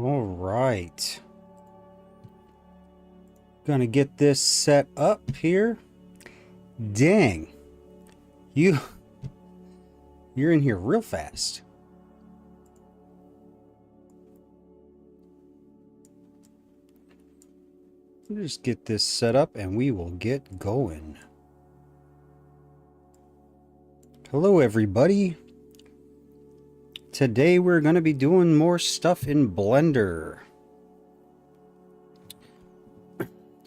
All right. Gonna get this set up here. Dang. You're in here real fast. We'll just get this set up and we will get going. Hello everybody. Today we're going to be doing more stuff in Blender.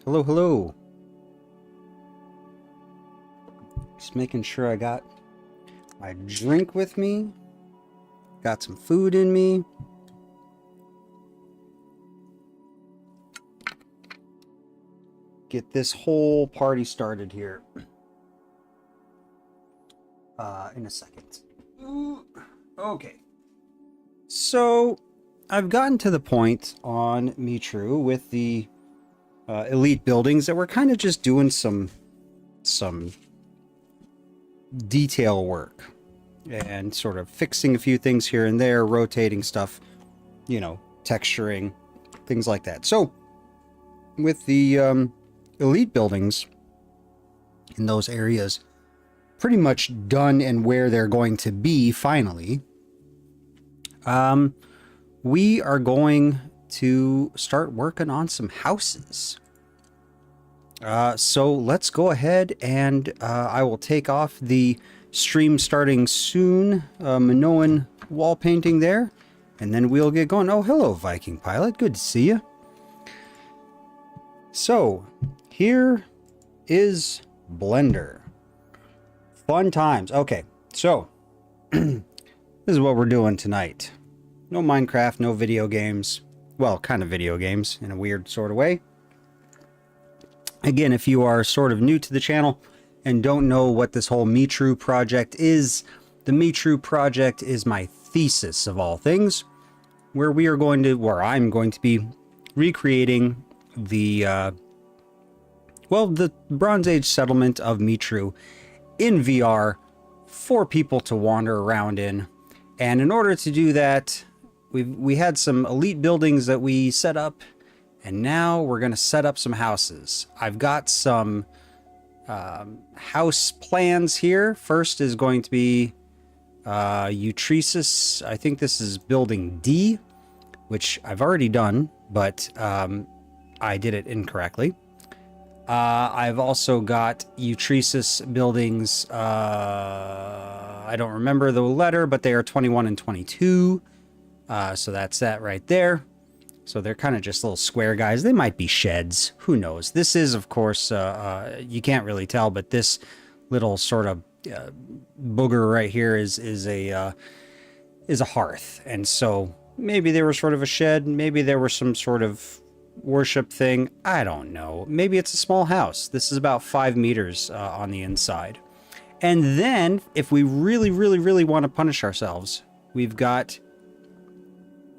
Hello, hello. Just making sure I got my drink with me. Got some food in me. Get this whole party started here. In a second. Okay. So, I've gotten to the point on Mitrou with the elite buildings that we're kind of just doing some detail work and sort of fixing a few things here and there, rotating stuff, you know, texturing, things like that. So, with the elite buildings in those areas pretty much done and where they're going to be finally, we are going to start working on some houses. So let's go ahead and I will take off the stream starting soon, Minoan wall painting there, and then we'll get going. Oh, hello, Viking Pilot. Good to see you. So, here is Blender. Fun times. Okay, so this is what we're doing tonight. No Minecraft, no video games. Well, kind of video games in a weird sort of way. Again, if you are sort of new to the channel and don't know what this whole Mitrou project is, the Mitrou project is my thesis of all things, where I'm going to be recreating the the Bronze Age settlement of Mitrou in VR for people to wander around in. And in order to do that, we had some elite buildings that we set up, and now we're going to set up some houses. I've got some house plans here. First is going to be Utresis. I think this is building D, which I've already done, but I did it incorrectly. I've also got Utresis buildings, I don't remember the letter, but they are 21 and 22. So that's that right there. So they're kind of just little square guys. They might be sheds. Who knows? This is, of course, you can't really tell, but this little sort of booger right here is a hearth. And so maybe they were sort of a shed. Maybe there was some sort of worship thing. I don't know. Maybe it's a small house. This is about 5 meters on the inside. And then, if we really, really, really want to punish ourselves, we've got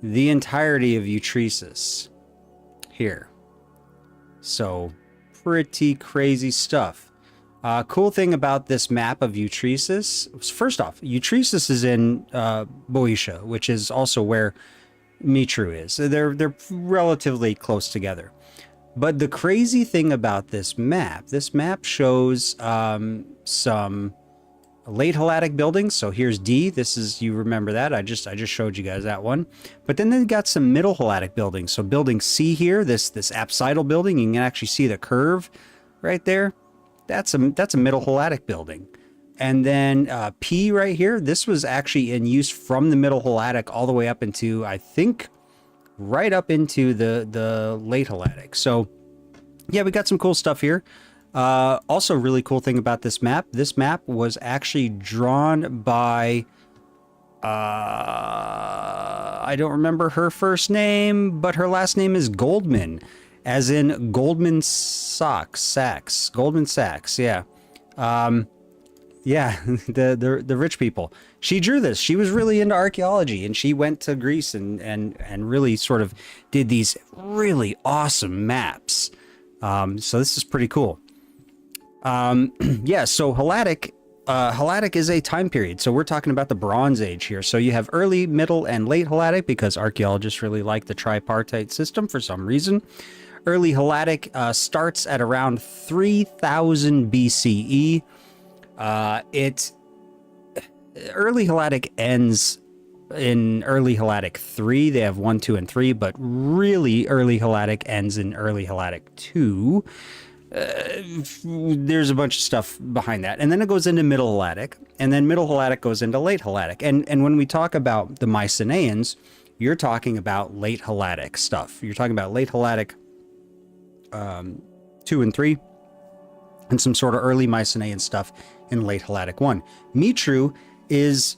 the entirety of Utresis here. So, pretty crazy stuff. Cool thing about this map of Utresis, first off, Utresis is in Boeotia, which is also where Mitrou is. So they're relatively close together. But the crazy thing about this map shows some late Helladic buildings. So here's D. This is, you remember that. I just showed you guys that one. But then they've got some middle Helladic buildings. So building C here, this apsidal building, you can actually see the curve right there. That's a middle Helladic building. And then P right here, this was actually in use from the middle Helladic all the way up into, I think, right up into the late Helladic. So yeah, we got some cool stuff here. Also, really cool thing about this map was actually drawn by I don't remember her first name, but her last name is Goldman, as in Goldman Sachs. Goldman Sachs, yeah. Yeah, the rich people. She drew this. She was really into archaeology, and she went to Greece and really sort of did these really awesome maps. So this is pretty cool. Yeah, so Helladic Helladic is a time period, so we're talking about the Bronze Age here. So you have early, middle, and late Helladic because archaeologists really like the tripartite system for some reason. Early Helladic starts at around 3000 BCE. Early Helladic ends in Early Helladic 3. They have 1, 2, and 3, but really Early Helladic ends in Early Helladic 2. There's a bunch of stuff behind that. And then it goes into Middle Helladic, and then Middle Helladic goes into Late Helladic. And when we talk about the Mycenaeans, you're talking about Late Helladic stuff. You're talking about Late Helladic 2 and 3, and some sort of early Mycenaean stuff in Late Helladic 1. Mitrou is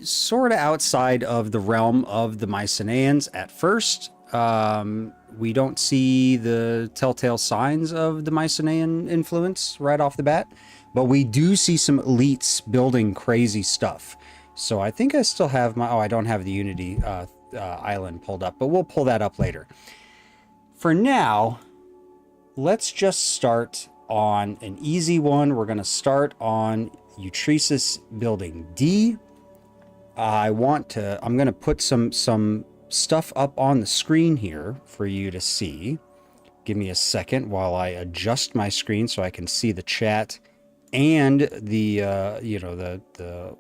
sort of outside of the realm of the Mycenaeans at first. We don't see the telltale signs of the Mycenaean influence right off the bat, but we do see some elites building crazy stuff. So I think I still have my... Oh, I don't have the Unity island pulled up, but we'll pull that up later. For now, let's just start on an easy one. We're going to start on Utresis building D. I'm going to put some stuff up on the screen here for you to see. Give me a second while I adjust my screen so I can see the chat and the the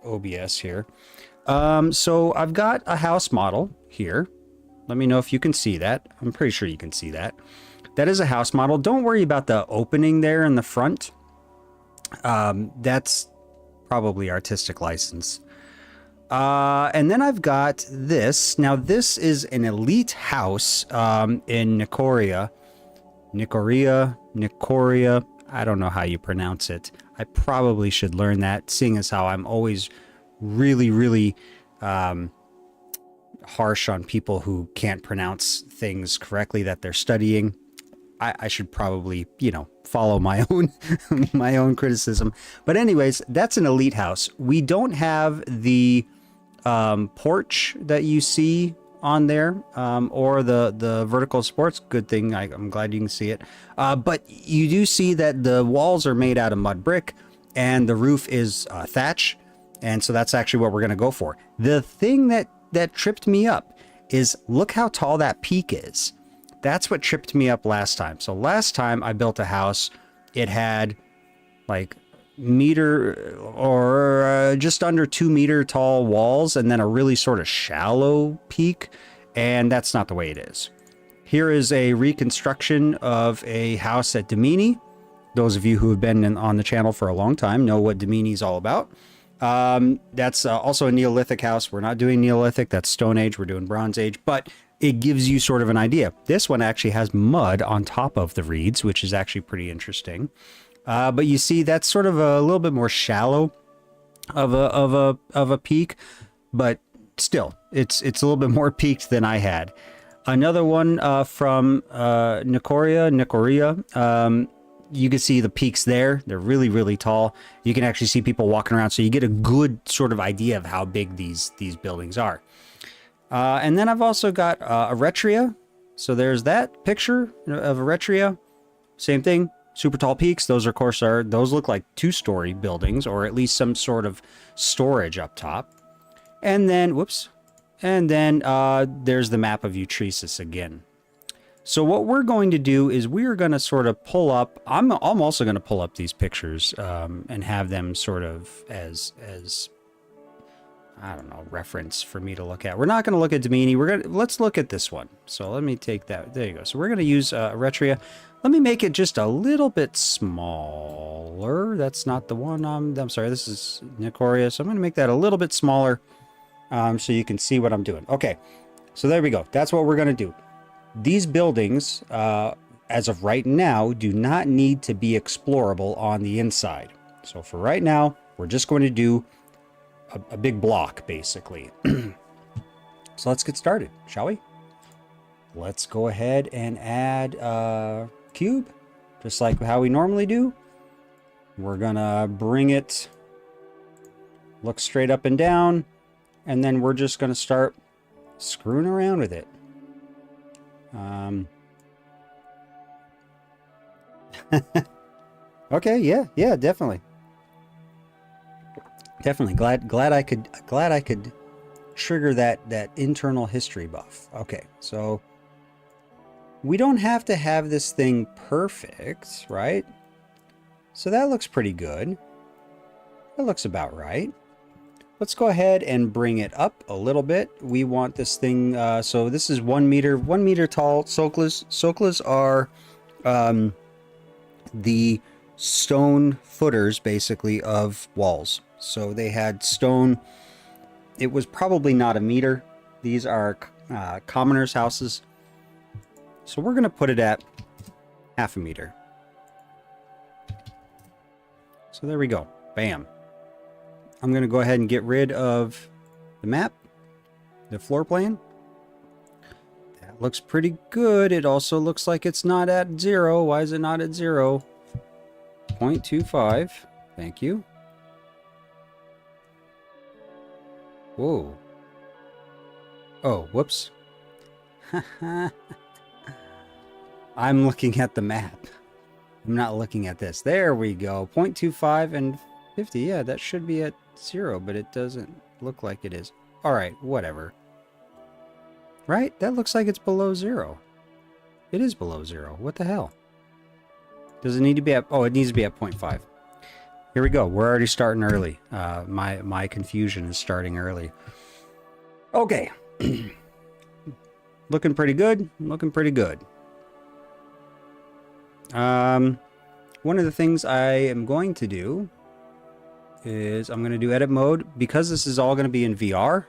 OBS here. So I've got a house model here. Let me know if you can see that. I'm pretty sure you can see that. That is a house model. Don't worry about the opening there in the front. That's probably artistic license. And then I've got this. Now, this is an elite house in Nicoria. Nicoria. I don't know how you pronounce it. I probably should learn that, seeing as how I'm always really harsh on people who can't pronounce things correctly that they're studying. I should probably, follow my own my own criticism. But anyways, that's an elite house. We don't have the porch that you see on there, or the vertical supports. Good thing. I'm glad you can see it. But you do see that the walls are made out of mud brick and the roof is thatch. And so that's actually what we're going to go for. The thing that tripped me up is look how tall that peak is. That's what tripped me up last time. So last time I built a house, it had like meter or just under 2 meter tall walls and then a really sort of shallow peak. And that's not the way it is. Here is a reconstruction of a house at Damini. Those of you who have been on the channel for a long time know what Damini is all about. That's also a Neolithic house. We're not doing Neolithic. That's Stone Age. We're doing Bronze Age. But it gives you sort of an idea. This one actually has mud on top of the reeds, which is actually pretty interesting. But you see, that's sort of a little bit more shallow of a peak, but still, it's a little bit more peaked than I had. Another one from Nicoria. You can see the peaks there. They're really tall. You can actually see people walking around, so you get a good sort of idea of how big these buildings are. And then I've also got Eretria. So there's that picture of Eretria. Same thing, super tall peaks. Those, of course, those look like 2-story buildings, or at least some sort of storage up top. And then, there's the map of Utresis again. So what we're going to do is we're going to sort of pull up. I'm also going to pull up these pictures and have them sort of as I don't know, reference for me to look at. We're not going to look at Damini. Let's look at this one. So let me take that. There you go. So we're going to use Eretria. Let me make it just a little bit smaller. That's not the one. I'm sorry. This is Nicoria. So I'm going to make that a little bit smaller so you can see what I'm doing. Okay. So there we go. That's what we're going to do. These buildings, as of right now, do not need to be explorable on the inside. So for right now, we're just going to do a big block, basically. So let's get started, shall we? Let's go ahead and add a cube, just like how we normally do. We're gonna bring it, look straight up and down, and then we're just gonna start screwing around with it. Okay, yeah, definitely. Definitely glad I could trigger that internal history buff. Okay, so we don't have to have this thing perfect, right? So that looks pretty good. That looks about right. Let's go ahead and bring it up a little bit. We want this thing, so this is 1 meter tall soklas. Soklas are the stone footers, basically, of walls. So they had stone. It was probably not a meter. These are commoners' houses. So we're going to put it at half a meter. So there we go. Bam. I'm going to go ahead and get rid of the map, the floor plan. That looks pretty good. It also looks like it's not at 0. Why is it not at 0? 0.25. Thank you. Whoa. Oh, whoops. I'm looking at the map. I'm not looking at this. There we go. 0.25 and 50. Yeah, that should be at 0, but it doesn't look like it is. All right, whatever. Right? That looks like it's below 0. It is below 0. What the hell? Does it need to be at... Oh, it needs to be at 0.5. Here we go. We're already starting early. My confusion is starting early. Okay. Looking pretty good. Looking pretty good. One of the things I am going to do is I'm going to do edit mode. Because this is all going to be in VR,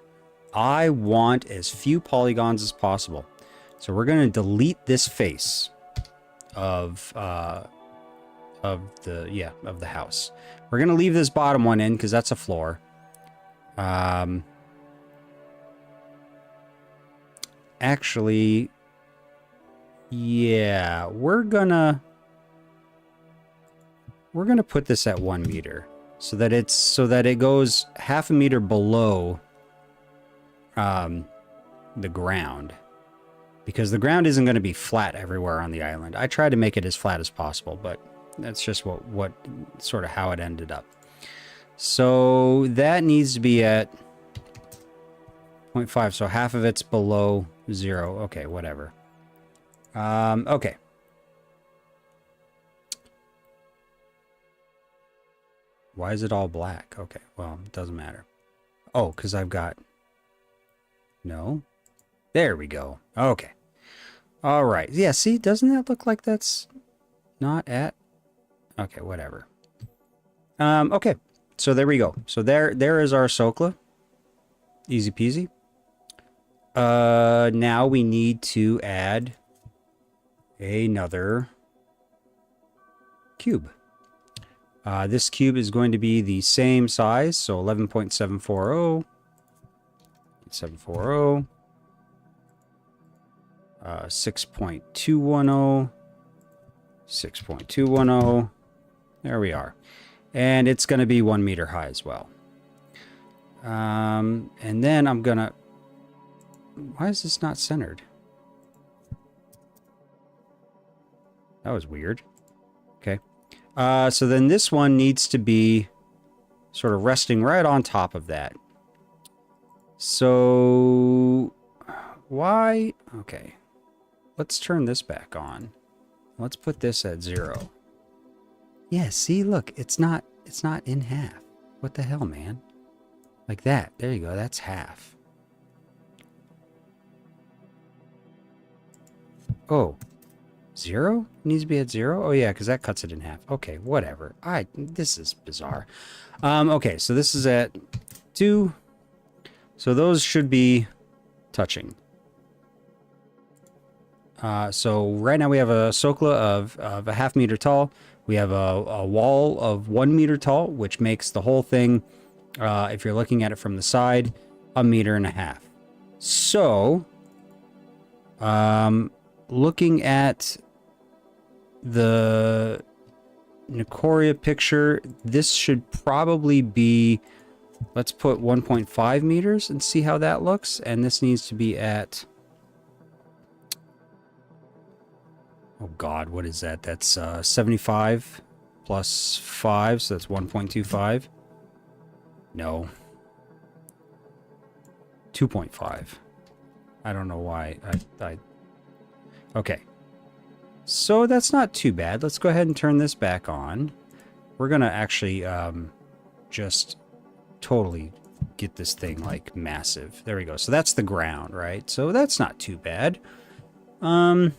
I want as few polygons as possible. So we're going to delete this face of the house. We're going to leave this bottom one in because that's a floor. Actually, yeah, we're gonna put this at 1 meter so that it goes half a meter below the ground, because the ground isn't going to be flat everywhere on the island. I tried to make it as flat as possible, but that's just what sort of how it ended up. So that needs to be at 0.5, so half of it's below 0. Okay, whatever. Okay. Why is it all black? Okay, well, it doesn't matter. Oh, because I've got... No? There we go. Okay. All right. Yeah, see, doesn't that look like that's not at... Okay, whatever. Okay, so there we go. So there is our Sokla. Easy peasy. Now we need to add another cube. This cube is going to be the same size, so 11.740. 740. 6.210. 6.210. There we are. And it's going to be 1 meter high as well. And then I'm going to... Why is this not centered? That was weird. Okay. So then this one needs to be sort of resting right on top of that. So why? Okay. Let's turn this back on. Let's put this at 0. Yeah, see, look, it's not in half. What the hell, man? Like that. There you go. That's half. Oh. 0? Needs to be at 0? Oh yeah, because that cuts it in half. Okay, whatever. This is bizarre. Okay, so this is at 2. So those should be touching. So right now we have a Sokla of a half meter tall. We have a wall of 1 meter tall, which makes the whole thing, if you're looking at it from the side, 1.5 meters. So, looking at the Nicoria picture, this should probably be, let's put 1.5 meters and see how that looks. And this needs to be at, oh God, what is that? That's 75 plus 5, so that's 1.25. No. 2.5. I don't know why. Okay. So that's not too bad. Let's go ahead and turn this back on. We're going to actually just totally get this thing like massive. There we go. So that's the ground, right? So that's not too bad. So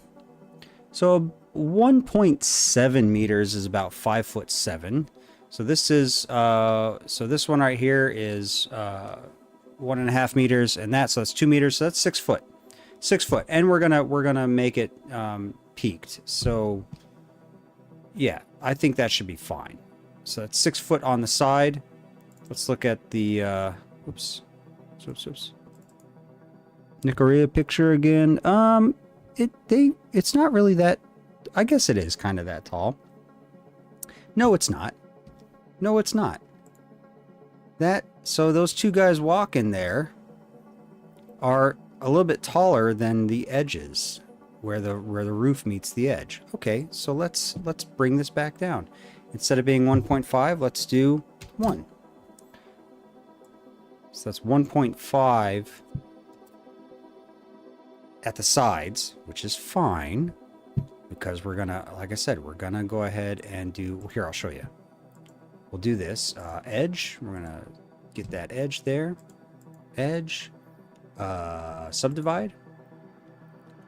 1.7 meters is about 5'7". So this is so this one right here is 1.5 meters, and so that's 2 meters. So that's 6 foot. 6 foot, and we're gonna make it peaked. So yeah, I think that should be fine. So that's 6 foot on the side. Let's look at the oops. Nicoria picture again. It's not really that. I guess it is kind of that tall. No, it's not. No, it's not. So those two guys walking there are a little bit taller than the edges where the roof meets the edge. Okay, so let's bring this back down. Instead of being 1.5, let's do 1. So that's 1.5 at the sides, which is fine because we're gonna, like I said, we're gonna go ahead and do, here, I'll show you. We'll do this edge. We're gonna get that edge there. Edge. Subdivide.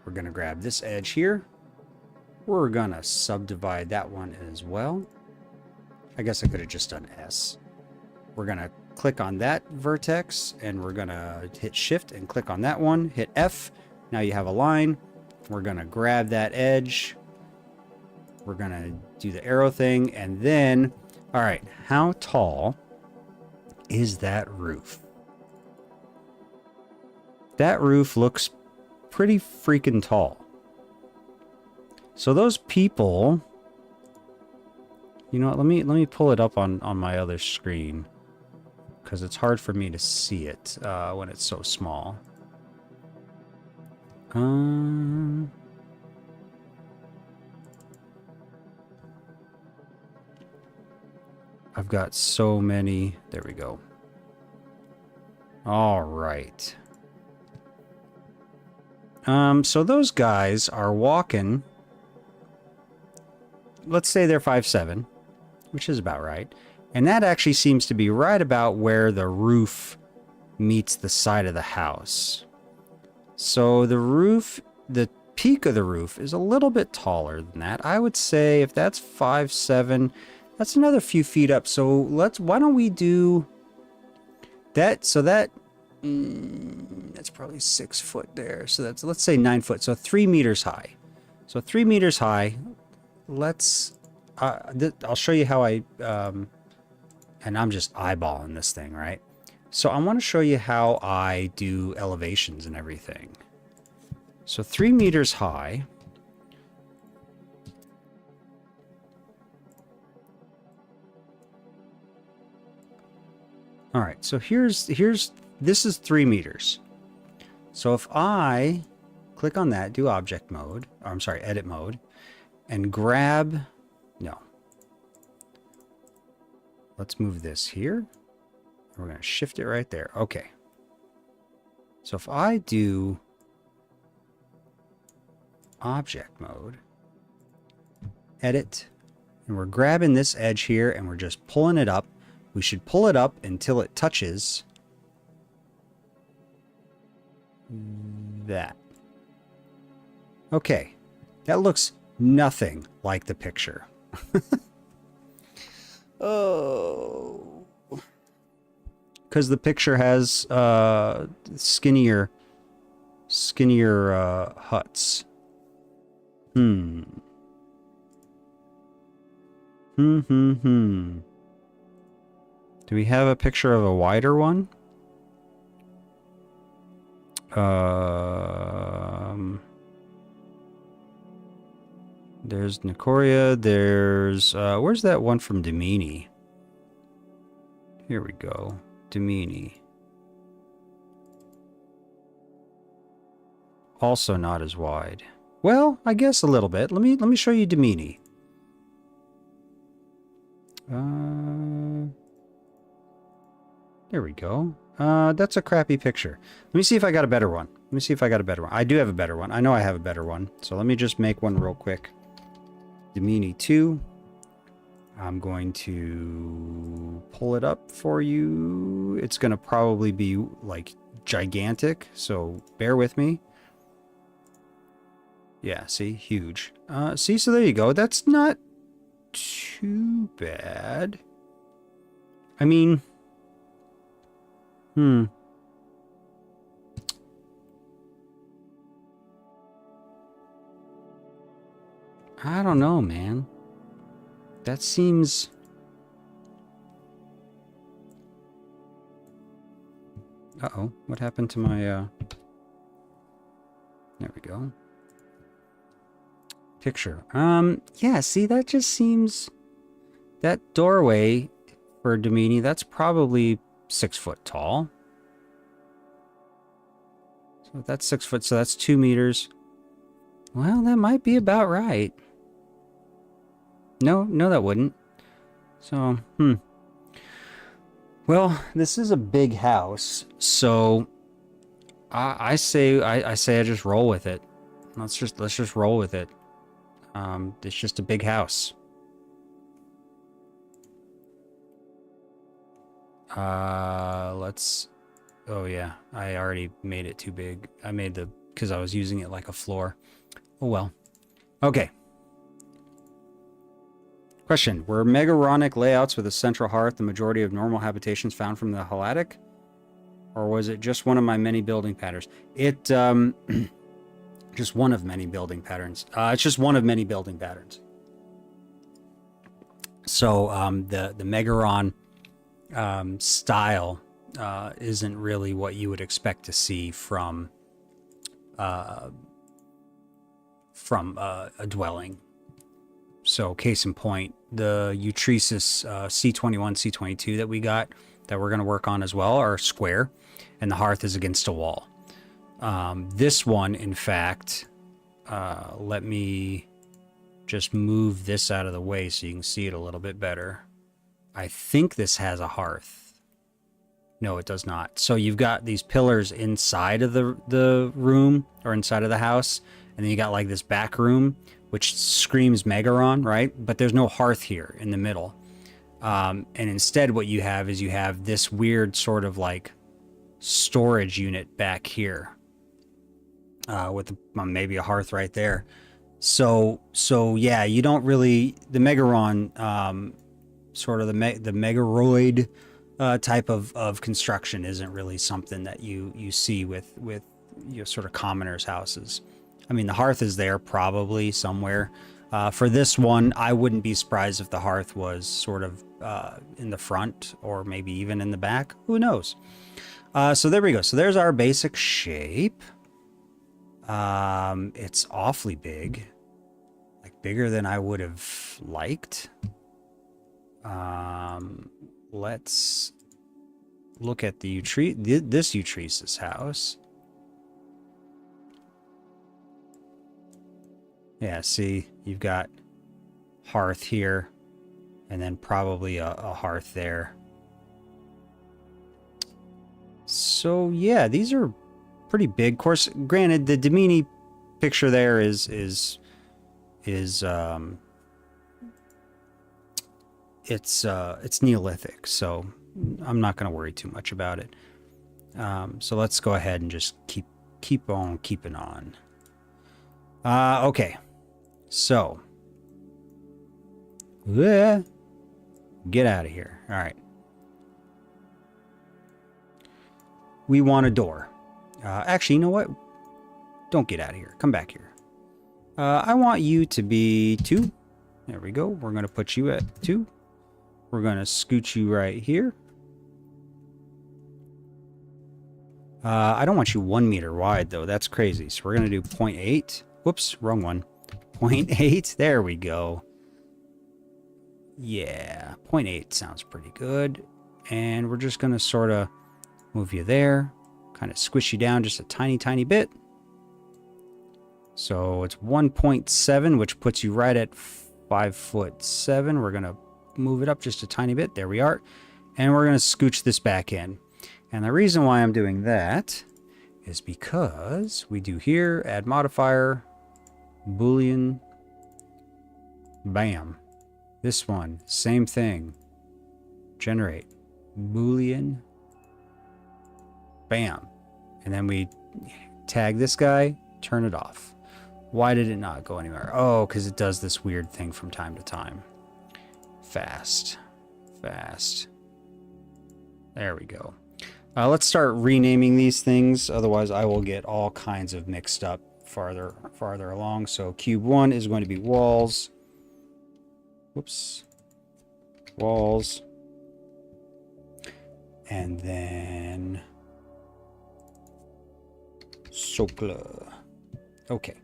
We're gonna grab this edge here. We're gonna subdivide that one as well. I guess I could have just done S. We're gonna click on that vertex and we're gonna hit shift and click on that one, hit F. Now you have a line. We're gonna grab that edge. We're gonna do the arrow thing, and then, all right, how tall is that roof? That roof looks pretty freaking tall. So those people, you know what, let me pull it up on my other screen because it's hard for me to see it when it's so small. I've got so many. There we go. All right. So those guys are walking. Let's say they're 5'7", which is about right. And that actually seems to be right about where the roof meets the side of the house. So the roof, the peak of the roof is a little bit taller than that. I would say if that's 5'7", that's another few feet up. So why don't we do that? So that's probably 6 foot there. So that's, let's say 9 foot. So 3 meters high. So 3 meters high. Let's, I'll show you how I, and I'm just eyeballing this thing, right? So I want to show you how I do elevations and everything. So 3 meters high. All right, so this is 3 meters. So if I click on that, do object mode, or I'm sorry, edit mode, and grab, no. Let's move this here. We're going to shift it right there. Okay. So if I do object mode, edit, and we're grabbing this edge here and we're just pulling it up. We should pull it up until it touches that. Okay. That looks nothing like the picture. Oh. Because the picture has skinnier huts. Do we have a picture of a wider one? There's Nicoria. There's where's that one from Domini? Here we go. Domini. Also not as wide. Well, I guess a little bit. Let me show you Domini. There we go. That's a crappy picture. Let me see if I got a better one. Let me see if I got a better one. I do have a better one. I know I have a better one. So let me just make one real quick. Dimini 2. I'm going to pull it up for you. It's going to probably be like gigantic, so bear with me. Yeah, see? Huge. See, so there you go. That's not too bad. I mean... I don't know, man. That seems... Uh-oh, what happened to my, There we go. Picture. Yeah, see, that just seems... That doorway for Dimini, that's probably 6 foot tall. So if that's 6 foot, so that's 2 meters. Well, that might be about right. No, that wouldn't. So, Well, this is a big house, so I say I just roll with it. Let's just roll with it. It's just a big house. Let's... Oh yeah, I already made it too big. I made because I was using it like a floor. Oh well. Okay. Question: were megaronic layouts with a central hearth the majority of normal habitations found from the Halatic? Or was it just one of my many building patterns? It, just one of many building patterns. It's just one of many building patterns. So, the Megaron style isn't really what you would expect to see from a dwelling. So, case in point, the Utresis C21, C22 that we got, that we're going to work on as well, are square, and the hearth is against a wall. This one, in fact, let me just move this out of the way so you can see it a little bit better. I think this has a hearth. No, it does not. So you've got these pillars inside of the room, or inside of the house, and then you got like this back room, which screams Megaron, right? But there's no hearth here in the middle. And instead what you have is you have this weird sort of like storage unit back here, with maybe a hearth right there. So yeah, you don't really, the Megaron, sort of the Megaroid type of construction isn't really something that you see with sort of commoners' houses. I mean, the hearth is there probably somewhere. For this one, I wouldn't be surprised if the hearth was sort of in the front, or maybe even in the back. Who knows? So there we go. So there's our basic shape. It's awfully big, like bigger than I would have liked. Let's look at this Utresis house. Yeah, see, you've got hearth here, and then probably a hearth there. So yeah, these are pretty big. Of course, granted, the Dimini picture there is it's Neolithic, so I'm not going to worry too much about it. So let's go ahead and just keep on keeping on. Okay. So, get out of here. All right. We want a door. Actually, you know what? Don't get out of here. Come back here. I want you to be 2. There we go. We're going to put you at 2. We're going to scoot you right here. I don't want you 1 meter wide, though. That's crazy. So we're going to do 0.8. Whoops, wrong one. 0.8. There we go. Yeah, 0.8 sounds pretty good. And we're just going to sort of move you there. Kind of squish you down just a tiny, tiny bit. So it's 1.7, which puts you right at 5'7". We're going to move it up just a tiny bit. There we are. And we're going to scooch this back in. And the reason why I'm doing that is because we do here, add modifier, Boolean, bam. This one, same thing. Generate, Boolean, bam. And then we tag this guy, turn it off. Why did it not go anywhere? Oh, because it does this weird thing from time to time. Fast. There we go. Let's start renaming these things. Otherwise, I will get all kinds of mixed up farther along. So cube 1 is going to be walls. Whoops. Walls. And then socle. Okay.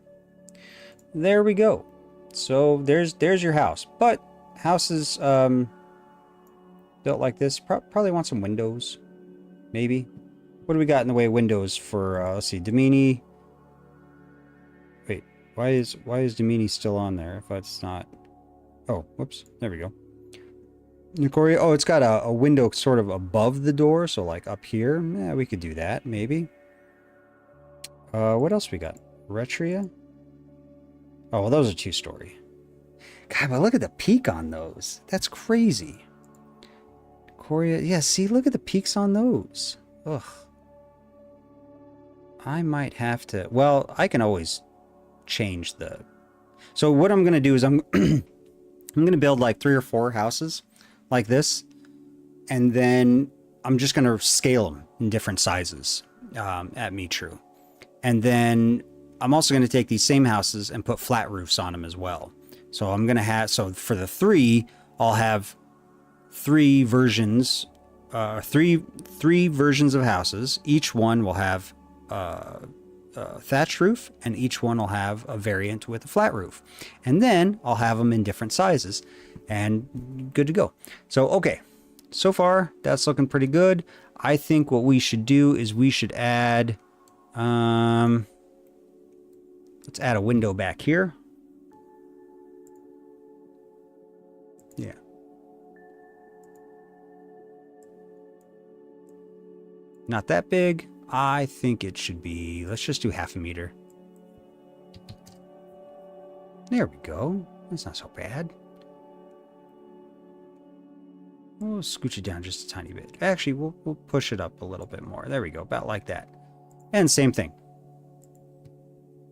There we go. So there's your house. But houses built like this probably want some windows. Maybe. What do we got in the way of windows for, let's see, Domini. Wait, why is Domini still on there if it's not? Oh, whoops. There we go. Nicoria, oh, it's got a window sort of above the door, so like up here. Yeah, we could do that, maybe. What else we got? Retria? Oh, well, those are 2-story. God, but look at the peak on those. That's crazy. Korea, yeah, see, look at the peaks on those. Ugh. I might have to, well, I can always change the, so what I'm going to do is I'm going to build like 3 or 4 houses like this, and then I'm just going to scale them in different sizes at Mitrou. And then I'm also going to take these same houses and put flat roofs on them as well. So I'm going to have, so for the 3, I'll have 3 versions, three versions of houses. Each one will have a thatched roof, and each one will have a variant with a flat roof. And then I'll have them in different sizes, and good to go. So, okay. So far, that's looking pretty good. I think what we should do is we should add, let's add a window back here. Yeah. Not that big. I think it should be, let's just do 0.5 meter. There we go. That's not so bad. We'll scooch it down just a tiny bit. Actually, we'll push it up a little bit more. There we go, about like that. And same thing.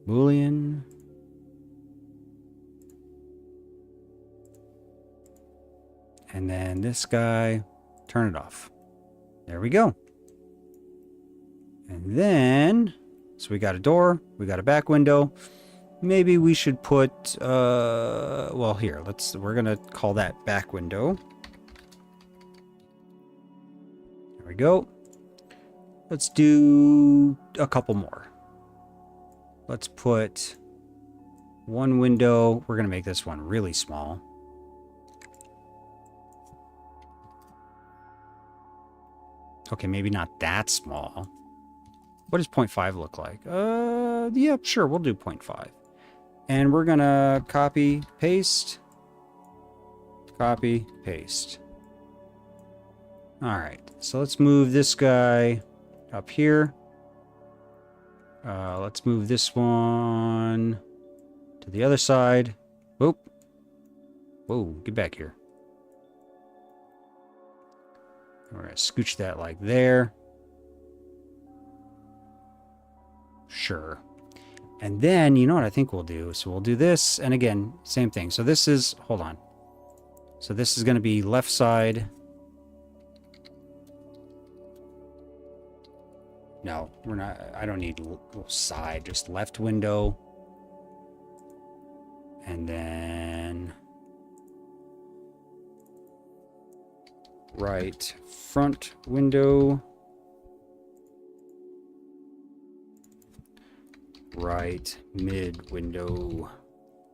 Boolean. And then this guy, turn it off. There we go. And then, so we got a door, we got a back window. Maybe we should put, well, here, we're going to call that back window. There we go. Let's do a couple more. Let's put 1 window. We're going to make this one really small. Okay, maybe not that small. What does 0.5 look like? Yeah, sure, we'll do 0.5. And we're gonna copy, paste. Copy, paste. Alright, so let's move this guy up here. Let's move this one to the other side. Whoop. Whoa, get back here. We're gonna scooch that like there. Sure. And then, you know what I think we'll do? So we'll do this, and again, same thing. So this is, hold on. So this is going to be left side. No, we're not, I don't need side, just left window. And then right front window. Right mid window.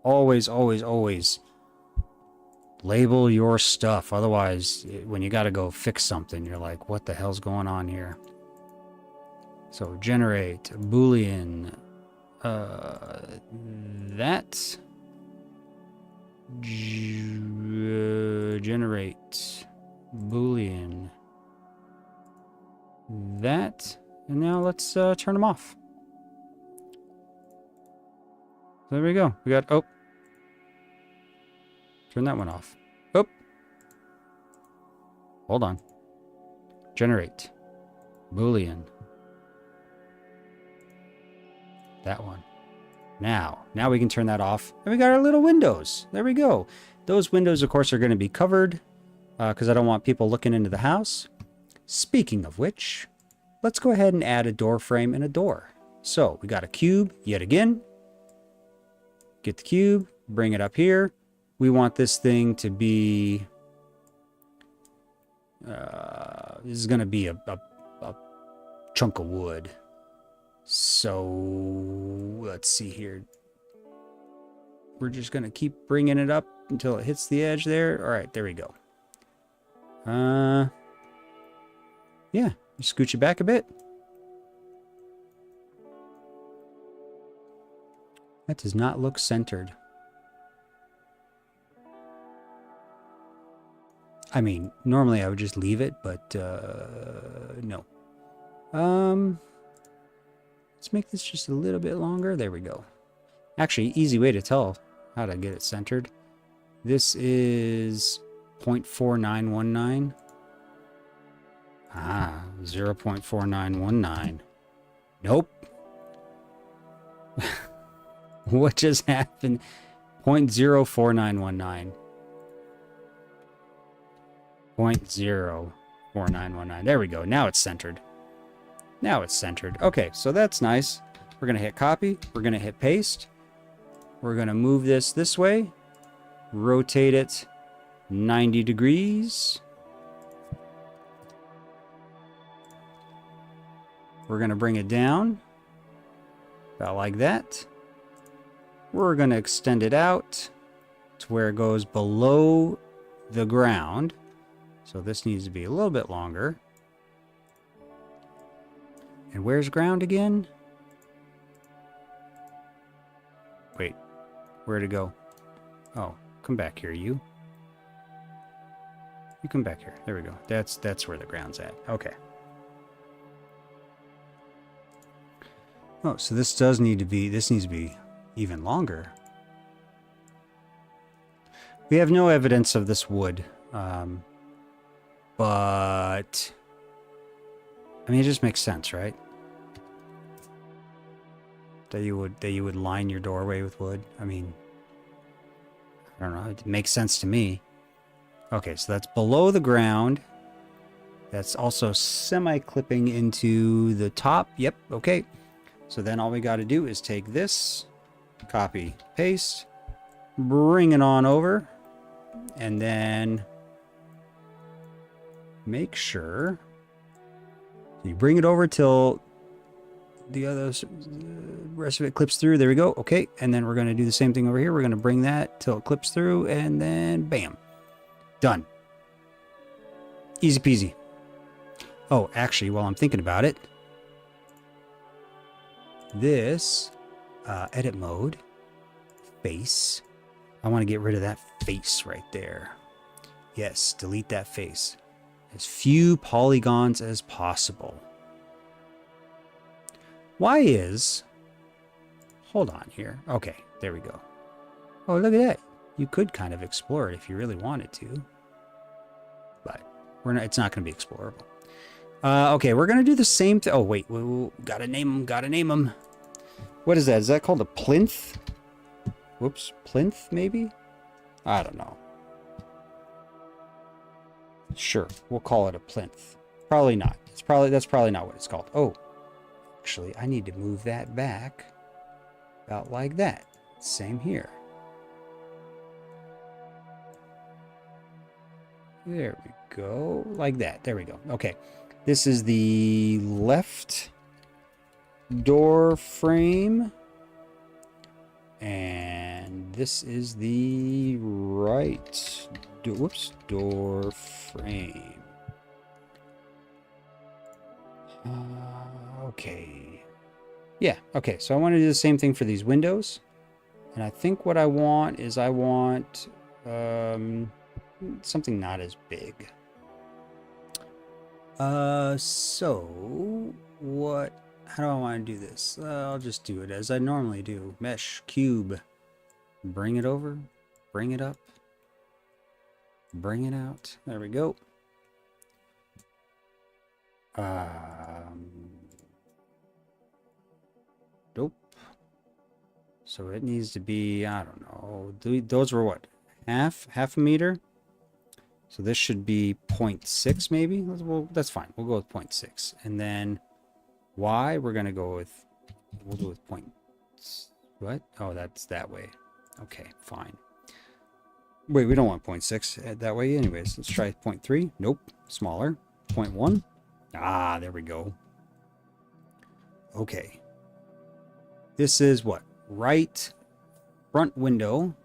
Always, always, always label your stuff. Otherwise, when you got to go fix something, you're like, what the hell's going on here? So generate Boolean that generate Boolean. That. And now let's turn them off. There we go. We got, oh. Turn that one off. Oh. Hold on. Generate. Boolean. That one. Now we can turn that off. And we got our little windows. There we go. Those windows, of course, are going to be covered because I don't want people looking into the house. Speaking of which, let's go ahead and add a door frame and a door. So we got a cube yet again. Get the cube, bring it up here. We want this thing to be... this is going to be a chunk of wood. So let's see here. We're just going to keep bringing it up until it hits the edge there. All right, there we go. Yeah, you scooch it back a bit. That does not look centered. I mean, normally I would just leave it, but no. Let's make this just a little bit longer. There we go. Actually, easy way to tell how to get it centered. This is 0.4919. Ah, 0.4919. Nope. What just happened? 0.04919. 0.04919. There we go. Now it's centered. Now it's centered. Okay, so that's nice. We're going to hit copy. We're going to hit paste. We're going to move this way. Rotate it 90 degrees. We're going to bring it down. About like that. We're going to extend it out to where it goes below the ground. So this needs to be a little bit longer. And where's ground again? Wait, where'd it go? Oh, come back here, you. You come back here. There we go. That's where the ground's at. Okay. Oh, so this needs to be even longer. We have no evidence of this wood. But I mean, it just makes sense, right? That you would line your doorway with wood. I mean, I don't know. It makes sense to me. Okay, so that's below the ground. That's also semi-clipping into the top. Yep, okay. So then all we got to do is take this, copy, paste, bring it on over, and then make sure you bring it over till the rest of it clips through. There we go. Okay, and then we're going to do the same thing over here. We're going to bring that till it clips through, and then bam, done. Easy peasy. Oh, actually, while I'm thinking about it, this edit mode, face, I want to get rid of that face right there. Yes, delete that face. As few polygons as possible. Why is... Hold on here. Okay, there we go. Oh, look at that. You could kind of explore it if you really wanted to. But it's not going to be explorable. Okay, we're going to do the same thing. Oh, wait. Gotta name them. What is that? Is that called a plinth? Whoops. Plinth, maybe? I don't know. Sure, we'll call it a plinth. Probably not. That's probably not what it's called. Oh, actually, I need to move that back about like that. Same here. There we go. Like that. There we go. Okay. This is the left door frame. And this is the right door frame. Okay. Yeah, okay. So I want to do the same thing for these windows. And I think what I want is something not as big. So what, how do I want to do this? I'll just do it as I normally do. Mesh, cube, bring it over, bring it up, bring it out. There we go. Nope. So it needs to be, I don't know, those were what? Half a meter? So this should be 0.6 maybe? Well, that's fine. We'll go with 0.6. And then Y, we'll go with point, what? Oh, that's that way. Okay, fine. Wait, we don't want 0.6 that way anyways. Let's try 0.3. Nope, smaller. 0.1. Ah, there we go. Okay. This is what? Right front window.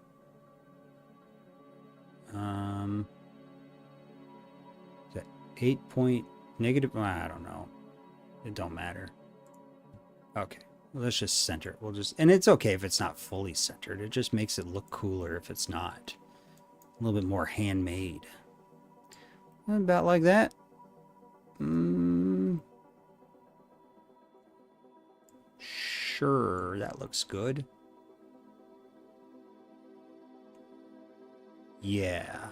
Is that 8 point negative? I don't know. It don't matter. Okay. Well, let's just center it. We'll just, and it's okay if it's not fully centered. It just makes it look cooler if it's not. A little bit more handmade. About like that. Sure, that looks good. Yeah.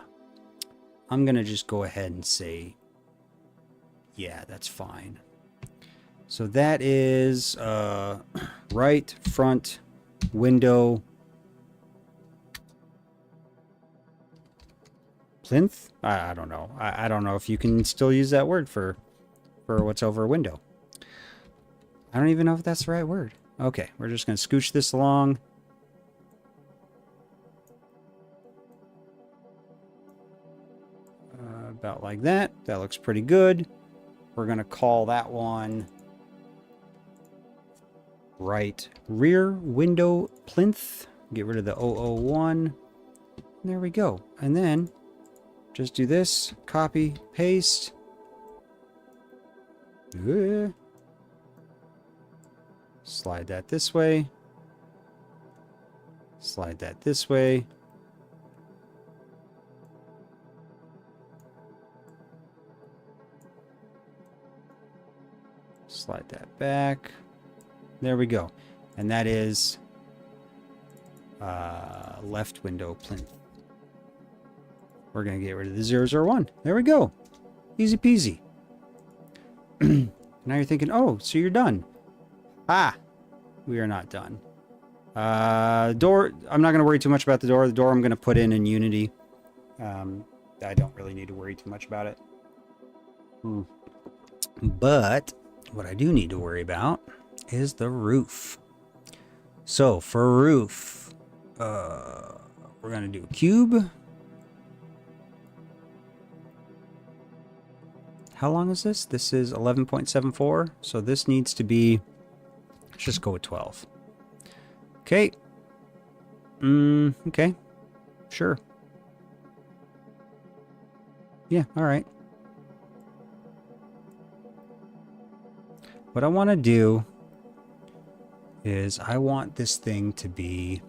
I'm gonna just go ahead and say, yeah, that's fine. So that is right front window plinth. I don't know. I don't know if you can still use that word for what's over a window. I don't even know if that's the right word. Okay, we're just going to scooch this along. About like that. That looks pretty good. We're going to call that one right rear window plinth. Get rid of the 001. There we go. And then just do this. Copy, paste. Slide that this way. Slide that this way. Slide that back. There we go. And that is left window plinth. We're going to get rid of the 001. There we go. Easy peasy. Now you're thinking, oh, so you're done. Ah, we are not done. Door, I'm not going to worry too much about the door. The door I'm going to put in Unity. I don't really need to worry too much about it. But what I do need to worry about is the roof. So for roof, we're going to do a cube. How long is this? This is 11.74. So this needs to be, let's just go with 12. Okay. Okay. Sure. Yeah, all right. What I want to do is I want this thing to be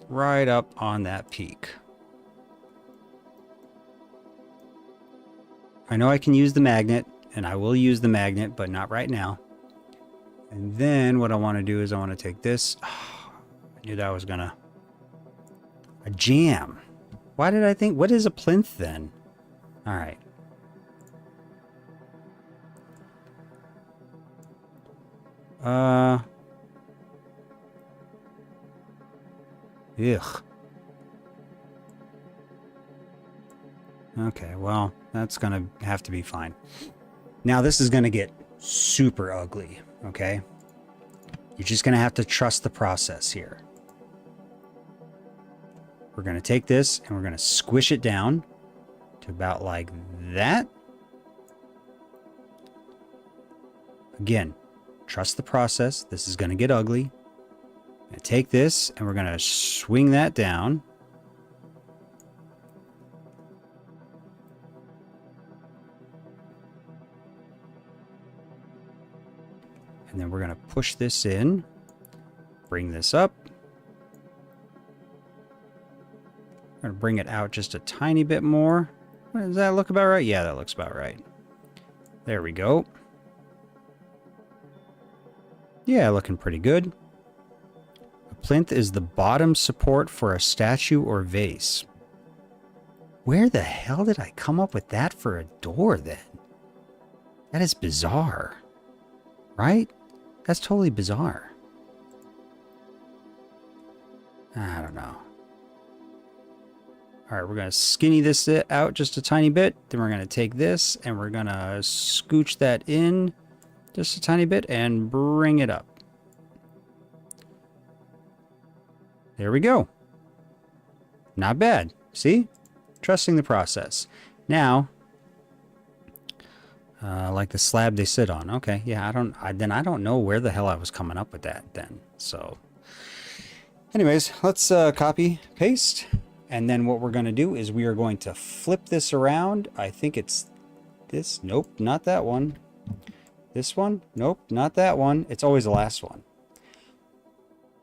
right up on that peak. I know I can use the magnet, and I will use the magnet, but not right now. And then what I want to do is I want to take this. Oh, I knew that was gonna... A jam. Why did I think... What is a plinth then? All right. Ugh. Okay, well, that's gonna have to be fine. Now this is gonna get super ugly, okay? You're just gonna have to trust the process here. We're gonna take this and we're gonna squish it down to about like that. Again, trust the process. This is gonna get ugly. I'm gonna take this and we're gonna swing that down. And then we're going to push this in, bring this up. I'm going to bring it out just a tiny bit more. Does that look about right? Yeah, that looks about right. There we go. Yeah, looking pretty good. A plinth is the bottom support for a statue or vase. Where the hell did I come up with that for a door then? That is bizarre. Right? That's totally bizarre. I don't know. All right, we're going to skinny this out just a tiny bit. Then we're going to take this and we're going to scooch that in just a tiny bit and bring it up. There we go. Not bad. See? Trusting the process. Now, like the slab they sit on. Okay, yeah, I don't know where the hell I was coming up with that then. So, anyways, let's copy, paste. And then what we're going to do is we are going to flip this around. I think it's this. Nope, not that one. This one. Nope, not that one. It's always the last one.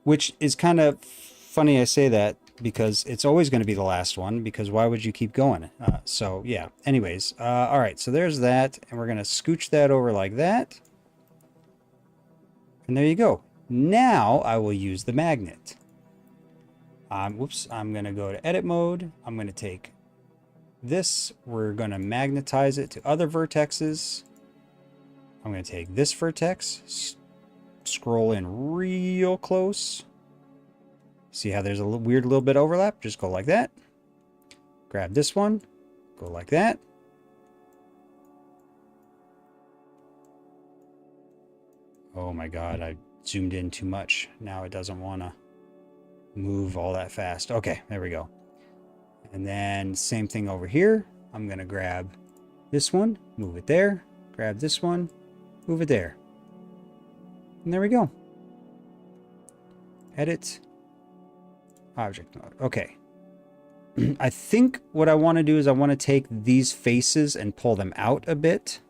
Which is kind of funny I say that because it's always going to be the last one because why would you keep going? So, yeah. Anyways, all right. So there's that. And we're going to scooch that over like that. And there you go. Now I will use the magnet. Whoops, I'm going to go to edit mode. I'm going to take this. We're going to magnetize it to other vertexes. I'm going to take this vertex, scroll in real close. See how there's a weird little bit of overlap? Just go like that. Grab this one, go like that. Oh my God, I zoomed in too much. Now it doesn't want to move all that fast. Okay, there we go. And then same thing over here. I'm going to grab this one, move it there, grab this one, move it there. And there we go. Edit. Object mode. Okay. I think what I want to do is I want to take these faces and pull them out a bit.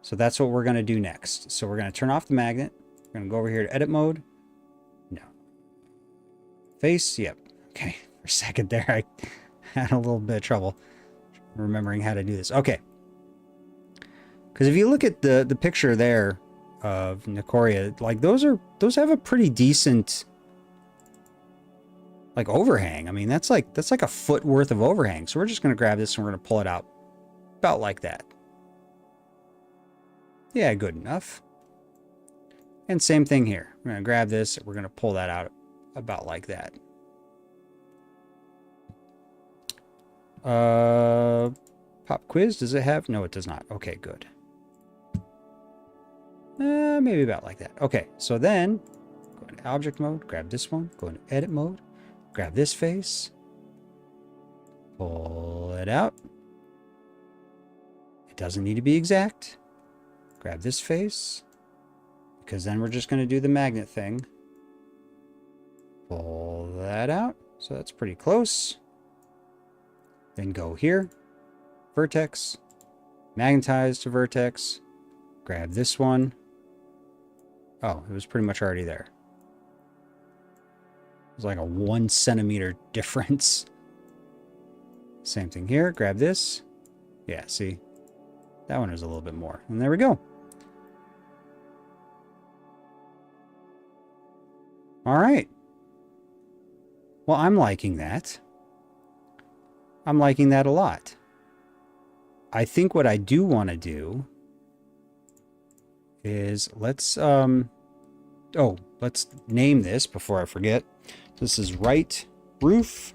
So that's what we're going to do next. So we're going to turn off the magnet. We're going to go over here to edit mode. No. Face, yep. Okay, for a second there, I had a little bit of trouble remembering how to do this. Okay. Because if you look at the picture there of Nicoria, like those have a pretty decent like overhang. I mean, that's like a foot worth of overhang. So we're just going to grab this and we're going to pull it out about like that. Yeah, good enough. And same thing here. We're going to grab this. We're going to pull that out about like that. Pop quiz, does it have? No, it does not. Okay, good. Maybe about like that. Okay, so then go into object mode, grab this one, go into edit mode, grab this face, pull it out. It doesn't need to be exact. Grab this face, because then we're just going to do the magnet thing. Pull that out. So that's pretty close. Then go here, vertex, magnetize to vertex, grab this one. Oh, it was pretty much already there. It was like a 1 centimeter difference. Same thing here, grab this. Yeah, see? That one is a little bit more. And there we go. All right. Well, I'm liking that. I'm liking that a lot. I think what I do want to do is let's name this before I forget. This is right roof.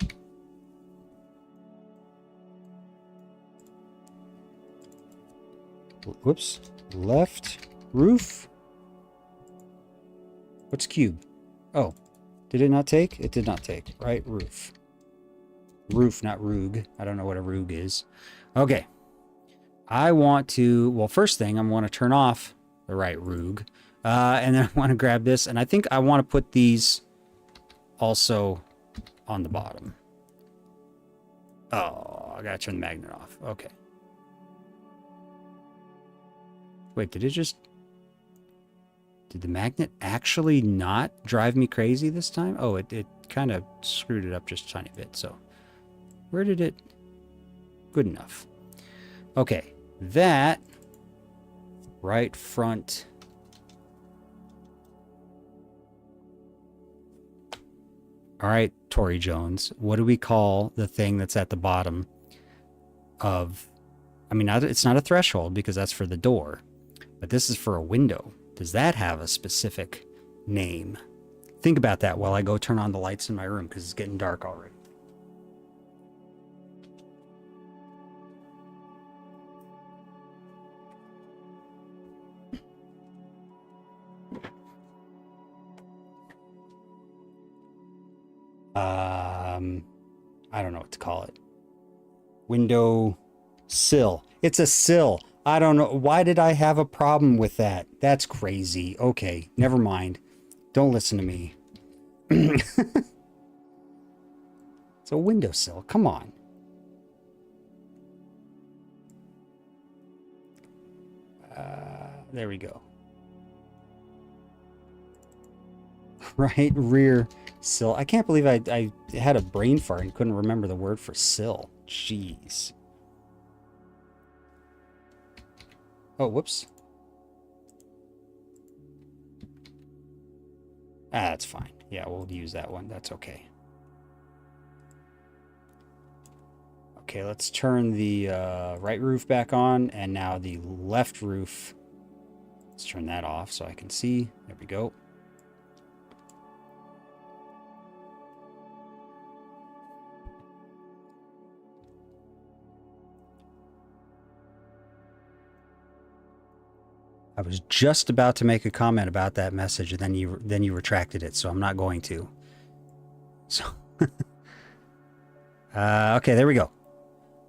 Whoops. Left roof. What's cube? Oh, did it not take? It did not take. Right roof. Roof, not roog. I don't know what a roog is. Okay. I want to, well, first thing, I want to turn off the right roog. And then I want to grab this. And I think I want to put these also on the bottom. Oh, I got to turn the magnet off. Okay. Wait, did the magnet actually not drive me crazy this time? Oh, it kind of screwed it up just a tiny bit. So where did it? Good enough. Okay, that right front. All right, Tory Jones, what do we call the thing that's at the bottom of, I mean, it's not a threshold because that's for the door, but this is for a window. Does that have a specific name? Think about that while I go turn on the lights in my room because it's getting dark already. I don't know what to call it. Window sill. It's a sill. I don't know. Why did I have a problem with that? That's crazy. Okay, never mind. Don't listen to me. It's a windowsill. Come on. There we go. Right rear sill. I can't believe I had a brain fart and couldn't remember the word for sill. Jeez. Oh, whoops. Ah, that's fine. Yeah, we'll use that one. That's okay. Okay, let's turn the right roof back on, and now the left roof. Let's turn that off so I can see. There we go. I was just about to make a comment about that message, and then you retracted it, so I'm not going to. So, okay, there we go.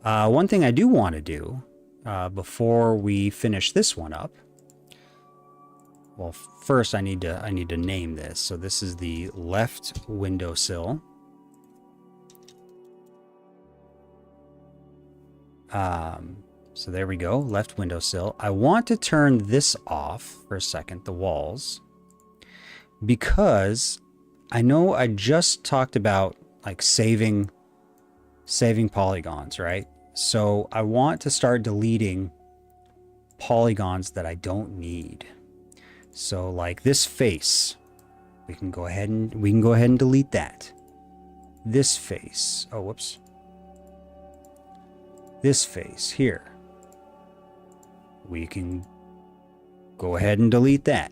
One thing I do want to do before we finish this one up. Well, first I need to name this. So this is the left windowsill. So there we go, left windowsill. I want to turn this off for a second, the walls, because I know I just talked about like saving polygons, right? So I want to start deleting polygons that I don't need. So like this face, we can go ahead and delete that. This face, oh whoops. This face here, we can go ahead and delete that.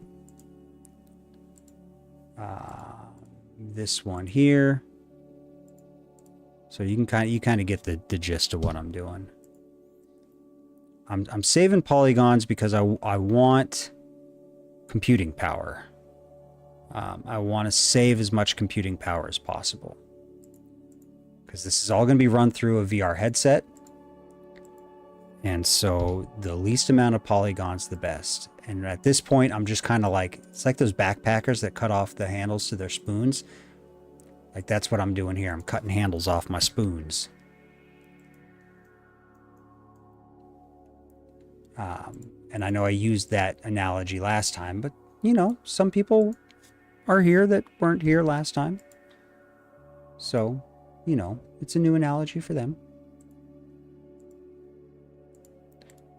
This one here. So you kind of get the gist of what I'm doing. I'm saving polygons because I want computing power. I want to save as much computing power as possible, because this is all going to be run through a VR headset. And so the least amount of polygons, the best. And at this point, I'm just kind of like, it's like those backpackers that cut off the handles to their spoons. Like that's what I'm doing here. I'm cutting handles off my spoons. And I know I used that analogy last time, but you know, some people are here that weren't here last time. So, you know, it's a new analogy for them.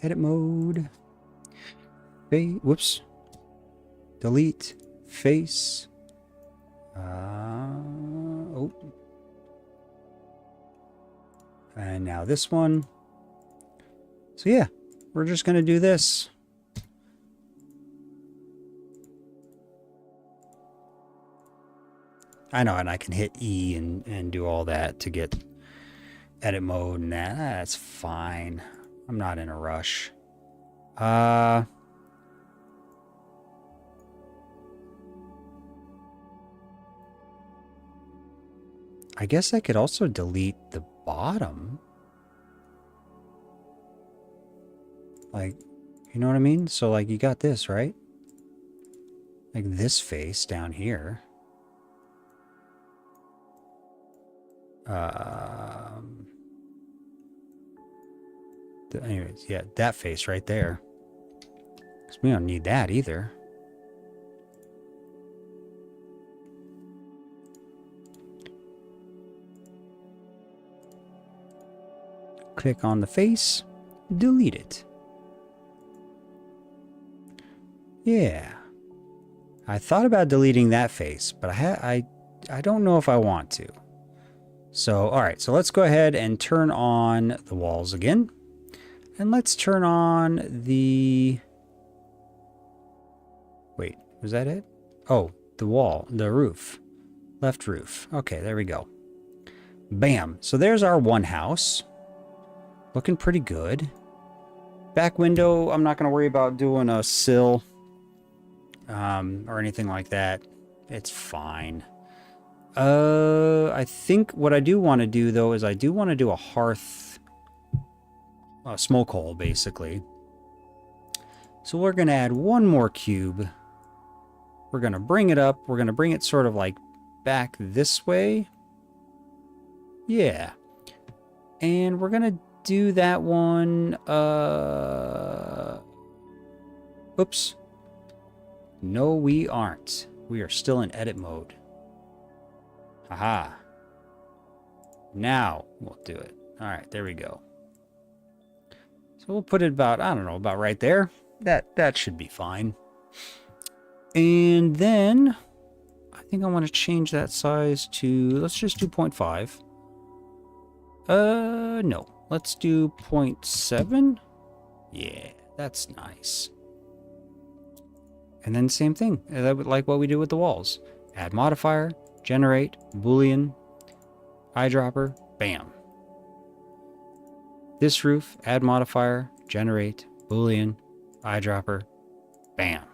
Edit mode. Whoops. Delete. Face. Oh. And now this one. So yeah, we're just going to do this. I know, and I can hit E and do all that to get edit mode and that. That's fine. I'm not in a rush. I guess I could also delete the bottom. Like, you know what I mean? So like you got this, right? Like this face down here. Anyways, yeah, that face right there. Because we don't need that either. Click on the face. delete it. Yeah. I thought about deleting that face, but I don't know if I want to. So, all right, so let's go ahead and turn on the walls again. And let's turn on the... Wait, was that it? Oh, the wall, the roof. Left roof. Okay, there we go. Bam. So there's our one house. Looking pretty good. Back window, I'm not going to worry about doing a sill or anything like that. It's fine. I think what I do want to do, though, is I do want to do a hearth, a smoke hole, basically. So we're going to add one more cube. We're going to bring it up. We're going to bring it sort of like back this way. Yeah. And we're going to do that one. Oops. No, we aren't. We are still in edit mode. Haha. Now we'll do it. All right, there we go. So we'll put it about, I don't know, about right there. That should be fine. And then I think I want to change that size to, let's just do 0.5. No. Let's do 0.7. Yeah, that's nice. And then same thing, like what we did with the walls. Add modifier, generate, boolean, eyedropper, bam. This roof, add modifier, generate, boolean, eyedropper, bam.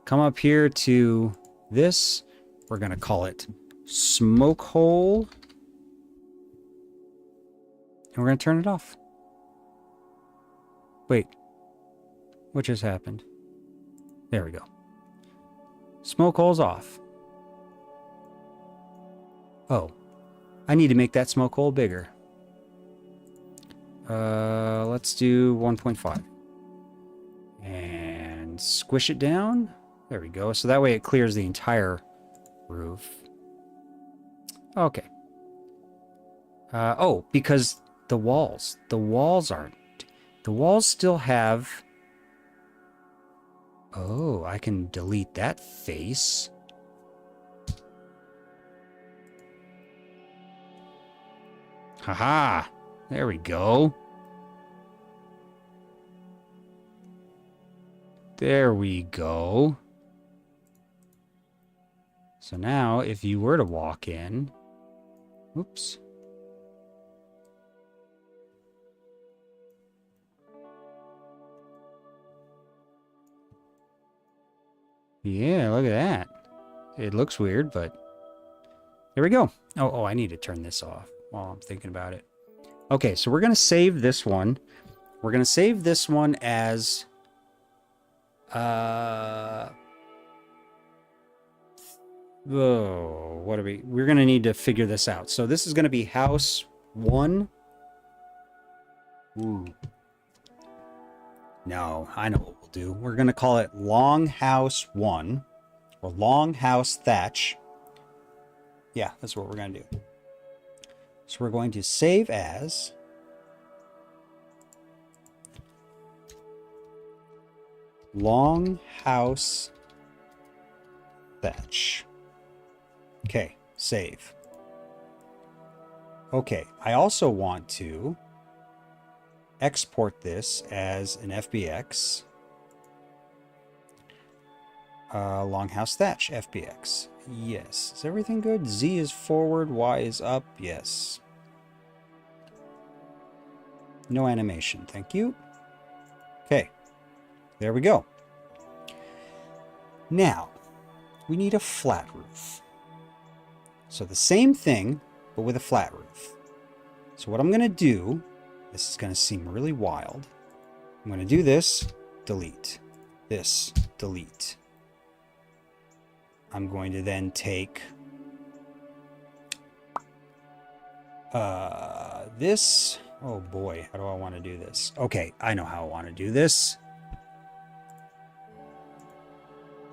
Come up here to this. We're going to call it smoke hole. And we're going to turn it off. Wait. What just happened? There we go. Smoke hole's off. Oh. I need to make that smoke hole bigger. Let's do 1.5. And squish it down. There we go. So that way it clears the entire roof. Okay. Oh, because the walls aren't. The walls still have... Oh, I can delete that face. Haha. There we go. There we go. So now, if you were to walk in... Oops. Yeah, look at that. It looks weird, but... There we go. Oh, I need to turn this off while I'm thinking about it. Okay, so we're going to save this one. We're going to save this one as... Oh, what are we... We're going to need to figure this out. So this is going to be house 1. Ooh. No, I know what we'll do. We're going to call it Longhouse 1. Or Longhouse Thatch. Yeah, that's what we're going to do. So we're going to save as... Longhouse Thatch. Okay, save. Okay, I also want to export this as an FBX. Longhouse Thatch, FBX. Yes. Is everything good? Z is forward, Y is up. Yes. No animation. Thank you. Okay. There we go. Now, we need a flat roof. So the same thing, but with a flat roof. So what I'm going to do, this is going to seem really wild. I'm going to do this, delete. This, delete. I'm going to then take this. Oh boy, how do I want to do this? Okay, I know how I want to do this.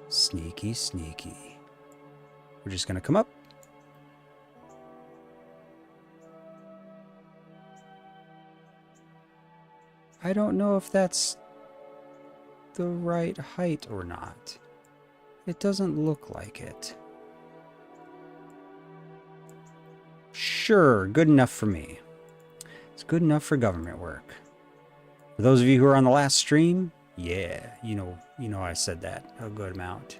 Sneaky, sneaky. We're just going to come up. I don't know if that's the right height or not. It doesn't look like it. Sure, good enough for me. It's good enough for government work. For those of you who are on the last stream, yeah, you know I said that a good amount.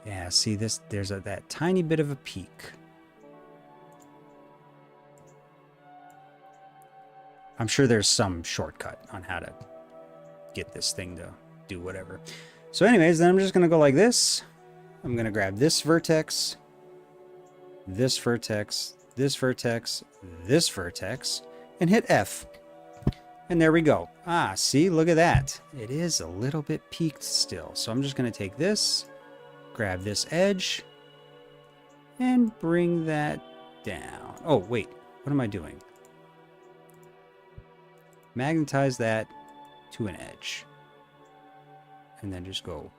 Yeah, see this, there's that tiny bit of a peak. I'm sure there's some shortcut on how to get this thing to do whatever. So anyways, then I'm just gonna go like this. I'm gonna grab this vertex, this vertex, this vertex, this vertex, and hit F. And there we go. Ah, see, look at that. It is a little bit peaked still. So I'm just gonna take this, grab this edge, and bring that down. Oh, wait, what am I doing? Magnetize that to an edge. And then just go.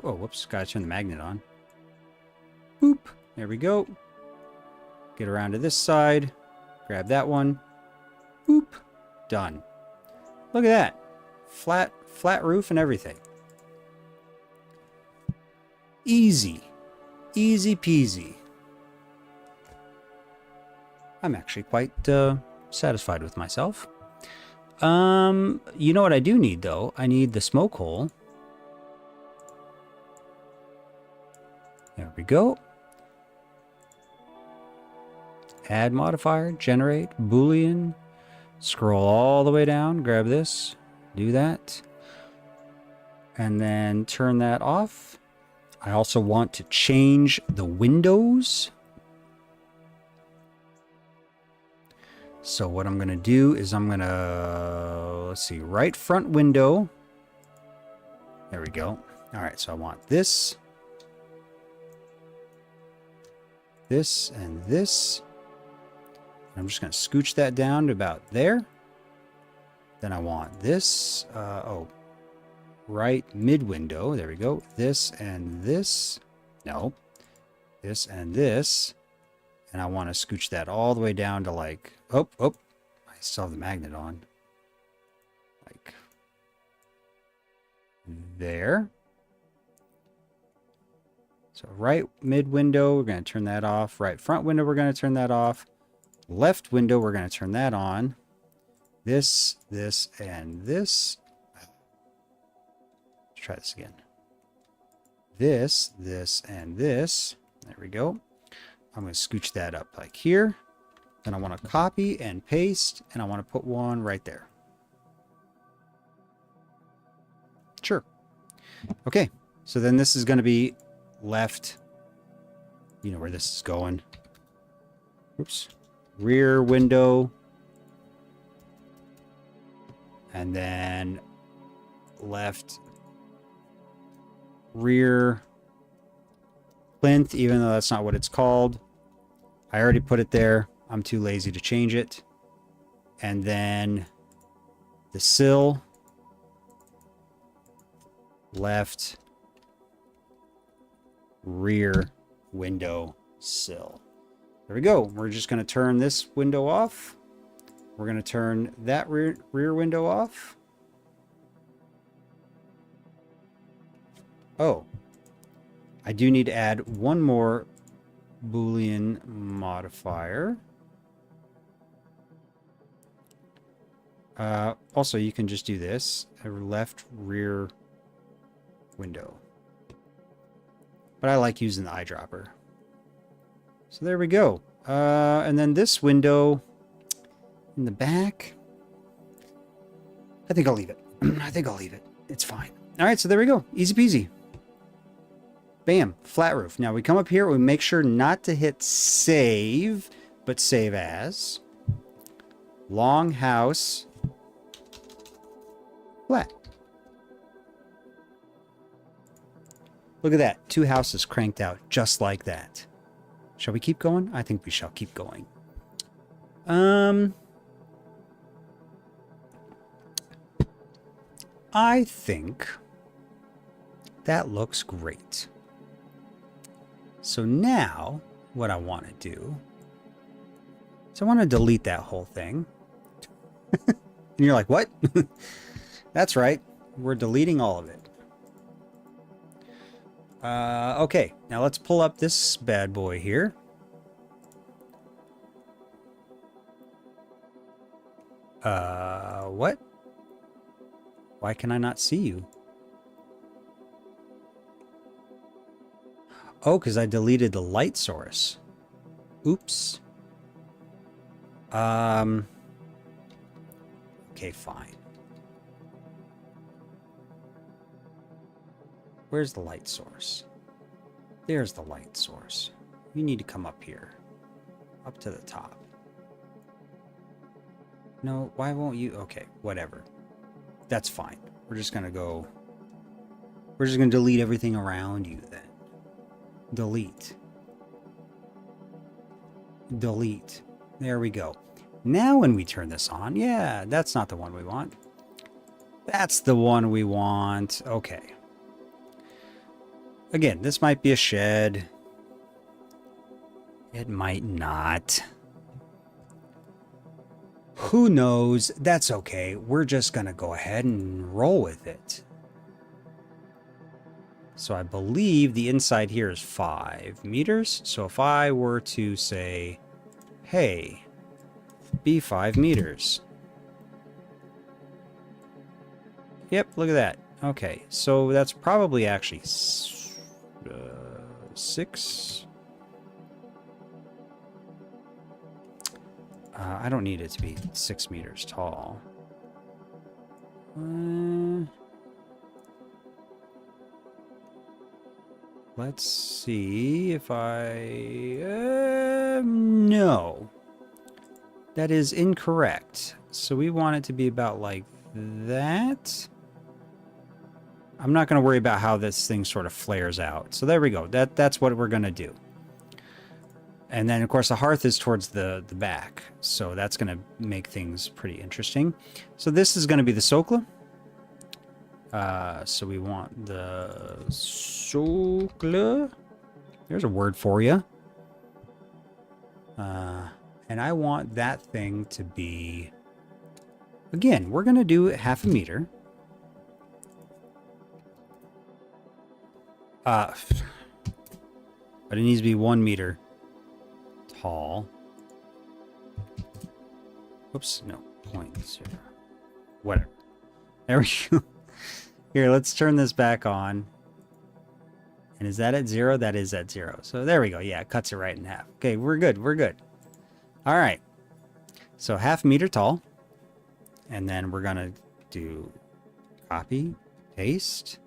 Oh, whoops, gotta turn the magnet on. Boop, there we go. Get around to this side, grab that one. Boop, done. Look at that. Flat roof and everything. Easy. Easy peasy. I'm actually quite satisfied with myself. You know what I do need though? I need the smoke hole. There we go. Add modifier, generate, Boolean. Scroll all the way down, grab this, do that. And then turn that off. I also want to change the windows. So what I'm going to do is I'm going to, let's see, right front window. There we go. All right, so I want this, this, and this. I'm just going to scooch that down to about there. Then I want this, right mid window. There we go. This and this. No, this and this. And I want to scooch that all the way down to like, oh, I still have the magnet on. Like there. So right mid window, we're going to turn that off. Right front window, we're going to turn that off. Left window, we're going to turn that on. This, this, and this. Let's try this again. This, this, and this. There we go. I'm going to scooch that up like here. Then I want to copy and paste, and I want to put one right there. Sure. Okay, so then this is going to be left. You know where this is going. Oops. Rear window. And then left rear plinth, even though that's not what it's called. I already put it there. I'm too lazy to change it. And then the sill, left, rear window sill. There we go. We're just going to turn this window off. We're going to turn that rear window off. Oh, I do need to add one more Boolean modifier. Also, you can just do this, a left rear window. But I like using the eyedropper. So there we go. And then this window in the back, I think I'll leave it. I think I'll leave it. It's fine. All right, so there we go. Easy peasy. Bam, flat roof. Now we come up here, we make sure not to hit save, but save as. Longhouse flat. Look at that. 2 houses cranked out just like that. Shall we keep going? I think we shall keep going. I think that looks great. So now what I want to do So I want to delete that whole thing. And you're like, what? That's right. We're deleting all of it. Okay, now let's pull up this bad boy here. What? Why can I not see you? Oh, because I deleted the light source. Oops. Okay, fine. Where's the light source? There's the light source. You need to come up here. Up to the top. No, why won't you? Okay, whatever. That's fine. We're just gonna go... We're just gonna delete everything around you then. Delete. Delete. There we go. Now when we turn this on, yeah, that's not the one we want. That's the one we want. Okay. Again, this might be a shed. It might not. Who knows? That's okay. We're just going to go ahead and roll with it. So I believe the inside here is 5 meters. So if I were to say, hey, be 5 meters. Yep, look at that. Okay, so that's probably actually 6. I don't need it to be 6 meters tall. Let's see if I... no. That is incorrect. So we want it to be about like that. I'm not going to worry about how this thing sort of flares out. So there we go. That's what we're going to do. And then, of course, the hearth is towards the back. So that's going to make things pretty interesting. So this is going to be the sokla. So we want the sokla. There's a word for you. And I want that thing to be... Again, we're going to do 0.5 meter. But it needs to be 1 meter tall. Whoops, no, 0.0. Whatever. There we go. Here, let's turn this back on. And is that at 0? That is at 0. So there we go. Yeah, it cuts it right in half. Okay, we're good. We're good. All right. So 0.5 meter tall. And then we're going to do copy, paste.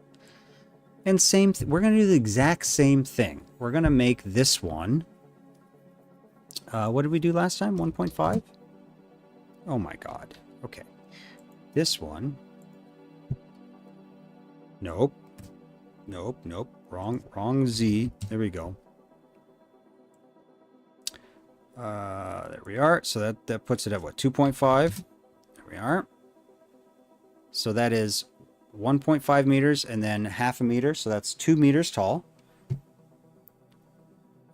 And same, we're going to do the exact same thing. We're going to make this one. What did we do last time? 1.5? Oh my God. Okay. This one. Nope. Nope. Nope. Wrong Z. There we go. There we are. So that puts it at what? 2.5. There we are. So that is 1.5 meters and then 0.5 meter. So that's 2 meters tall.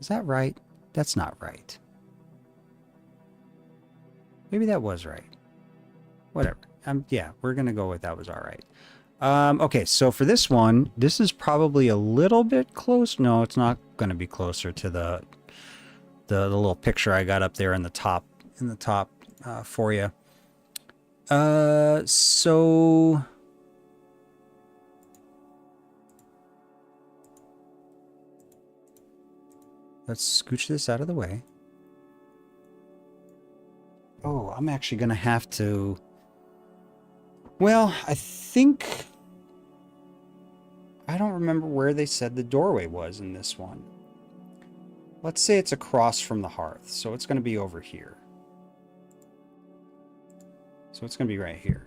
Is that right? That's not right. Maybe that was right. Whatever. Yeah, we're going to go with that was all right. Okay, so for this one, this is probably a little bit close. No, it's not going to be closer to the little picture I got up there in the top for you. So let's scooch this out of the way. Oh, I'm actually going to have to... Well, I think... I don't remember where they said the doorway was in this one. Let's say it's across from the hearth. So it's going to be over here. So it's going to be right here.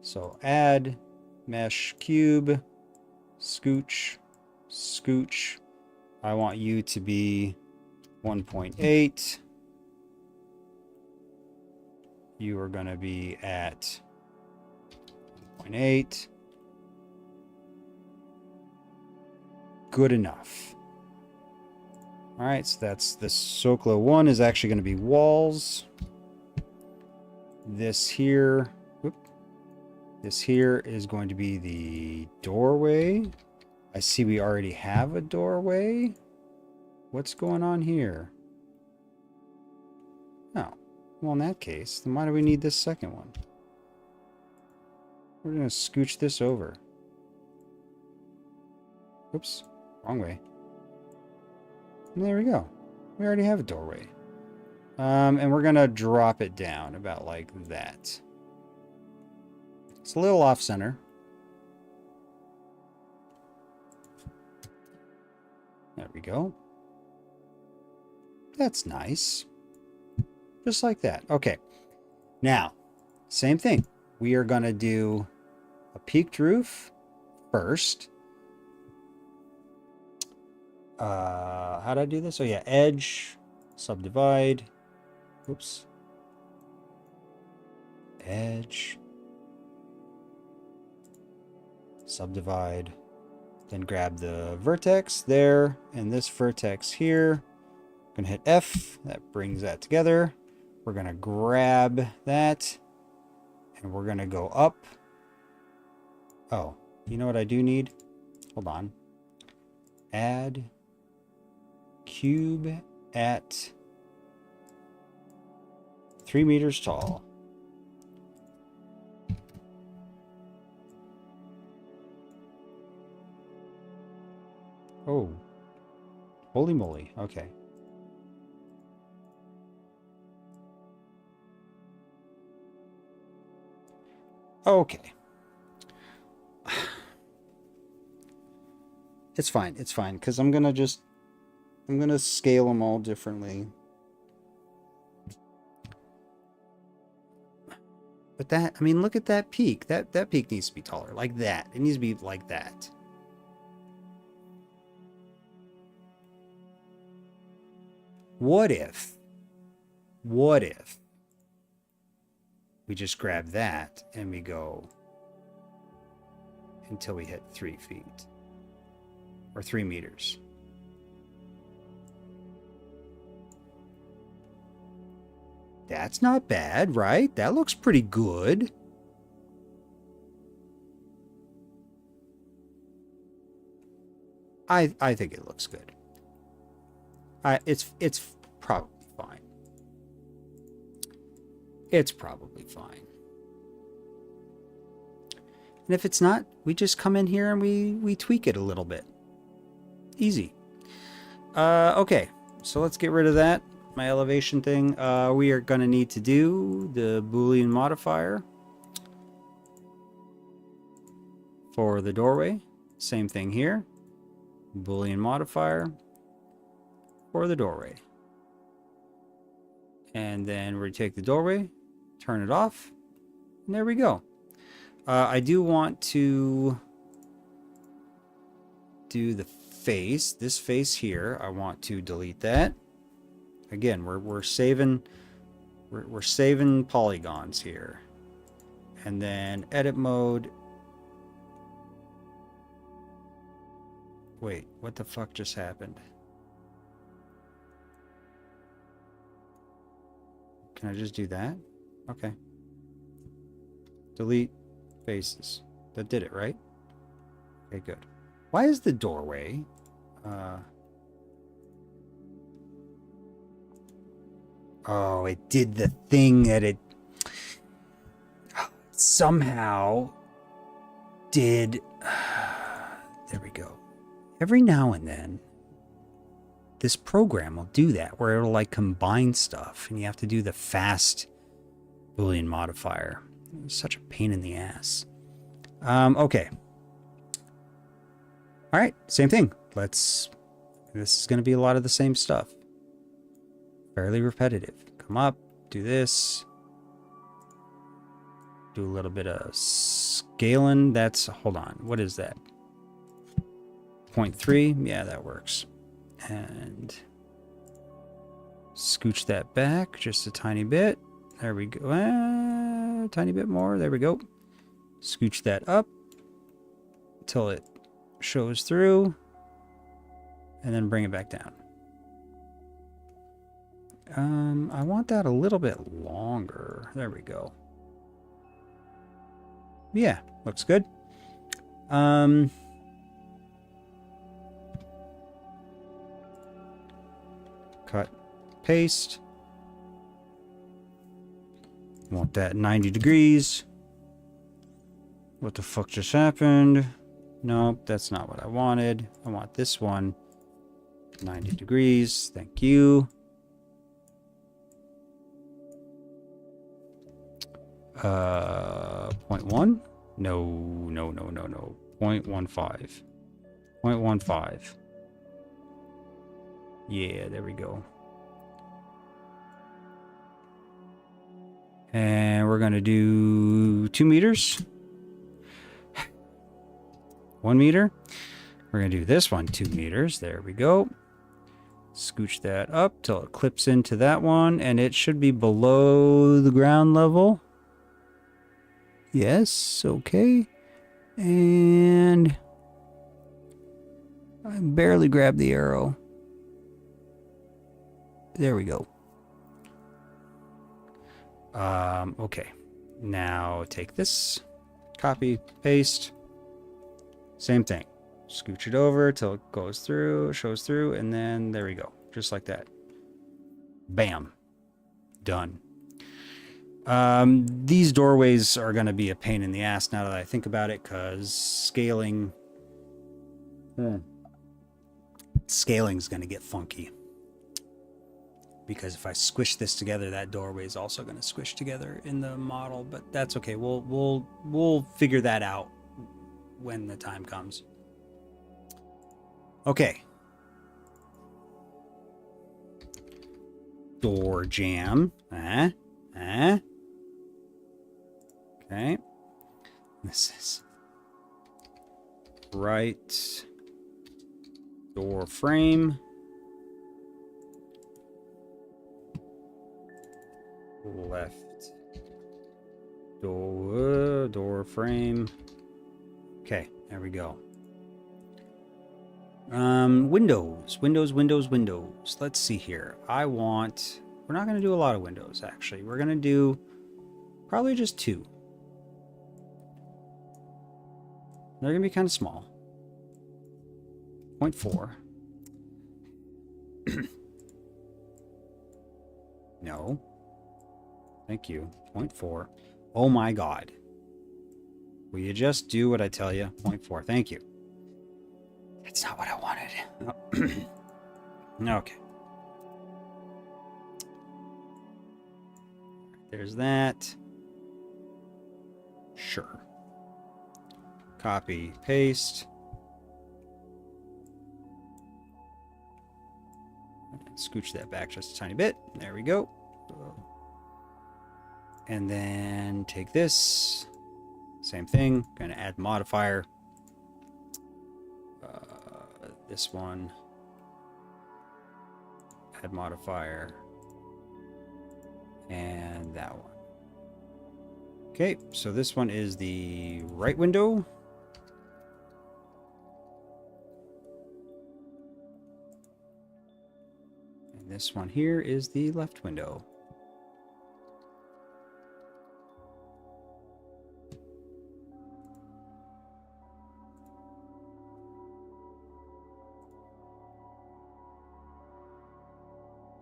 So add, mesh, cube, scooch, scooch. I want you to be 1.8. You are going to be at 1.8. Good enough. All right, so that's the Soklo 1 is actually going to be walls. This here, whoop, this here is going to be the doorway. I see we already have a doorway. What's going on here? Oh, well, in that case, then why do we need this second one? We're going to scooch this over. Oops, wrong way. And there we go. We already have a doorway. And we're going to drop it down about like that. It's a little off center. There we go. That's nice. Just like that. Okay. Now, same thing. We are going to do a peaked roof first. How did I do this? Oh, yeah. Edge, subdivide. Oops. Edge. Subdivide. Then grab the vertex there and this vertex here. Going to hit F. That brings that together. We're going to grab that. And we're going to go up. Oh, you know what I do need? Hold on. Add cube at 3 meters tall. Oh, holy moly. Okay. Okay. It's fine. It's fine. Because I'm going to scale them all differently. But that, I mean, look at that peak. That peak needs to be taller. Like that. It needs to be like that. What if we just grab that and we go until we hit 3 feet or 3 meters? That's not bad, right? That looks pretty good. I think it looks good. It's probably fine. It's probably fine. And if it's not, we just come in here and we tweak it a little bit. Easy. Okay, so let's get rid of that. My elevation thing. We are going to need to do the Boolean modifier for the doorway. Same thing here. Boolean modifier for the doorway. And then we take the doorway, turn it off, and there we go. I do want to do the face. This face here, I want to delete that. Again, we're saving polygons here. And then edit mode. Wait, what the fuck just happened? Can I just do that? Okay. Delete faces. That did it, right? Okay, good. Why is the doorway? Oh, it did the thing that it somehow did. There we go. Every now and then, this program will do that, where it'll like combine stuff, and you have to do the fast Boolean modifier. It's such a pain in the ass. Okay. All right, same thing. This is going to be a lot of the same stuff. Fairly repetitive. Come up, do this. Do a little bit of scaling. That's, hold on, what is that? 0.3, yeah, that works. And scooch that back just a tiny bit. There we go. A tiny bit more. There we go. Scooch that up until it shows through, and then bring it back down. I want that a little bit longer. There we go. Yeah, looks good. Cut, paste. Want that 90 degrees. What the fuck just happened? Nope, that's not what I wanted. I want this one 90 degrees. Thank you. 0.1? No. 0.15. 0.15. Yeah, there we go. And we're going to do 2 meters. 1 meter. We're going to do this one 2 meters. There we go. Scooch that up till it clips into that one, and it should be below the ground level. Yes, okay. And I barely grabbed the arrow. There we go. Okay. Now take this, copy, paste. Same thing. Scooch it over till it goes through, shows through, and then there we go. Just like that. Bam. Done. These doorways are going to be a pain in the ass now that I think about it, because scaling... Scaling's going to get funky. Because if I squish this together, that doorway is also going to squish together in the model, but that's okay. We'll figure that out when the time comes. Okay. Door jamb. Okay. This is right door frame. Left door frame. Okay, there we go. Windows. Let's see here. We're not going to do a lot of windows, actually. We're going to do probably just 2. They're going to be kind of small. 0.4. No. Thank you. 0.4. Oh my god. Will you just do what I tell you? 0.4. Thank you. That's not what I wanted. Okay. There's that. Sure. Copy, paste. Scooch that back just a tiny bit. There we go. And then take this. Same thing. Gonna add modifier. This one. Add modifier. And that one. Okay, so this one is the right window. And this one here is the left window.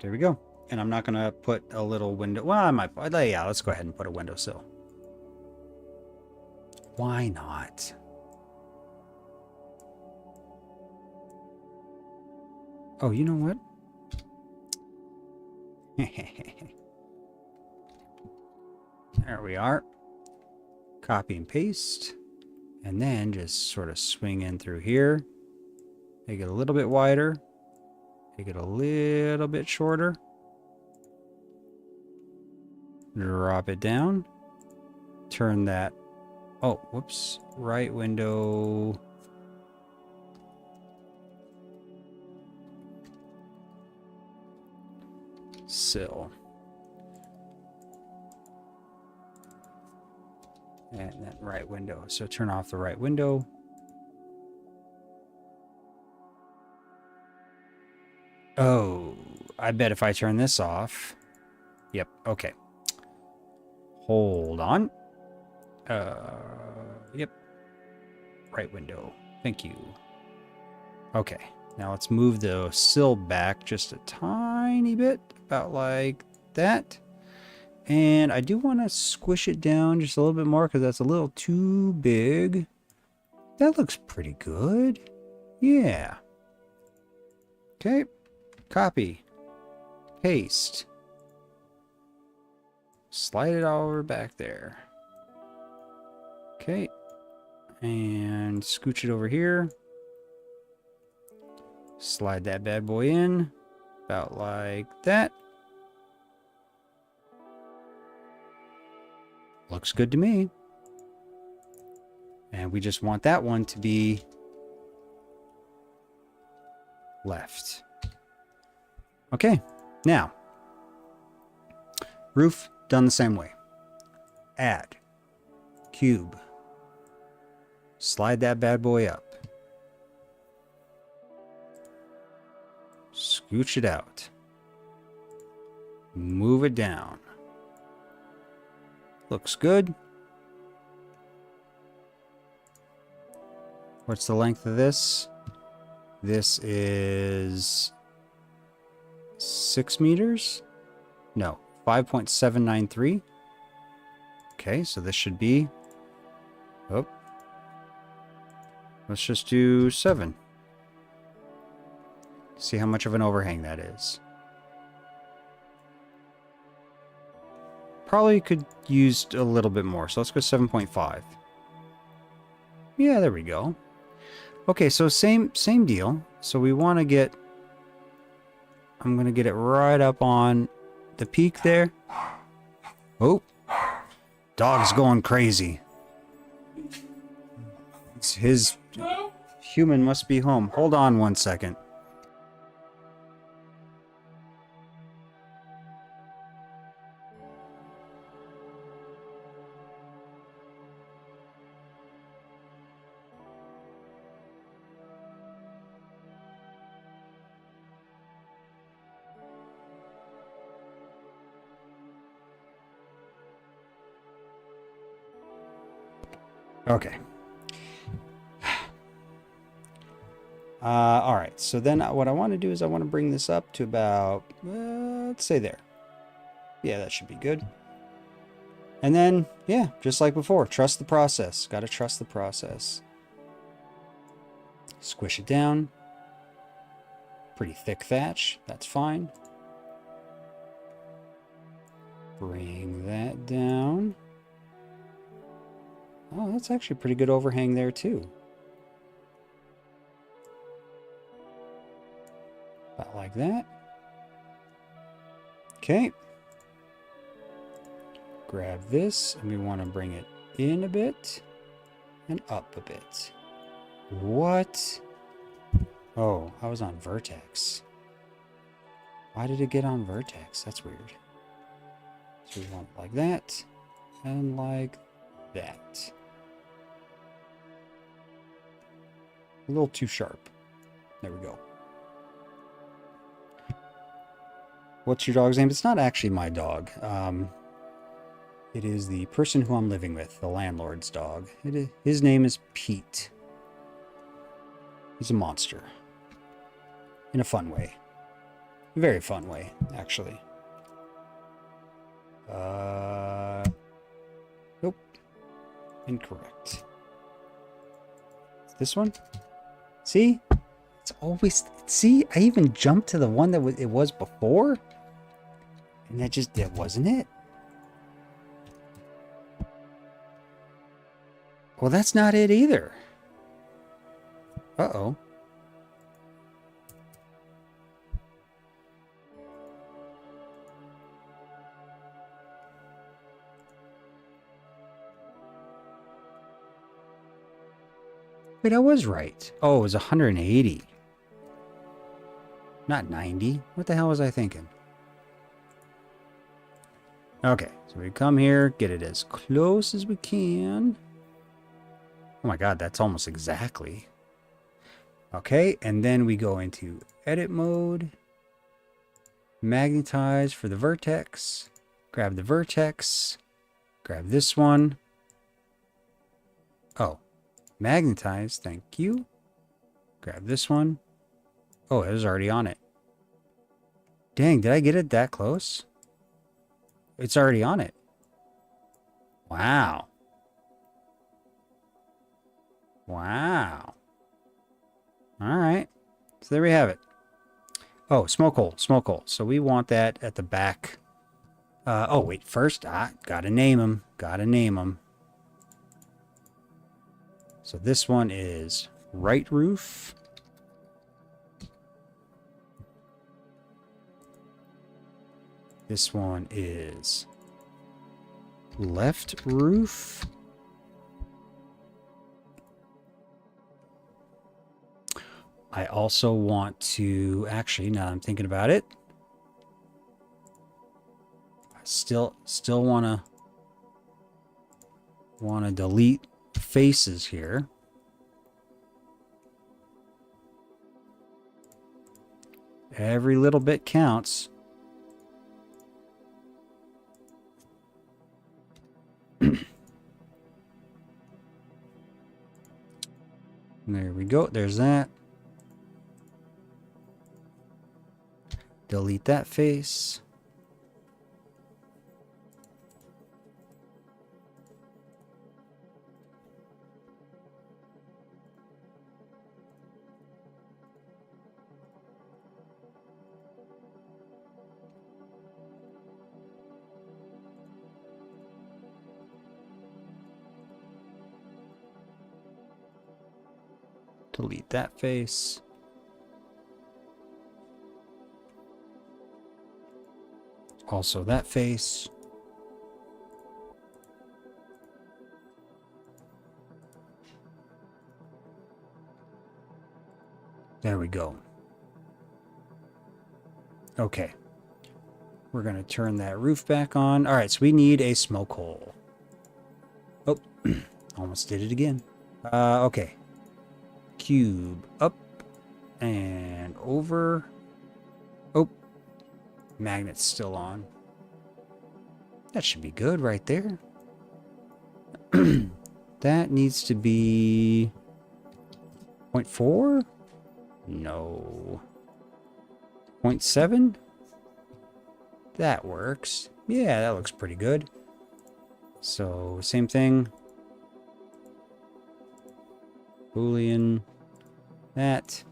There we go. And I'm not going to put a little window. Well, I might. Yeah, let's go ahead and put a windowsill. Why not? Oh, you know what? There we are. Copy and paste. And then just sort of swing in through here. Make it a little bit wider. Make it a little bit shorter. Drop it down. Turn that. Oh, whoops. Right window. Sill. And that right window. So turn off the right window. Oh, I bet if I turn this off... Yep, okay. Hold on. Yep. Right window. Thank you. Okay, now let's move the sill back just a tiny bit, about like that. And I do want to squish it down just a little bit more because that's a little too big. That looks pretty good. Yeah. Okay. Copy. Paste. Slide it all over back there. Okay. And scooch it over here. Slide that bad boy in. About like that. Looks good to me. And we just want that one to be left. Okay, now, roof done the same way. Add, cube, slide that bad boy up. Scooch it out. Move it down. Looks good. What's the length of this? This is 6 meters? No, 5.793. Okay, so this should be... Oh. Let's just do 7. See how much of an overhang that is. Probably could use a little bit more, so let's go 7.5. Yeah, there we go. Okay, so same deal. So we want to get... I'm going to get it right up on the peak there. Oh, dog's going crazy. His human must be home. Hold on 1 second. Okay. All right. So then what I want to do is I want to bring this up to about, let's say there. Yeah, that should be good. And then, yeah, just like before, trust the process. Got to trust the process. Squish it down. Pretty thick thatch. That's fine. Bring that down. Oh, that's actually a pretty good overhang there, too. About like that. Okay. Grab this, and we want to bring it in a bit and up a bit. What? Oh, I was on vertex. Why did it get on vertex? That's weird. So we want it like that and like that. A little too sharp. There we go. What's your dog's name? It's not actually my dog. It is the person who I'm living with, the landlord's dog. His name is Pete. He's a monster. In a fun way. A very fun way, actually. Nope. Incorrect. This one? See? It's always... See? I even jumped to the one that it was before. And that wasn't it. Well, that's not it either. Uh-oh. Wait, I was right. Oh, it was 180. Not 90. What the hell was I thinking? Okay, so we come here, get it as close as we can. Oh my god, that's almost exactly. Okay, and then we go into edit mode. Magnetize for the vertex. Grab the vertex. Grab this one. Oh, magnetize. Thank you. Grab this one. Oh, it was already on it. Dang, did I get it that close? It's already on it. Wow. Wow. All right. So there we have it. Oh, smoke hole, smoke hole. So we want that at the back. Oh, wait, first, gotta name them. Gotta name them. So this one is right roof. This one is left roof. I also want to, actually, now I'm thinking about it, I still wanna delete faces here. Every little bit counts. There we go. There's that. Delete that face. Delete that face. Also that face. There we go. Okay. We're going to turn that roof back on. All right, so we need a smoke hole. Oh, almost did it again. Okay. Cube up and over. Oh, magnet's still on. That should be good right there. That needs to be 0.4? No. 0.7? That works. Yeah, that looks pretty good. So, same thing. Boolean. That.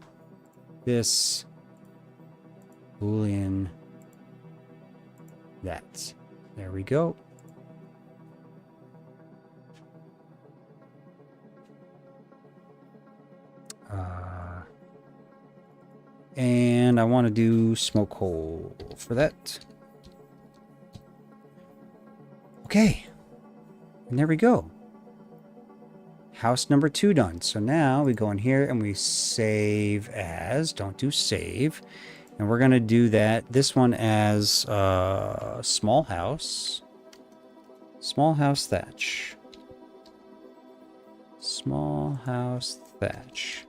This. Boolean. That. There we go. And I want to do smoke hole for that. Okay. And there we go. House number 2 done. So now we go in here and we save as, don't do save. And we're going to do that, this one as small house. Small house thatch. Small house thatch.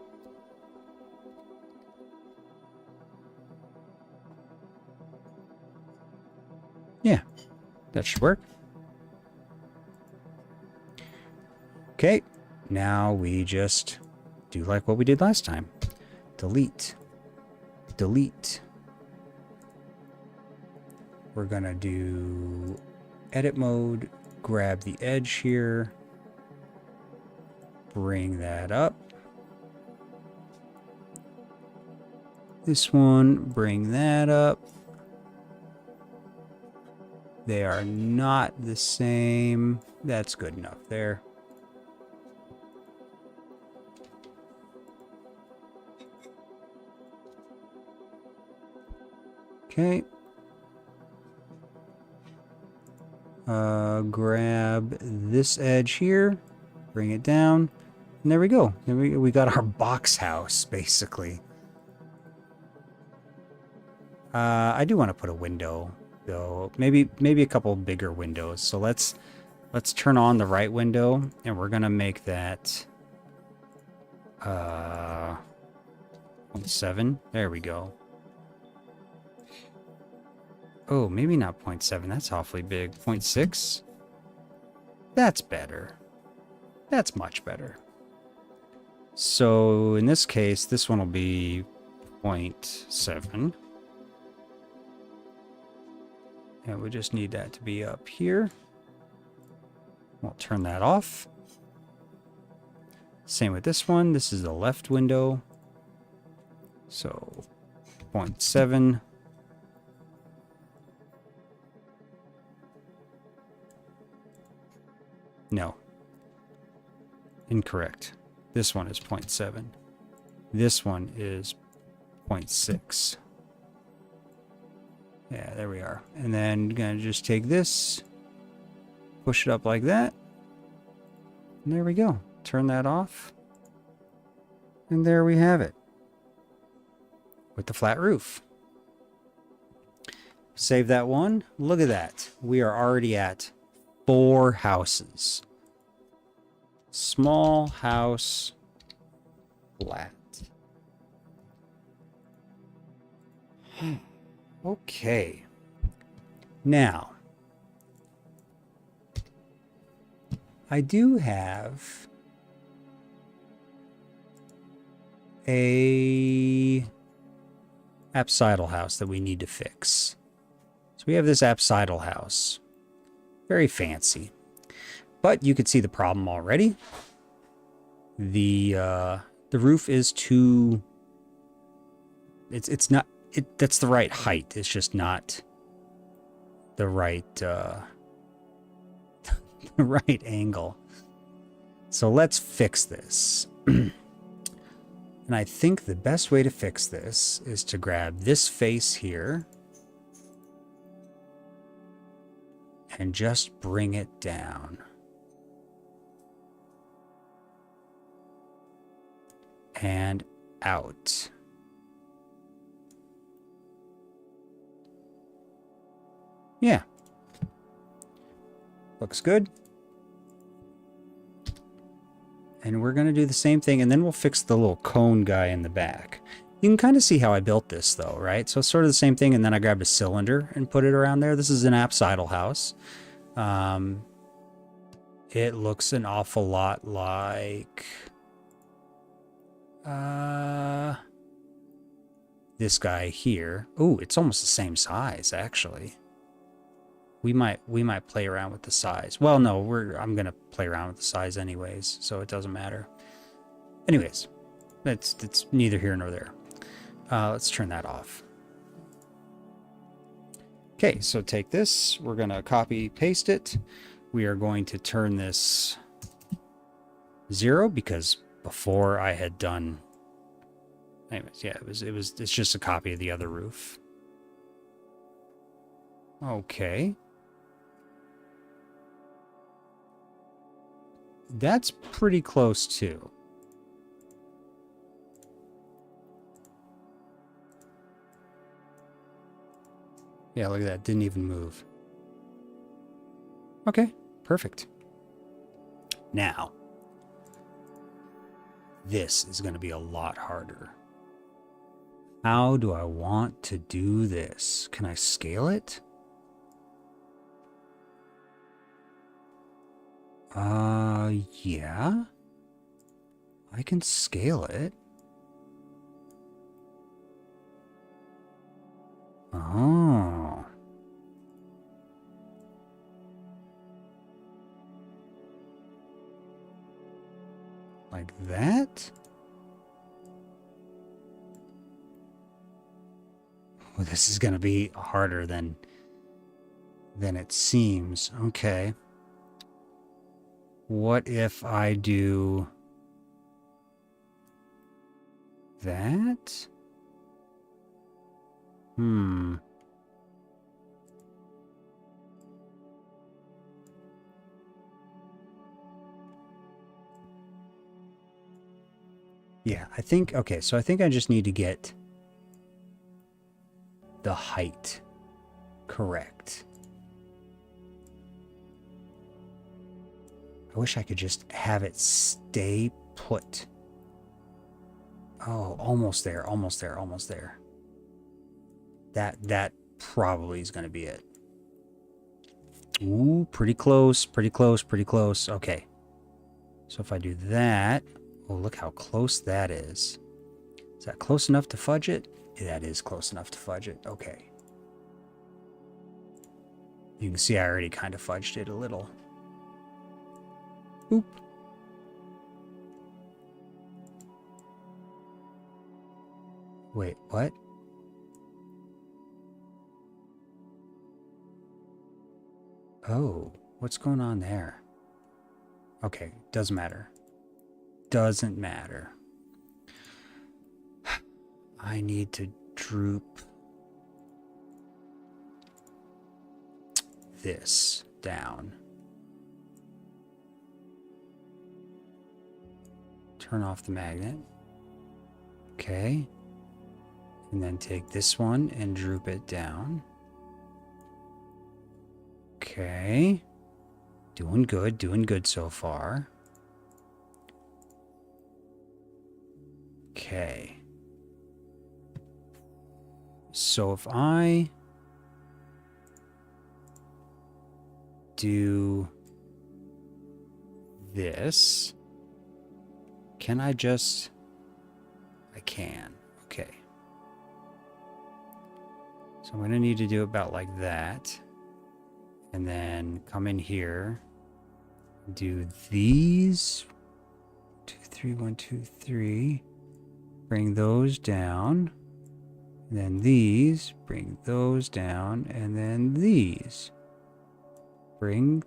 Yeah, that should work. Okay, now we just do like what we did last time. Delete. Delete. We're gonna do edit mode, grab the edge here, bring that up. This one, bring that up. They are not the same. That's good enough there. Okay. Grab this edge here, bring it down, and there we go. We got our box house, basically. I do want to put a window, though. Maybe a couple bigger windows. So let's turn on the right window, and we're gonna make that 0.7. There we go. Oh, maybe not 0.7. That's awfully big. 0.6? That's better. That's much better. So in this case, this one will be 0.7. And we just need that to be up here. We'll turn that off. Same with this one. This is the left window. So 0.7. No. Incorrect. This one is 0.7. This one is 0.6. Yeah, there we are. And then gonna just take this, push it up like that. And there we go. Turn that off. And there we have it. With the flat roof. Save that one. Look at that. We are already at 4 houses. Small house, flat. Okay. Now, I do have a apsidal house that we need to fix. So we have this apsidal house. Very fancy. But you could see the problem already. The roof is too... It's not... That's the right height. It's just not the right... the right angle. So let's fix this. And I think the best way to fix this is to grab this face here and just bring it down. And out. Yeah. Looks good. And we're going to do the same thing, and then we'll fix the little cone guy in the back. You can kind of see how I built this, though, right? So it's sort of the same thing, and then I grabbed a cylinder and put it around there. This is an apsidal house. It looks an awful lot like... this guy here. Oh, it's almost the same size, actually. We might play around with the size. Well, no, I'm gonna play around with the size anyways, so it doesn't matter. Anyways, it's neither here nor there. Let's turn that off. Okay, so take this. We're gonna copy paste it. We are going to turn this 0 because before I had done... Anyways, yeah, it's just a copy of the other roof. Okay. That's pretty close too. Yeah, look at that. Didn't even move. Okay, perfect. Now, this is going to be a lot harder. How do I want to do this? Can I scale it? Yeah. I can scale it. Oh. Like that? Well, this is going to be harder than it seems. Okay. What if I do that? Yeah, I think, okay, so I think I just need to get the height correct. I wish I could just have it stay put. Oh, almost there, almost there, almost there. probably is going to be it. Ooh, pretty close, pretty close, pretty close. Okay. So if I do that, oh, look how close that is. Is that close enough to fudge it? Yeah, that is close enough to fudge it. Okay. You can see I already kind of fudged it a little. Oop. Wait, what? Oh, what's going on there? Okay, doesn't matter. Doesn't matter. I need to droop this down. Turn off the magnet. Okay. And then take this one and droop it down. Okay. Doing good so far. Okay. So if I do this, can I just... I can. Okay. So I'm going to need to do about like that. And then come in here. Do these. 2, 3, 1, 2, 3. Bring those down. And then these. Bring those down. And then these. Bring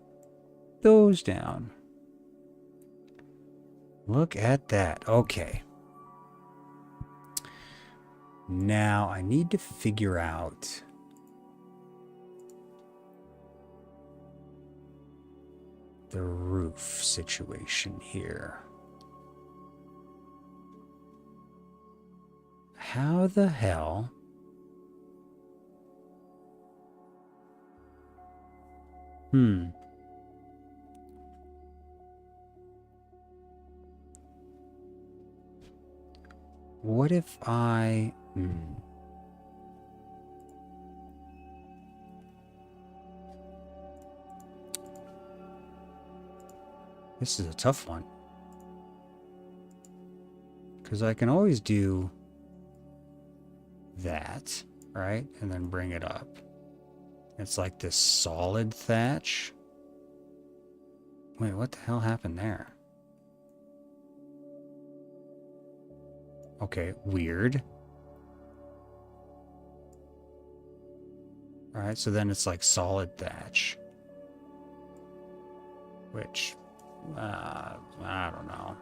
those down. Look at that. Okay. Now I need to figure out the roof situation here. How the hell? What if I... This is a tough one. Because I can always do that, right? And then bring it up. It's like this solid thatch. Wait, what the hell happened there? Okay, weird. Alright, so then it's like solid thatch. Which, I don't know.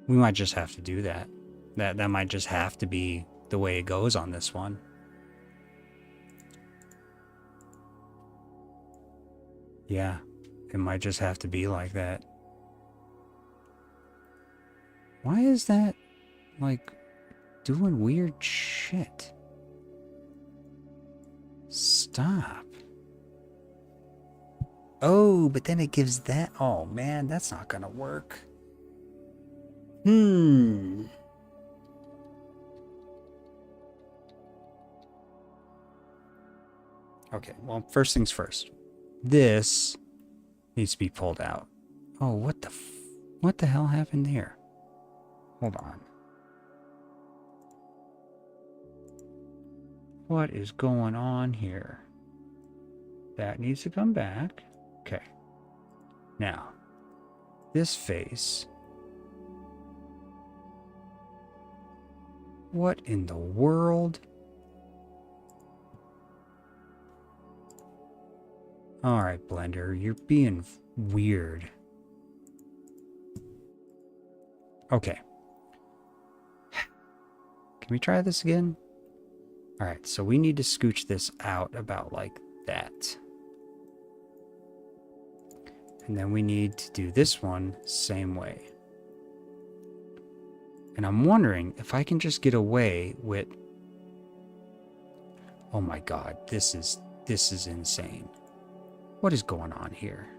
We might just have to do that. That might just have to be the way it goes on this one. Yeah, it might just have to be like that. Why is that, like, doing weird shit? Stop. Oh, but then it gives that... Oh, man, that's not gonna work. Okay, well, first things first. This needs to be pulled out. Oh, what the hell happened there? Hold on. What is going on here? That needs to come back. Okay. Now, this face. What in the world? Alright, Blender, you're being weird. Okay. Can we try this again? Alright, so we need to scooch this out about like that. And then we need to do this one same way. And I'm wondering if I can just get away with... Oh my god, this is insane. What is going on here?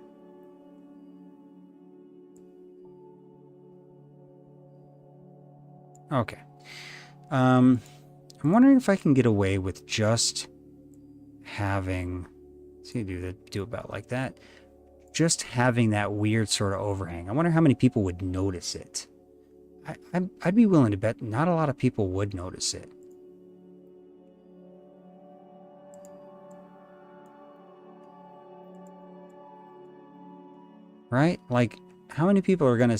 Okay. I'm wondering if I can get away with just having, see, do about like that. Just having that weird sort of overhang. I wonder how many people would notice it. I'd be willing to bet not a lot of people would notice it. Right? Like, how many people are gonna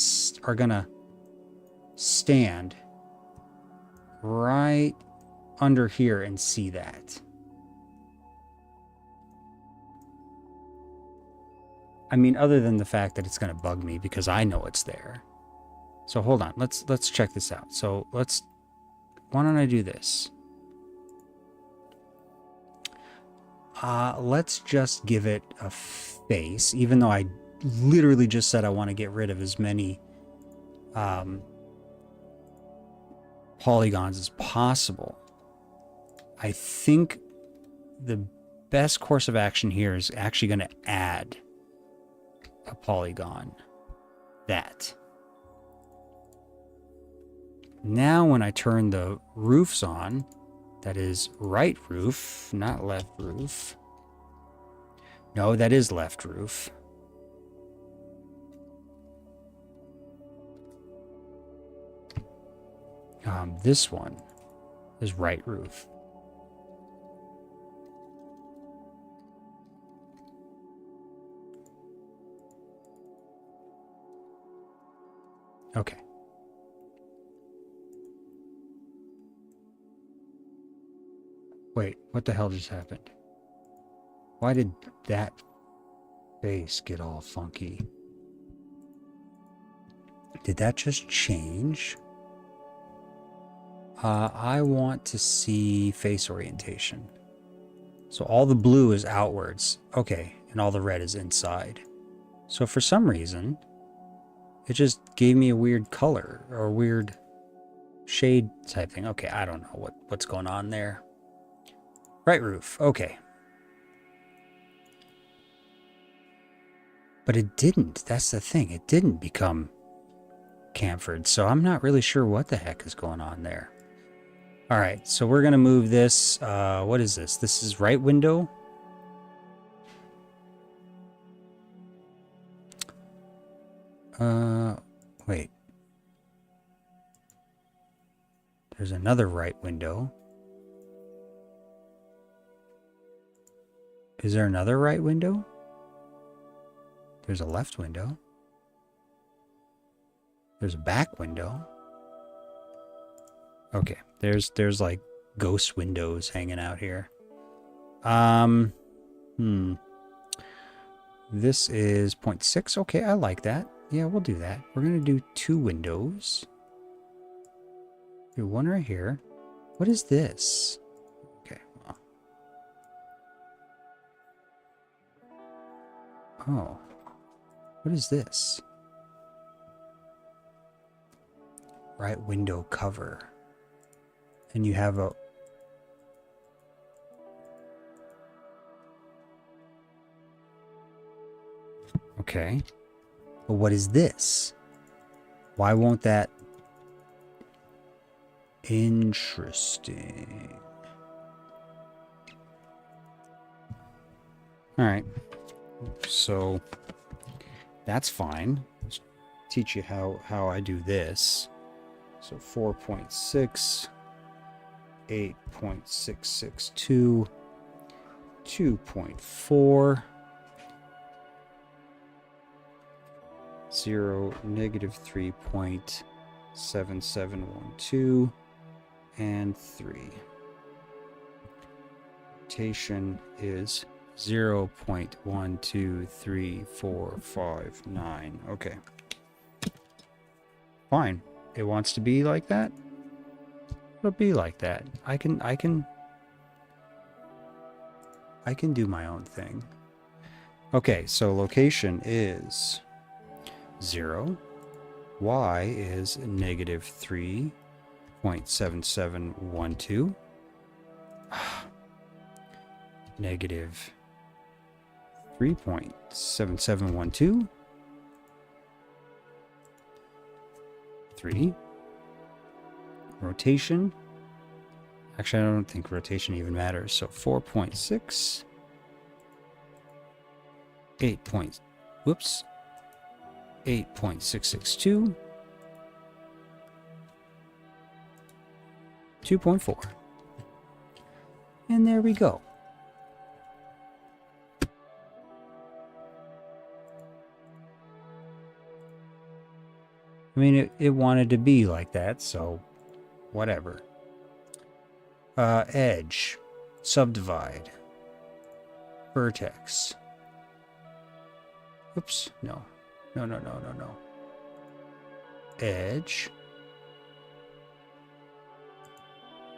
stand right under here and see that? I mean, other than the fact that it's gonna bug me because I know it's there. So hold on, let's check this out. So why don't I do this? Let's just give it a face, even though I literally just said I want to get rid of as many polygons as possible. I think the best course of action here is actually going to add a polygon. That. Now when I turn the roofs on, that is right roof, not left roof. No, that is left roof. This one is right roof. Okay. Wait, what the hell just happened? Why did that face get all funky? Did that just change? I want to see face orientation. So all the blue is outwards. Okay, and all the red is inside. So for some reason, it just gave me a weird color or a weird shade type thing. Okay, I don't know what's going on there. Right roof, okay. But it didn't. That's the thing. It didn't become chamfered. So I'm not really sure what the heck is going on there. All right, so we're going to move this. What is this? This is right window. Wait. There's another right window. Is there another right window? There's a left window. There's a back window. Okay, there's like ghost windows hanging out here. This is 0.6. Okay, I like that. Yeah, we'll do that. We're gonna do 2 windows. Do one right here. What is this? Okay. Oh. What is this? Right window cover. And you have a... Okay. But what is this? Why won't that... Interesting. Alright. So... That's fine. Let's teach you how I do this. So 4.6, 8.662, 2.4, 0, negative 3.7712, and 3. Rotation is 0.12345 Okay. Fine. It wants to be like that. It'll be like that. I can do my own thing. Okay, so location is 0. Y is negative 3.7712. Negative 3.7712. 3. Rotation Actually, I don't think rotation even matters. So 4.6. 8 point, whoops, 8.662, 2.4. And there we go. I mean, it wanted to be like that, so whatever. Edge, subdivide, vertex. Oops, no. No. Edge,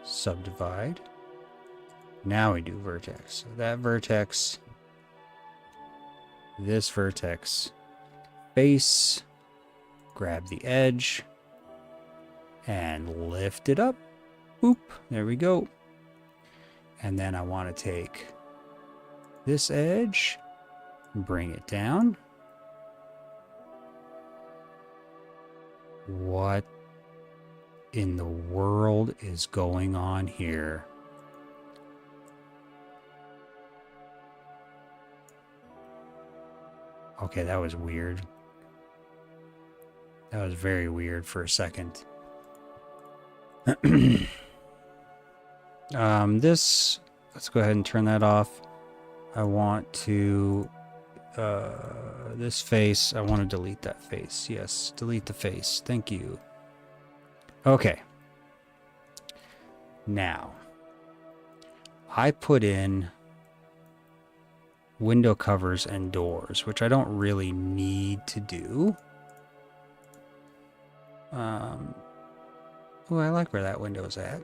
subdivide. Now we do vertex. So that vertex, this vertex, base, grab the edge, and lift it up. Boop, there we go. And then I want to take this edge, bring it down. What in the world is going on here? Okay, that was weird. That was very weird for a second. This, let's go ahead and turn that off. I want to, this face, I want to delete that face. Yes, delete the face. Thank you. Okay. Now, I put in window covers and doors, which I don't really need to do. Oh, I like where that window's at.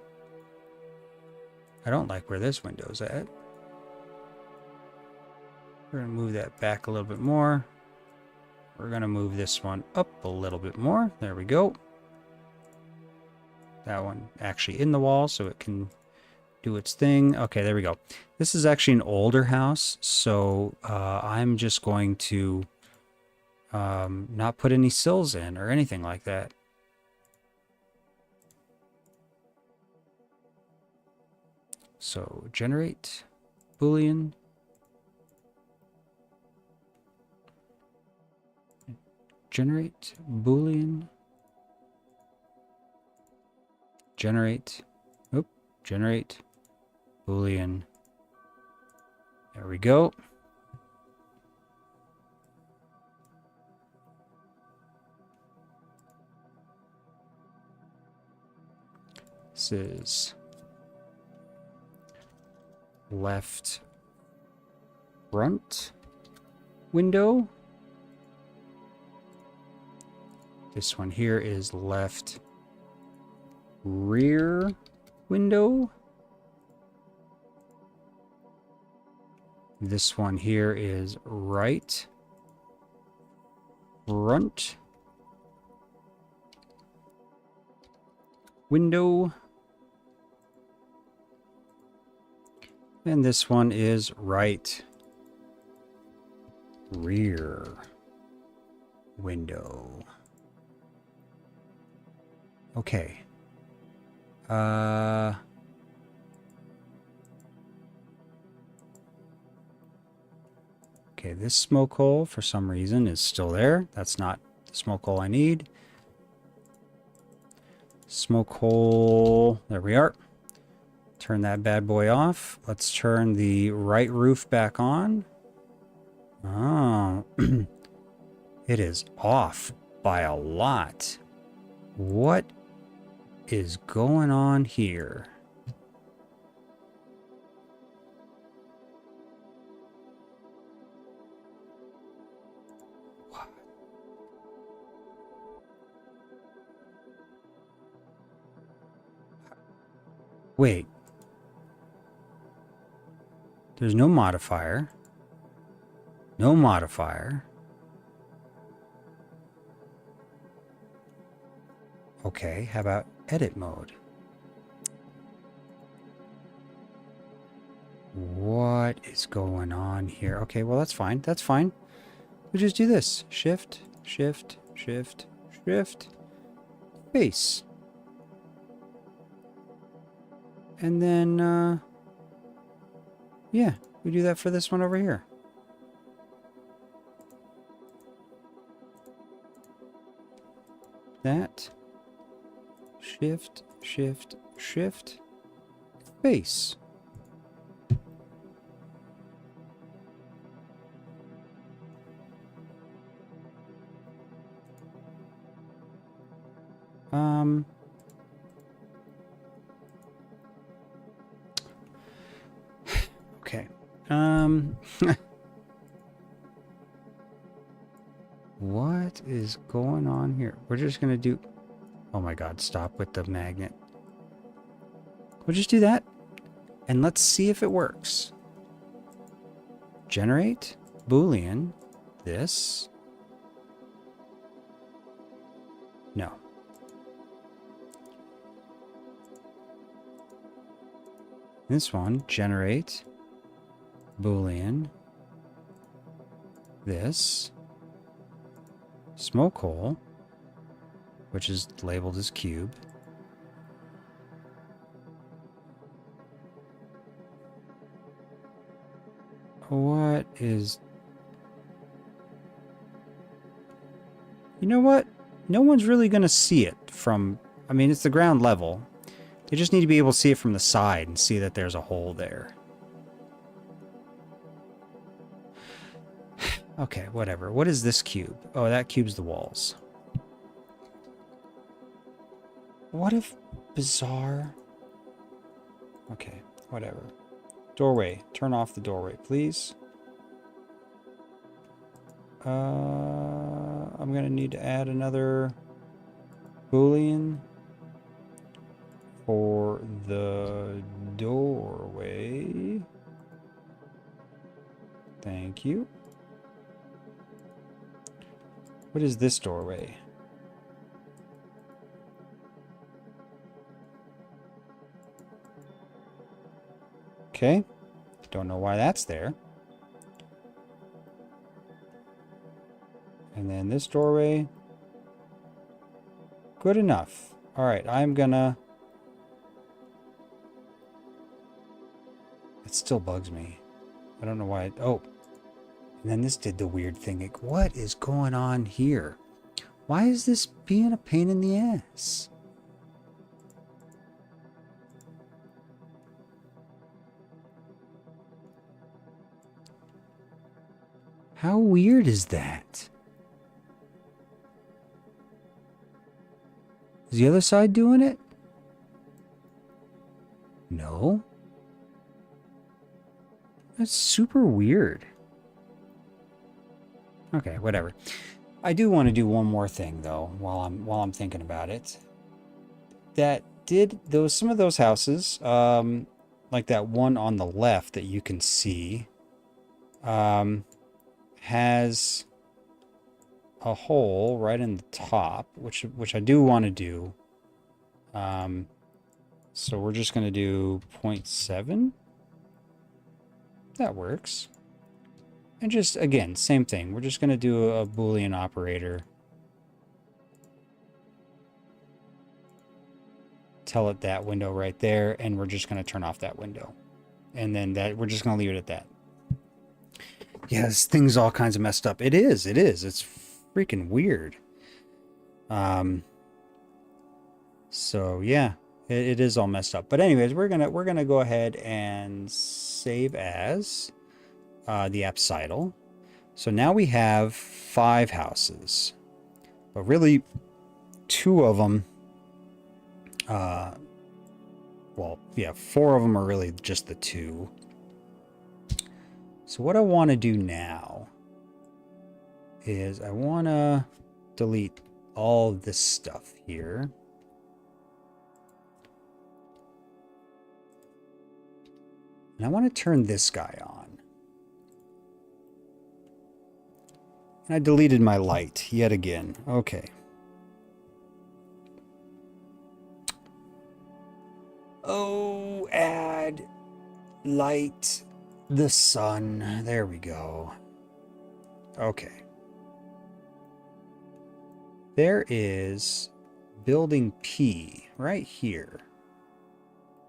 I don't like where this window's at. We're going to move that back a little bit more. We're going to move this one up a little bit more. There we go. That one actually in the wall so it can do its thing. Okay, there we go. This is actually an older house, so I'm just going to not put any sills in or anything like that. So generate Boolean. Generate Boolean. Generate. Oop. Generate Boolean. There we go. This is left front window. This one here is left rear window. This one here is right front window. And this one is right rear window. Okay. Okay, this smoke hole for some reason is still there. That's not the smoke hole I need. Smoke hole, there we are. Turn that bad boy off. Let's turn the right roof back on. Oh, it is off by a lot. What is going on here? What? Wait. There's no modifier. No modifier. Okay, how about edit mode? What is going on here? Okay, well, that's fine. That's fine. We just do this. Shift, shift, shift, shift. Base. And then, yeah, we do that for this one over here. That. Shift, shift, shift. Base. Okay. What is going on here? We're just gonna do... Oh my god, stop with the magnet. We'll just do that. And let's see if it works. Generate Boolean. This. No. This one, generate Boolean. This. Smoke hole, which is labeled as cube. What is... You know what? No one's really going to see it from... I mean, it's the ground level. They just need to be able to see it from the side and see that there's a hole there. Okay, whatever. What is this cube? Oh, that cube's the walls. What if... Bizarre... Okay, whatever. Doorway. Turn off the doorway, please. I'm gonna need to add another Boolean for the doorway. Thank you. What is this doorway? Okay. Don't know why that's there. And then this doorway. Good enough. Alright, I'm gonna... It still bugs me. I don't know why... Oh. And then this did the weird thing. Like, what is going on here? Why is this being a pain in the ass? How weird is that? Is the other side doing it? No. That's super weird. Okay, whatever. I do want to do one more thing though, while I'm thinking about it. That did those some of those houses, like that one on the left that you can see, has a hole right in the top, which I do want to do. So we're just going to do 0.7. That works. And just, again, same thing. We're just going to do a Boolean operator. Tell it that window right there, and we're just going to turn off that window. And then that we're just going to leave it at that. Yeah, this thing's all kinds of messed up. It is. It's freaking weird. So yeah, it is all messed up. But anyways, we're gonna go ahead and save as the appsidle. So now we have 5 houses, but really 2 of them. Well, yeah, 4 of them are really just the 2. So what I want to do now is I want to delete all this stuff here. And I want to turn this guy on. And I deleted my light yet again. Okay. Oh, add light the sun. There we go. Okay. There is building P right here.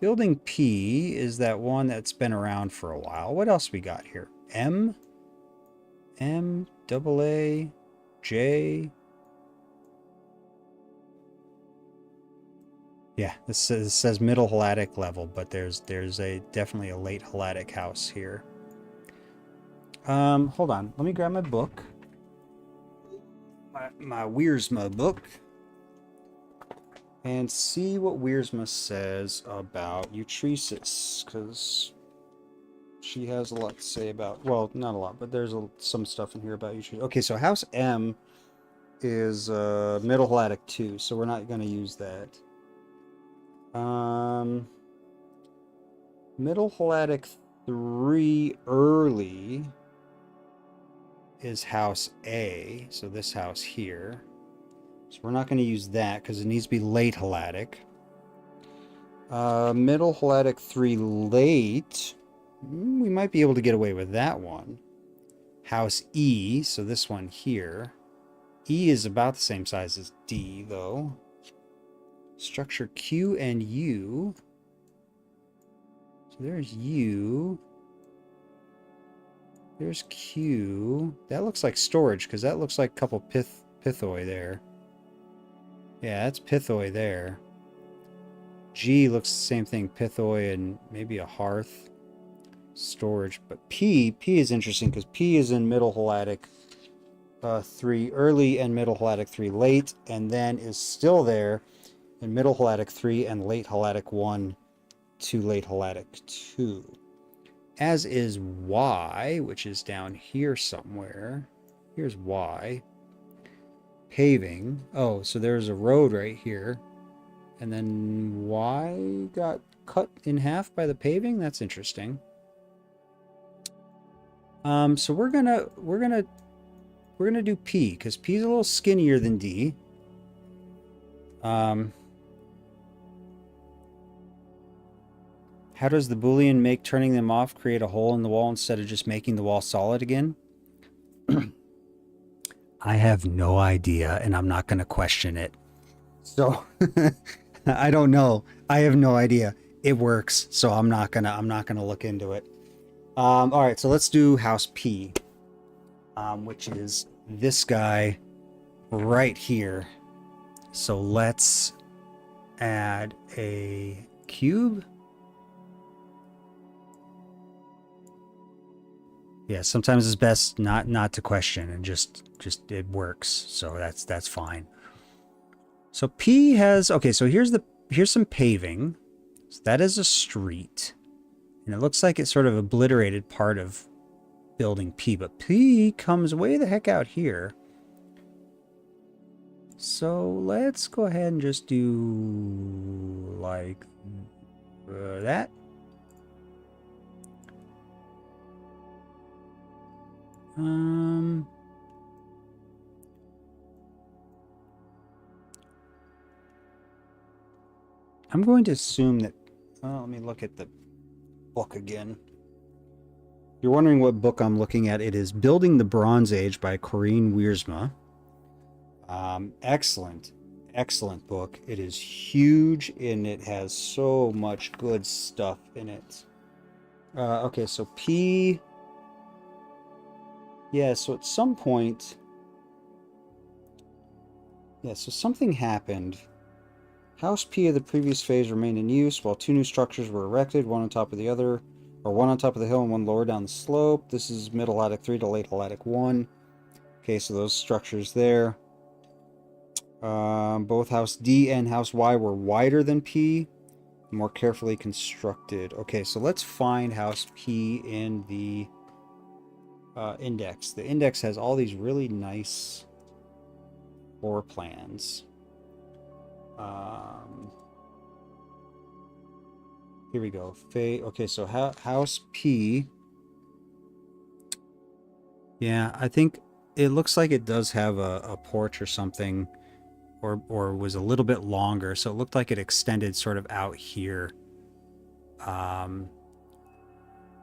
Building P is that one that's been around for a while. What else we got here? M, double A, J. Yeah, this says middle Helladic level, but there's definitely a late Helladic house here. Hold on. Let me grab my book. My Wiersma book. And see what Wiersma says about Utresis, because she has a lot to say about, well, not a lot, but there's some stuff in here about Utresis. Okay, so House M is Middle Helladic 2, so we're not going to use that. Middle Helladic 3 early is House A, so this house here. So we're not going to use that because it needs to be late Helladic. Middle Helladic 3 late. We might be able to get away with that one. House E, so this one here. E is about the same size as D, though. Structure Q and U. So there's U. There's Q. That looks like storage because that looks like a couple pithoi there. Yeah, that's pithoi there. G looks the same thing, pithoi and maybe a hearth. Storage. But P is interesting because P is in Middle Helladic 3 early and Middle Helladic 3 late, and then is still there in Middle Helladic 3 and Late Helladic 1 to Late Helladic 2. As is Y, which is down here somewhere. Here's Y. Paving. Oh, so there's a road right here. And then Y got cut in half by the paving? That's interesting. So we're gonna do P, because P is a little skinnier than D. How does the Boolean make turning them off create a hole in the wall instead of just making the wall solid again? I have no idea, and I'm not going to question it. So I don't know. I have no idea. It works, so I'm not gonna look into it. All right, so let's do House P, which is this guy right here. So let's add a cube. Yeah, sometimes it's best not to question and just it works. So that's fine. So P has, okay, so here's some paving. So that is a street. And it looks like it sort of obliterated part of building P, but P comes way the heck out here. So let's go ahead and just do like that. I'm going to assume that, well, let me look at the book again. If you're wondering what book I'm looking at, it is Building the Bronze Age by Corinne Wiersma. Excellent book. It is huge and it has so much good stuff in it. Okay, so P... Yeah, so at some point... Yeah, so something happened. House P of the previous phase remained in use while two new structures were erected, one on top of the other, or one on top of the hill and one lower down the slope. This is Middle Helladic 3 to Late Helladic 1. Okay, so those structures there. Both House D and House Y were wider than P, more carefully constructed. Okay, so let's find House P in the index. The index has all these really nice floor plans. Here we go. Okay, so House P. Yeah, I think it looks like it does have a porch or something, or was a little bit longer. So it looked like it extended sort of out here.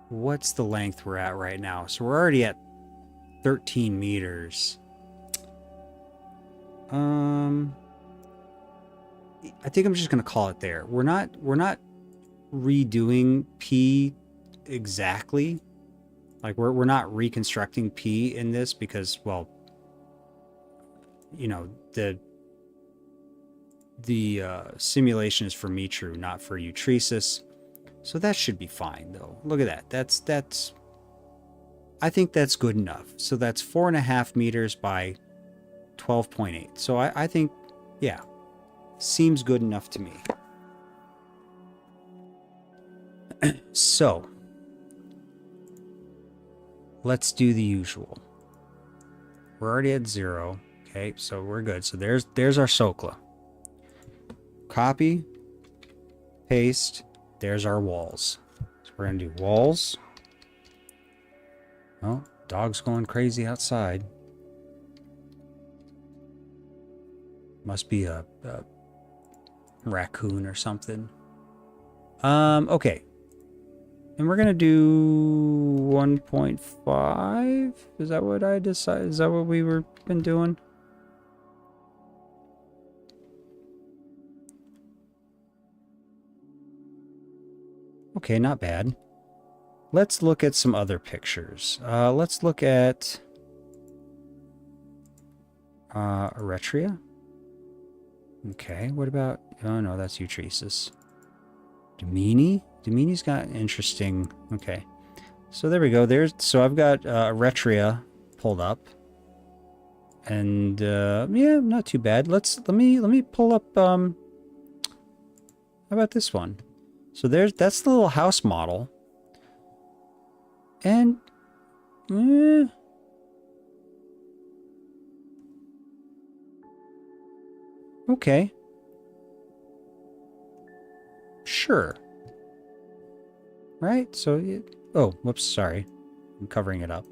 What's the length we're at right now? So we're already at 13 meters. I think I'm just gonna call it there. We're not redoing P exactly. Like we're not reconstructing P in this because, well, you know, the simulation is for Mitrou, not for Utresis. So that should be fine though. Look at that. That's I think that's good enough. So that's 4.5 meters by 12.8. So I think, yeah, seems good enough to me. So let's do the usual. We're already at 0. Okay, so we're good. So there's our Sokla. Copy, paste, there's our walls. So we're gonna do walls. Oh, dog's going crazy outside. Must be a raccoon or something. Okay. And we're gonna do 1.5. Is that what I decided? Is that what we were been doing? Okay, not bad. Let's look at some other pictures. Let's look at Eretria. Okay, what about... Oh, no, that's Utresis. Domini? Domini's got interesting... Okay. So there we go. So I've got Eretria pulled up. And, yeah, not too bad. Let me pull up, how about this one? So that's the little house model. And, okay. Sure. Right? So, oh, whoops, sorry. I'm covering it up.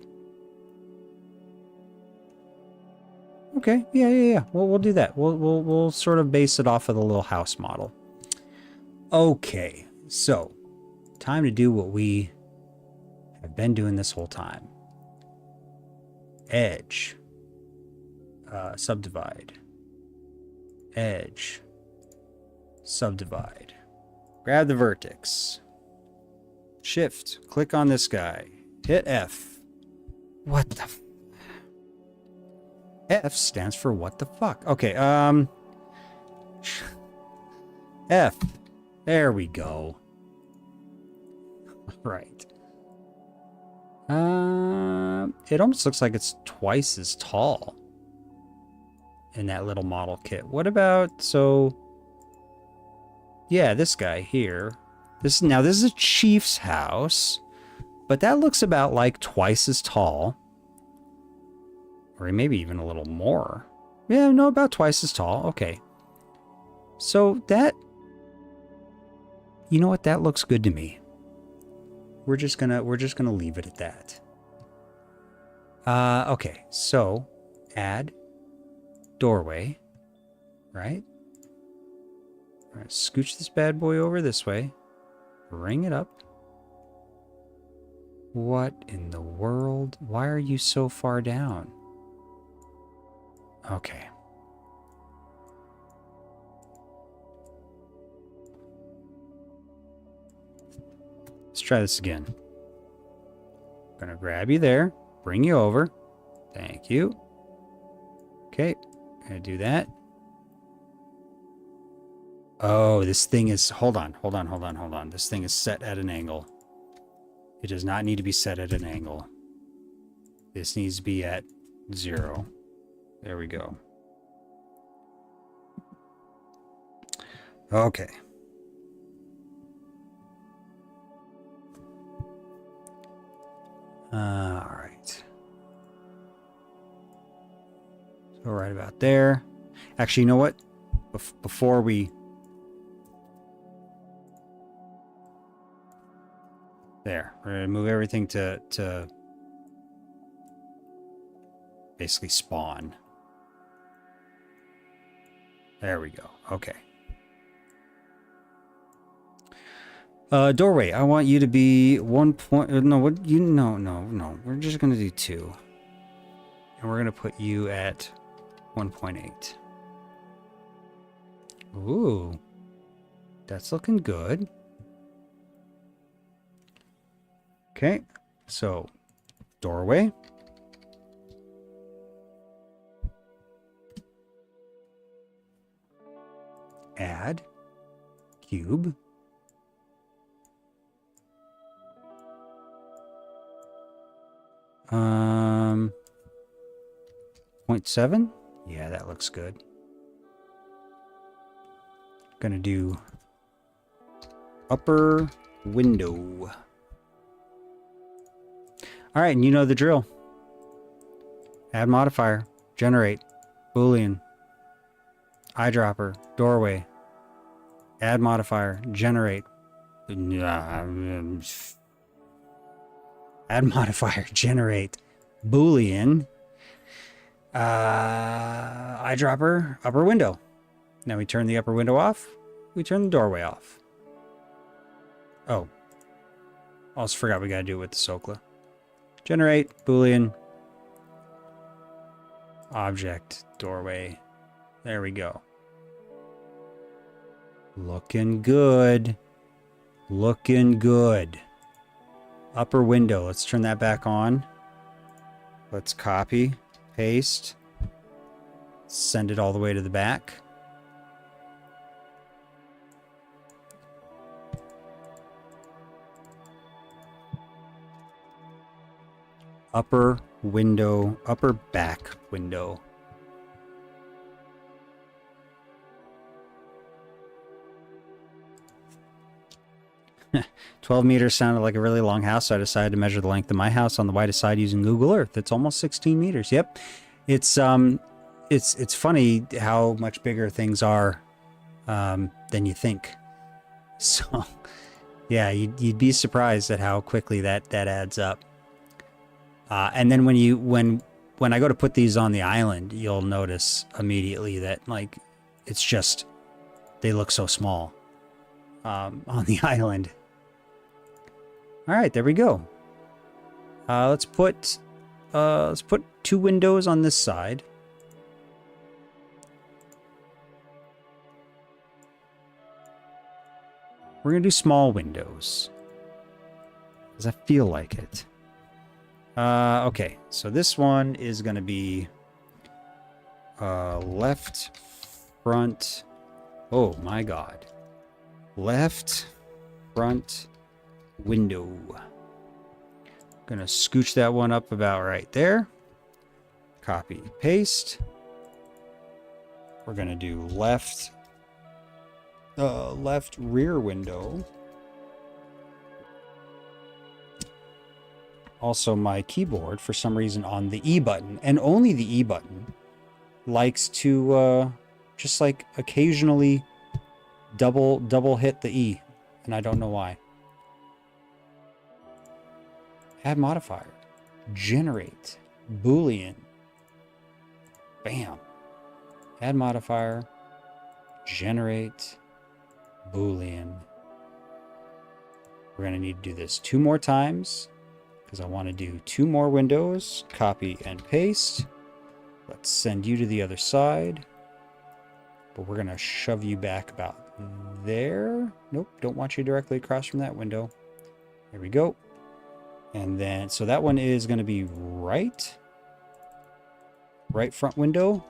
Okay, yeah. We'll do that. We'll sort of base it off of the little house model. Okay, so time to do what we have been doing this whole time. Edge. Subdivide. Edge. Subdivide. Grab the vertex. Shift. Click on this guy. Hit F. What the... F stands for what the fuck. Okay, F. There we go. Right. It almost looks like it's twice as tall in that little model kit. What about, so... Yeah, this guy here. Now this is a chief's house, but that looks about like twice as tall. Or maybe even a little more. Yeah, no, about twice as tall. Okay. So that... You know what? That looks good to me. We're just gonna leave it at that. Okay. So, add doorway, right? All right, scooch this bad boy over this way. Bring it up. What in the world? Why are you so far down? Okay. Let's try this again. I'm gonna grab you there, bring you over. Thank you. Okay, gonna do that. Oh, this thing is... Hold on. This thing is set at an angle. It does not need to be set at an angle. This needs to be at 0. There we go. Okay. All right. So right about there. Actually, you know what? Before we... There. We're going to move everything to basically spawn. There we go. Okay. Doorway. I want you to be 1 point... No, what? No. We're just going to do 2. And we're going to put you at 1.8. Ooh. That's looking good. Okay, so doorway. Add cube. Um, 0.7. Yeah, that looks good. Gonna do upper window. All right, and you know the drill. Add modifier, generate, Boolean, eyedropper, doorway. Add modifier, generate. Add modifier, generate, Boolean, eyedropper, upper window. Now we turn the upper window off. We turn the doorway off. Oh, also forgot we gotta do it with the Sokla. Generate, Boolean, object, doorway. There we go. Looking good. Looking good. Upper window. Let's turn that back on. Let's copy, paste, send it all the way to the back. Upper window, upper back window. "12 meters sounded like a really long house, so I decided to measure the length of my house on the widest side using Google Earth. It's almost 16 meters. Yep. It's funny how much bigger things are than you think. So, yeah, you'd be surprised at how quickly that adds up. And then when I go to put these on the island, you'll notice immediately that, like, it's just, they look so small on the island. All right, there we go. Let's put 2 windows on this side. We're gonna do small windows because I feel like it. Okay, so this one is gonna be left front. Oh my God, left front window. Gonna scooch that one up about right there. Copy, paste. We're gonna do left rear window. Also, my keyboard, for some reason, on the E button, and only the E button, likes to just like occasionally double hit the E, and I don't know why. Add modifier, generate, Boolean, bam. Add modifier, generate, Boolean. We're gonna need to do this 2 more times because I want to do 2 more windows. Copy and paste. Let's send you to the other side, but we're gonna shove you back about there. Nope, don't want you directly across from that window. There we go. And then, so that one is going to be right front window.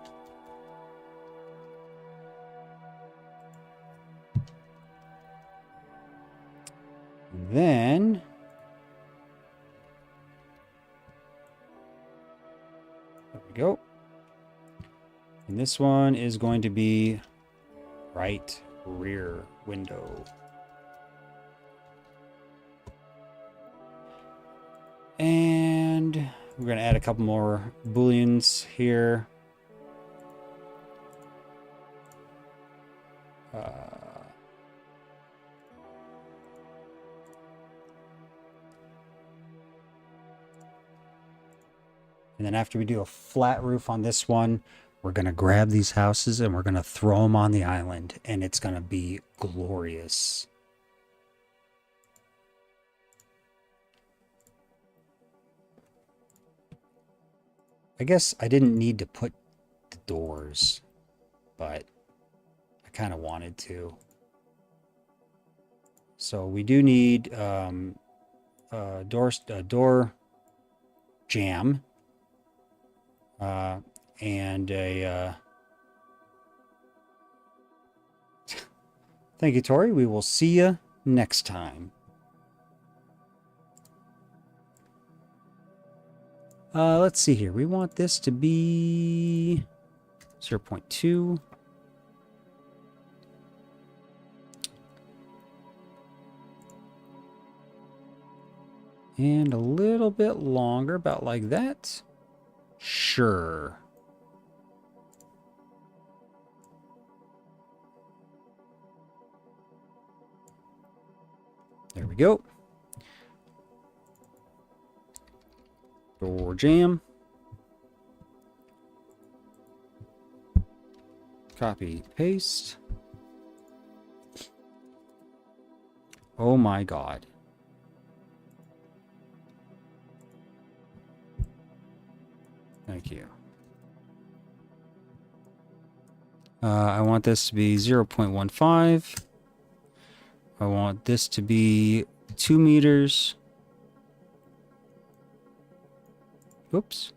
And then there we go. And this one is going to be right rear window. And we're going to add a couple more Booleans here. And then after we do a flat roof on this one, we're going to grab these houses and we're going to throw them on the island, and it's going to be glorious. I guess I didn't need to put the doors, but I kind of wanted to. So we do need door jam, and a. Thank you, Tori. We will see you next time. Let's see here. We want this to be 0.2. And a little bit longer, about like that. Sure. There we go. Door jam. Copy, paste. Oh my God. Thank you. I want this to be 0.15. I want this to be 2 meters. Oops.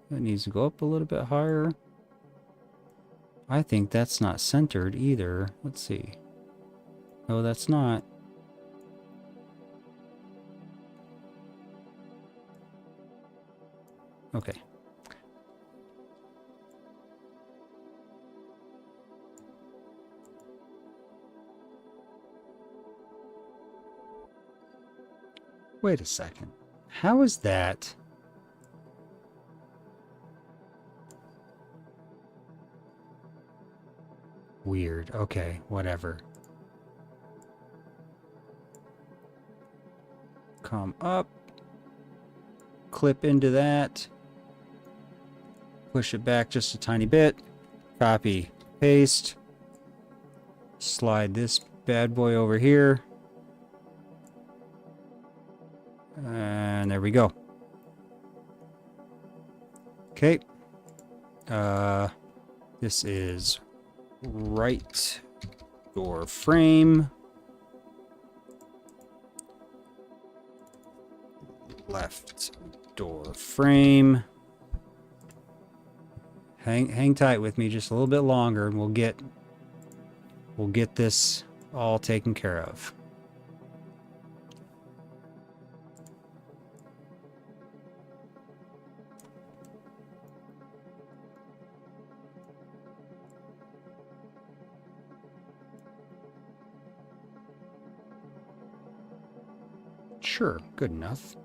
That needs to go up a little bit higher. I think that's not centered either. Let's see. No, that's not. Okay. Wait a second. How is that? Weird. Okay, whatever. Come up. Clip into that. Push it back just a tiny bit. Copy. Paste. Slide this bad boy over here. And there we go. Okay. This is right door frame. Left door frame. Hang tight with me just a little bit longer and we'll get this all taken care of. Sure, good enough.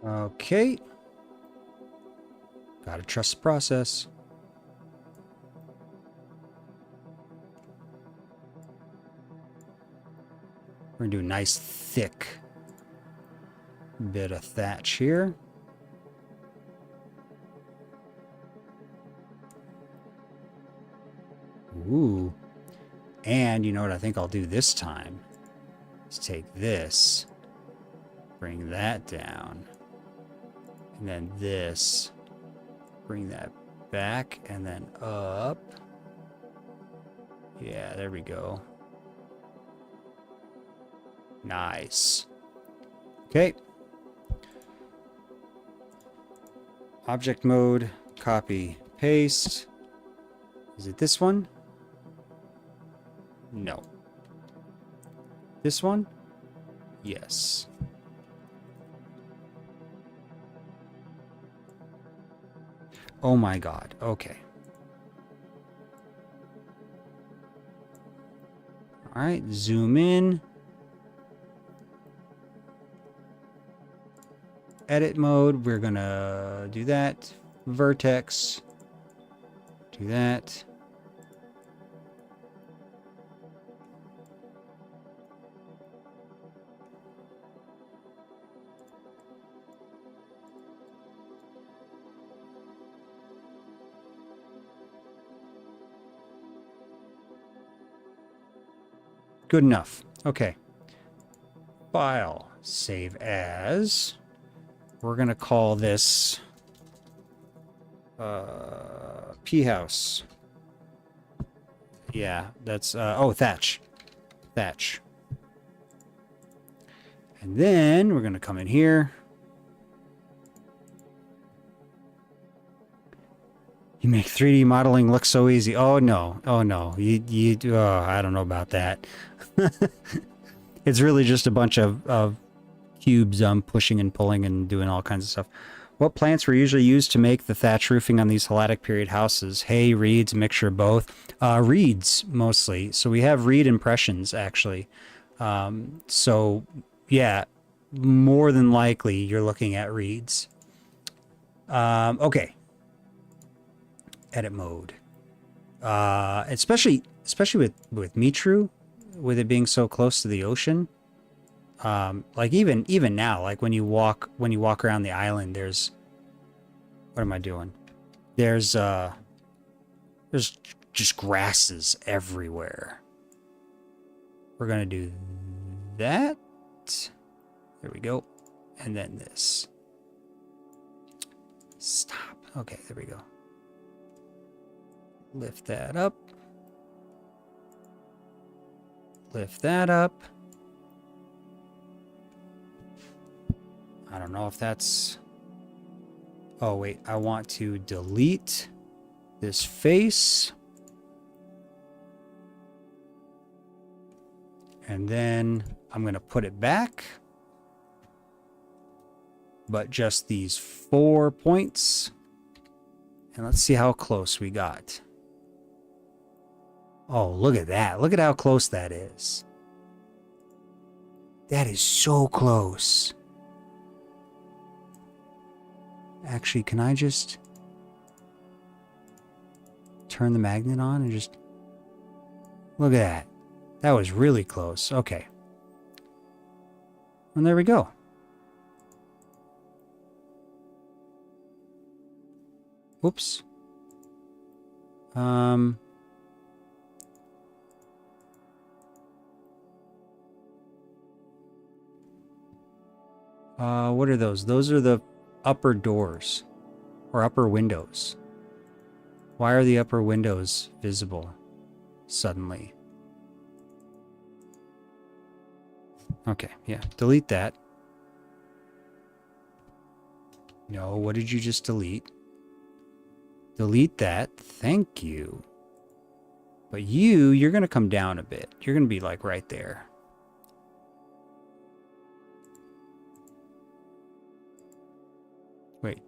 Okay. Gotta trust the process. We're gonna do a nice thick bit of thatch here. Ooh. And you know what I think I'll do this time? Is take this, bring that down, and then this, bring that back, and then up. Yeah, there we go. Nice. Okay. Object mode, copy, paste. Is it this one? No. This one? Yes. Oh my God. Okay. All right, zoom in. Edit mode, we're gonna do that. Vertex. Do that. Good enough. Okay. file. Save as. We're going to call this P house. Yeah, that's oh, thatch. Thatch. And then we're going to come in here. You make 3D modeling look so easy. Oh no. Oh no. I don't know about that. It's really just a bunch of cubes pushing and pulling and doing all kinds of stuff. What plants were usually used to make the thatch roofing on these Helladic period houses? Hay, reeds, a mixture of both. Reeds mostly. So we have reed impressions actually. So yeah, more than likely you're looking at reeds. Okay. Edit mode. Especially with Mitrou, with it being so close to the ocean. Like even now, like when you walk around the island, there's, what am I doing? There's just grasses everywhere. We're gonna do that. There we go. And then this. Stop. Okay, there we go. Lift that up. Lift that up. I don't know if that's... Oh, wait. I want to delete this face. And then I'm going to put it back. But just these 4 points. And let's see how close we got. Oh, look at that. Look at how close that is. That is so close. Actually, can I just turn the magnet on and just... Look at that. That was really close. Okay. And there we go. Whoops. What are those? Those are the upper doors or upper windows. Why are the upper windows visible suddenly? Okay, yeah, delete that. No, what did you just delete? Delete that. Thank you. But you're going to come down a bit. You're going to be like right there. Wait.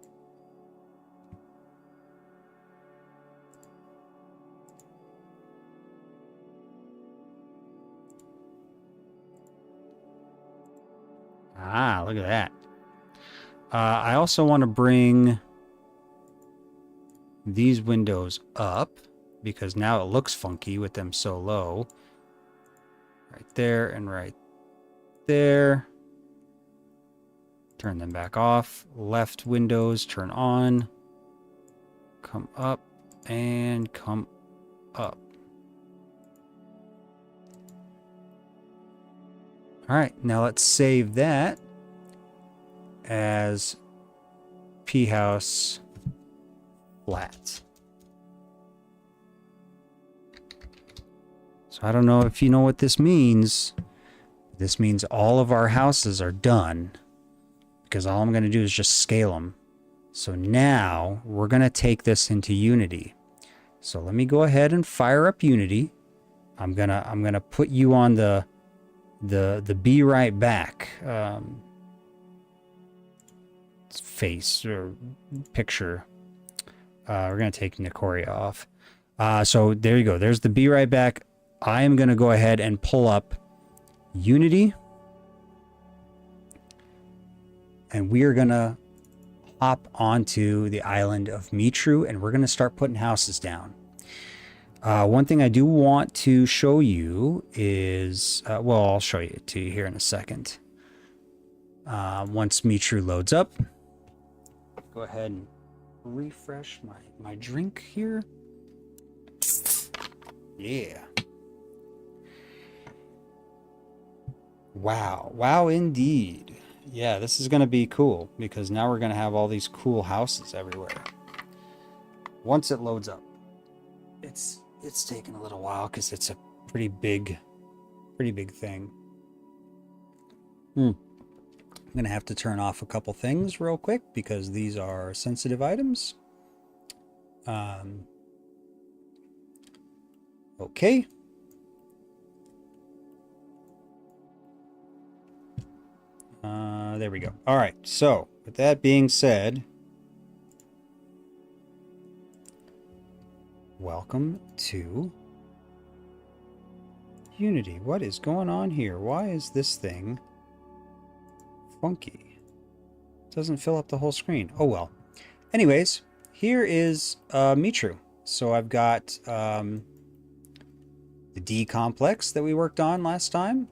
Ah, look at that. I also want to bring these windows up because now it looks funky with them so low. Right there and right there. Turn them back off. Left windows turn on. Come up and come up. All right, now let's save that as P house flat. So I don't know if you know what this means. This means all of our houses are done because all I'm going to do is just scale them. So now we're going to take this into Unity. So let me go ahead and fire up Unity. I'm going to put you on the be right back face or picture. We're going to take Nicoria off. So there you go. There's the be right back. I am going to go ahead and pull up Unity. And we are going to hop onto the island of Mitrou, and we're going to start putting houses down. One thing I do want to show you is, well, I'll show it to you here in a second. Once Mitrou loads up, go ahead and refresh my drink here. Yeah. Wow. Wow, indeed. Yeah, this is going to be cool because now we're going to have all these cool houses everywhere. Once it loads up. It's taken a little while because it's a pretty big thing. I'm going to have to turn off a couple things real quick because these are sensitive items. Okay. There we go. All right. So with that being said, welcome to Unity. What is going on here? Why is this thing funky? It doesn't fill up the whole screen. Oh well. Anyways, here is Mitrou. So I've got the D complex that we worked on last time.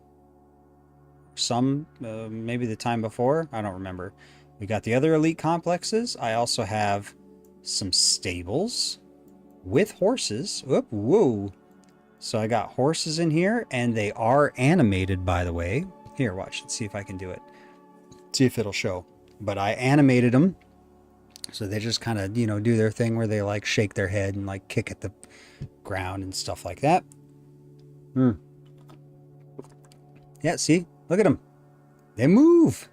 Maybe the time before. I don't remember. We got the other elite complexes. I also have some stables with horses. Whoop, whoa. So I got horses in here, and they are animated, by the way. Here, watch. Let's see if I can do it. See if it'll show. But I animated them. So they just kind of, do their thing where they like shake their head and like kick at the ground and stuff like that. Yeah, see? Look at them. They move.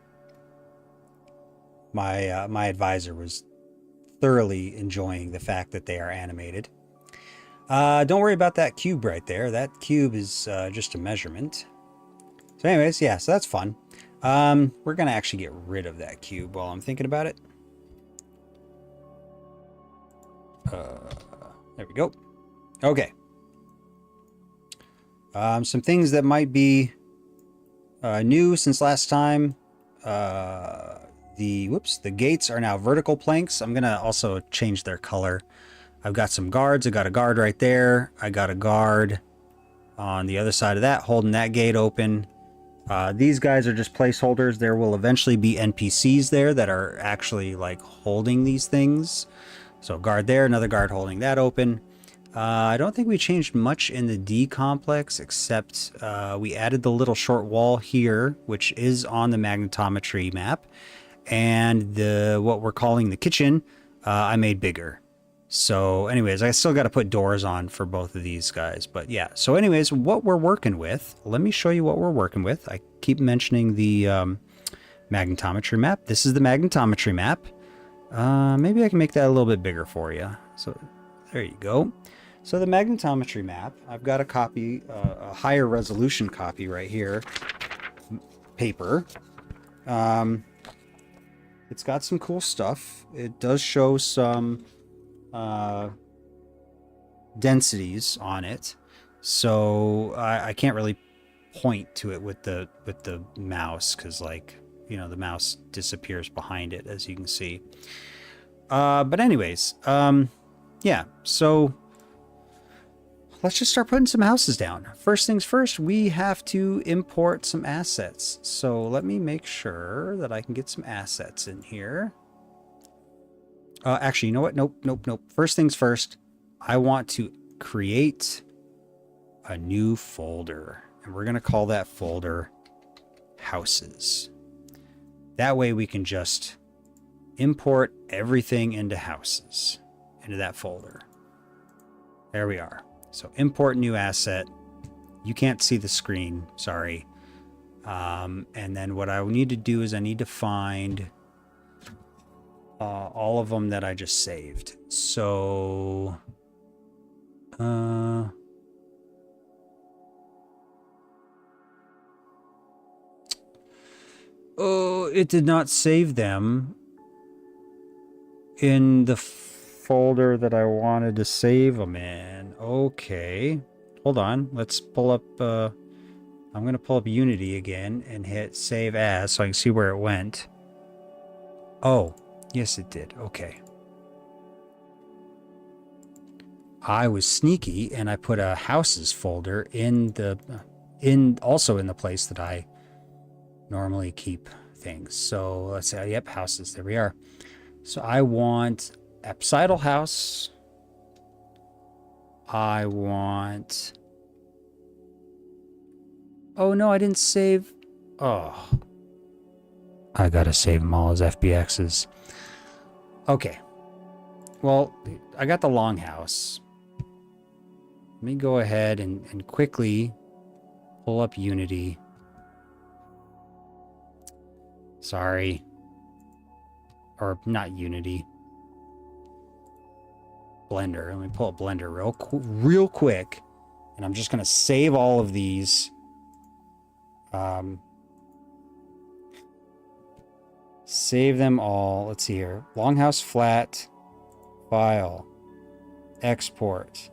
My my advisor was thoroughly enjoying the fact that they are animated. Don't worry about that cube right there. That cube is just a measurement. So anyways, yeah, so that's fun. We're going to actually get rid of that cube while I'm thinking about it. There we go. Okay. Some things that might be new since last time. The gates are now vertical planks. I'm going to also change their color. I've got some guards. I got a guard right there. I got a guard on the other side of that, holding that gate open. These guys are just placeholders. There will eventually be NPCs there that are actually like holding these things. So guard there, another guard holding that open. I don't think we changed much in the D complex, except we added the little short wall here, which is on the magnetometry map. And what we're calling the kitchen, I made bigger. So anyways, I still got to put doors on for both of these guys. But yeah, so anyways, what we're working with, let me show you what we're working with. I keep mentioning the magnetometry map. This is the magnetometry map. Maybe I can make that a little bit bigger for you. So there you go. So the magnetometry map, I've got a copy, a higher resolution copy right here, paper. It's got some cool stuff. It does show some densities on it, so I can't really point to it with the mouse because, like, the mouse disappears behind it, as you can see. But anyways, yeah, so let's just start putting some houses down. First things first, we have to import some assets. So let me make sure that I can get some assets in here. Actually, you know what? Nope. First things first, I want to create a new folder. And we're going to call that folder houses. That way we can just import everything into houses, into that folder. There we are. So import new asset. You can't see the screen, sorry. And then what I need to do is I need to find all of them that I just saved. So oh, it did not save them in the folder that I wanted to save them in. Okay, hold on, let's pull up I'm gonna pull up Unity again and hit save as so I can see where it went. Oh, yes it did. Okay, I was sneaky and I put a houses folder also in the place that I normally keep things. So let's say, yep, houses, there we are. So I want Apsidal house. I want... Oh no, I didn't save... Oh, I gotta save them all as FBXs. Okay. Well, I got the longhouse. Let me go ahead and quickly pull up Unity. Sorry. Or not Unity. Blender. Let me pull up Blender real quick. And I'm just going to save all of these. Save them all. Let's see here. Longhouse flat. File. Export.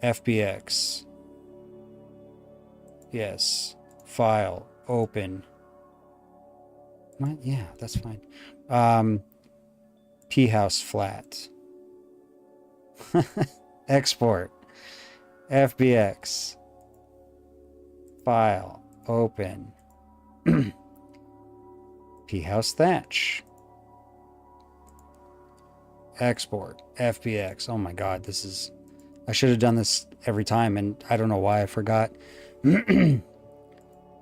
FBX. Yes. File. Open. What? Yeah, that's fine. P-house flat. Export. FBX. File. Open. P-house thatch. Export. FBX. Oh my god, this is... I should have done this every time, and I don't know why I forgot.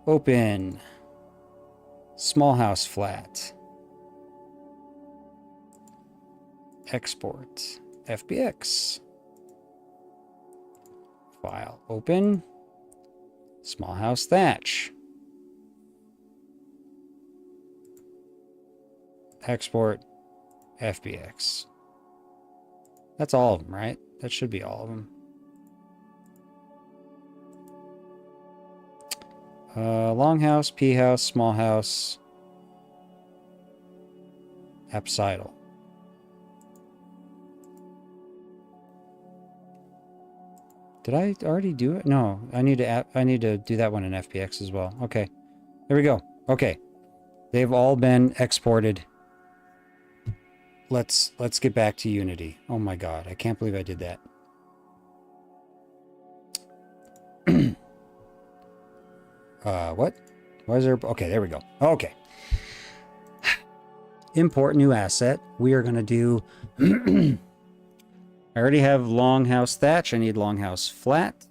Open. Small house flat. Export. FBX. File. Open. Small house thatch. Export. FBX. That's all of them, right? That should be all of them. Longhouse, P-house, small house, apsidal. Did I already do it? No, I need to do that one in FBX as well. Okay, there we go. Okay, they've all been exported. Let's get back to Unity. Oh my god, I can't believe I did that. What? Why is there... Okay, there we go. Okay. Import new asset. We are going to do... I already have longhouse thatch. I need longhouse flat.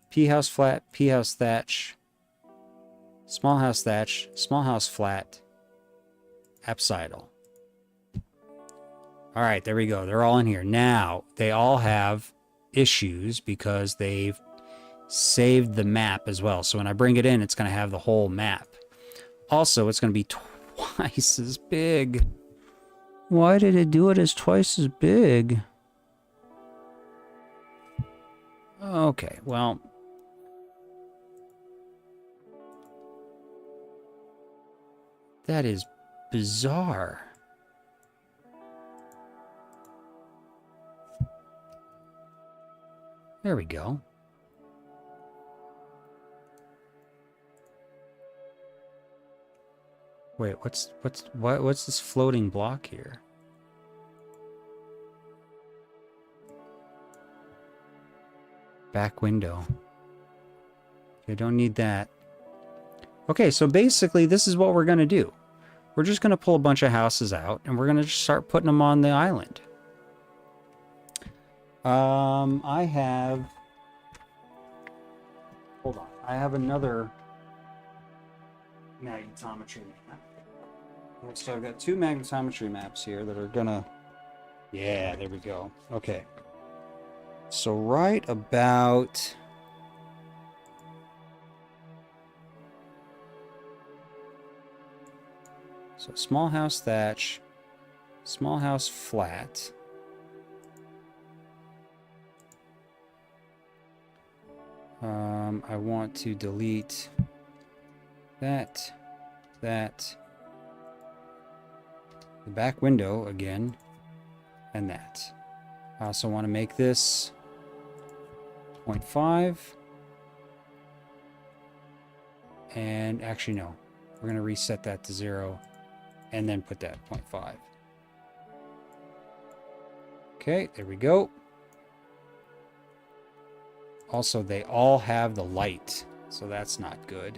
P-house flat, P-house thatch. Small house thatch, small house flat. Apsidal. All right, there we go. They're all in here. Now, they all have issues because they've saved the map as well. So when I bring it in, it's going to have the whole map. Also, it's going to be twice as big. Why did it do it as twice as big? Okay, well... that is bizarre. There we go. Wait, what's this floating block here? Back window. I don't need that. Okay, so basically this is what we're going to do. We're just going to pull a bunch of houses out and we're going to just start putting them on the island. I have... hold on. I have another magnetometry map. So I've got two magnetometry maps here that are gonna... yeah, there we go. Okay. So right about... so small house thatch, small house flat. I want to delete that, the back window again, and that. I also want to make this 0.5. And actually, no. We're going to reset that to 0 and then put that 0.5. Okay, there we go. Also, they all have the light, so that's not good.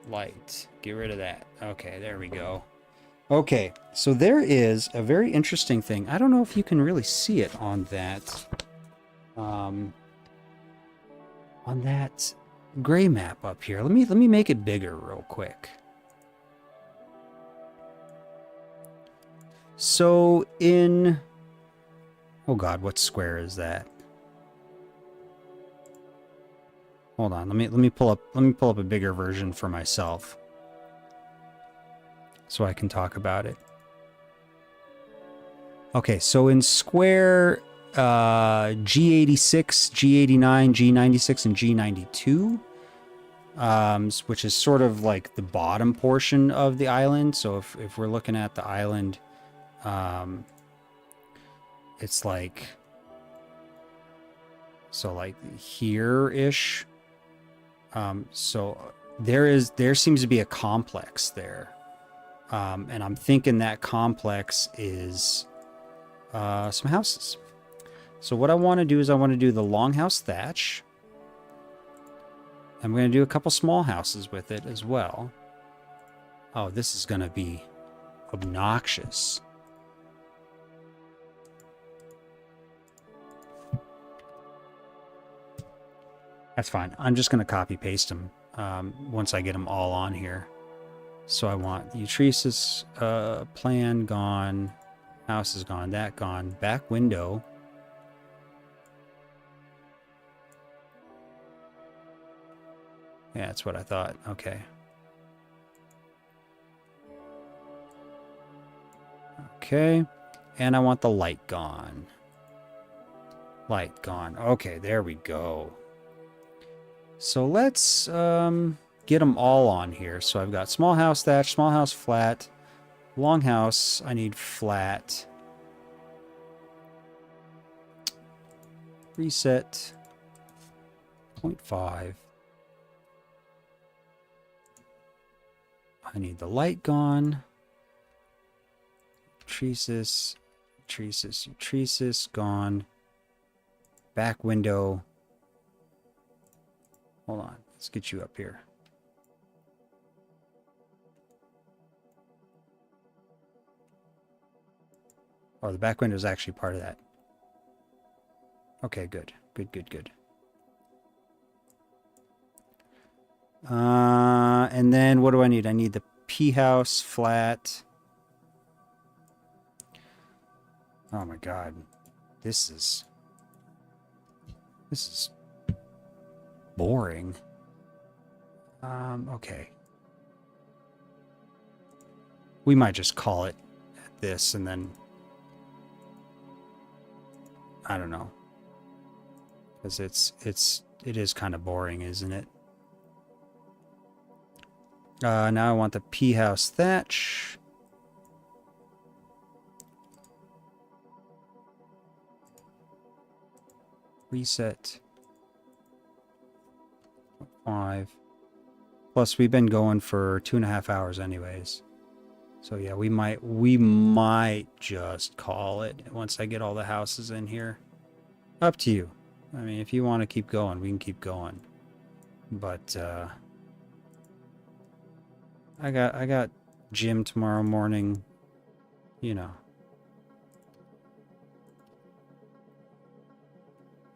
Light. Get rid of that. Okay, there we go. Okay, so there is a very interesting thing. I don't know if you can really see it on that. On on that gray map up here. Let me make it bigger real quick. So in, oh God, what square is that? Hold on, let me pull up a bigger version for myself so I can talk about it. Okay, so in square G86, G89, G96, and G92, which is sort of like the bottom portion of the island. So if we're looking at the island, it's like, so like here-ish. So there seems to be a complex there. And I'm thinking that complex is some houses. So what I want to do is I want to do the longhouse thatch. I'm going to do a couple small houses with it as well. Oh, this is going to be obnoxious. That's fine. I'm just going to copy paste them once I get them all on here. So I want Utresis plan gone, house is gone, that gone, back window. Yeah, that's what I thought. Okay. Okay. And I want the light gone. Light gone. Okay, there we go. So let's get them all on here. So I've got small house thatch, small house flat, long house, I need flat. Reset 0.5. I need the light gone. Utresis gone. Back window. Hold on, let's get you up here. Oh, the back window is actually part of that. Okay, good. Good. And then what do I need? I need the P house flat. Oh my God. This is boring. Okay. We might just call it this and then I don't know. Because it is kind of boring, isn't it? Now I want the P house thatch. Reset. 5. Plus we've been going for 2.5 hours anyways. So yeah, we might just call it once I get all the houses in here. Up to you. I mean, if you want to keep going, we can keep going. But I got gym tomorrow morning, you know.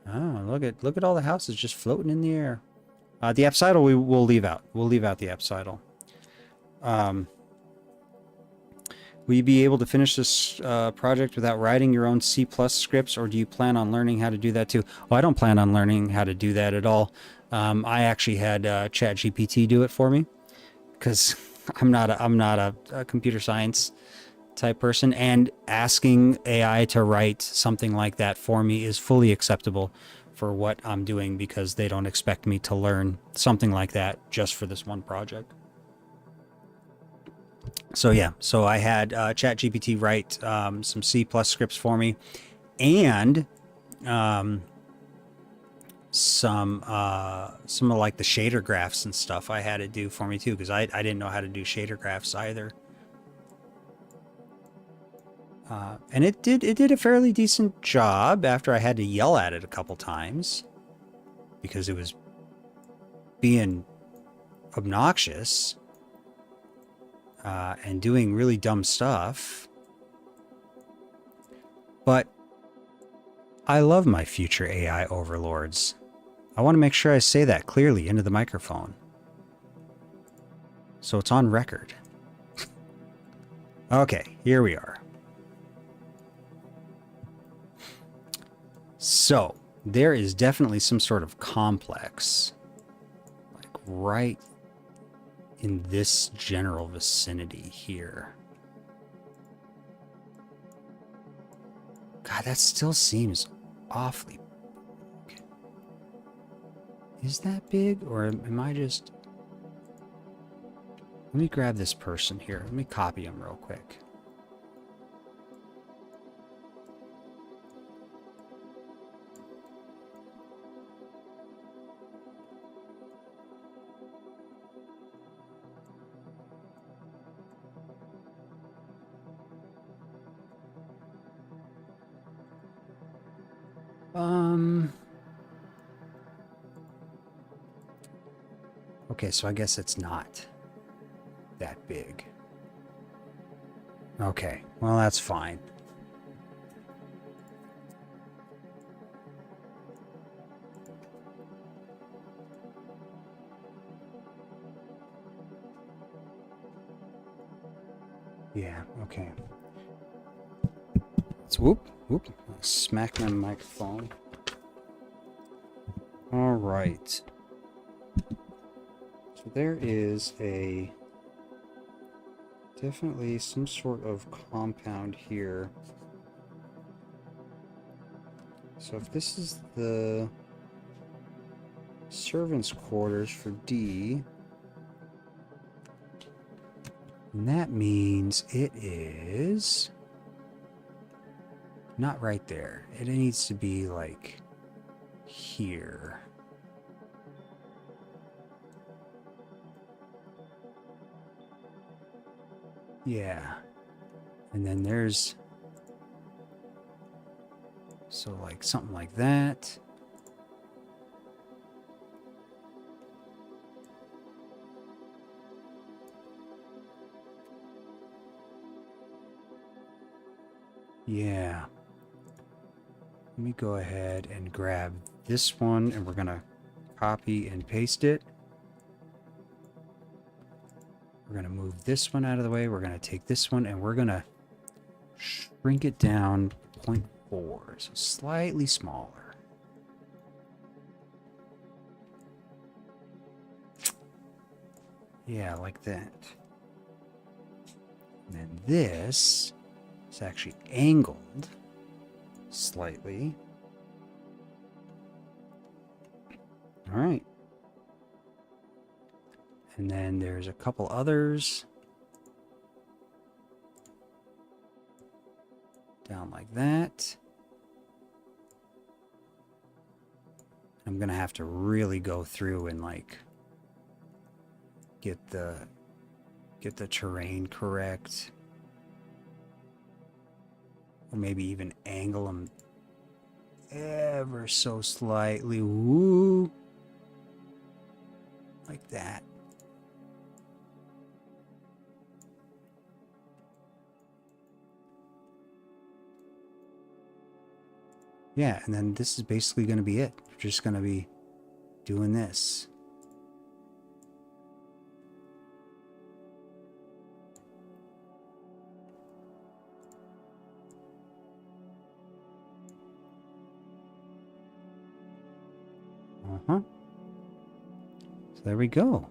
Oh, look at all the houses just floating in the air. The apsidal we'll leave out. We'll leave out the apsidal. Will you be able to finish this project without writing your own C+ scripts, or do you plan on learning how to do that too? Oh, I don't plan on learning how to do that at all. I actually had ChatGPT do it for me because I'm not a computer science type person, and asking AI to write something like that for me is fully acceptable for what I'm doing because they don't expect me to learn something like that just for this one project. So yeah, so I had ChatGPT write some C+ scripts for me, and some of like the shader graphs and stuff I had it do for me too, because I didn't know how to do shader graphs either. And it did a fairly decent job after I had to yell at it a couple times because it was being obnoxious. And doing really dumb stuff. But I love my future AI overlords. I want to make sure I say that clearly into the microphone, so it's on record. Okay, here we are. So, there is definitely some sort of complex, like right in this general vicinity here. God, that still seems awfully big. Is that big, or am I just... Let me grab this person here. Let me copy him real quick. Okay, so I guess it's not that big. Okay, well, that's fine. Yeah, okay. Let's whoop. Smack my microphone. All right. So there is definitely some sort of compound here. So if this is the servants' quarters for D, then that means it is not right there. It needs to be like here. Yeah. And then there's... So like something like that. Yeah. Let me go ahead and grab this one, and we're going to copy and paste it. We're going to move this one out of the way. We're going to take this one, and we're going to shrink it down 0.4, so slightly smaller. Yeah, like that. And then this is actually angled slightly. All right. And then there's a couple others down like that. I'm gonna have to really go through and like get the terrain correct, or maybe even angle them ever so slightly. Woo, like that. Yeah, and then this is basically going to be it. We're just going to be doing this. So there we go.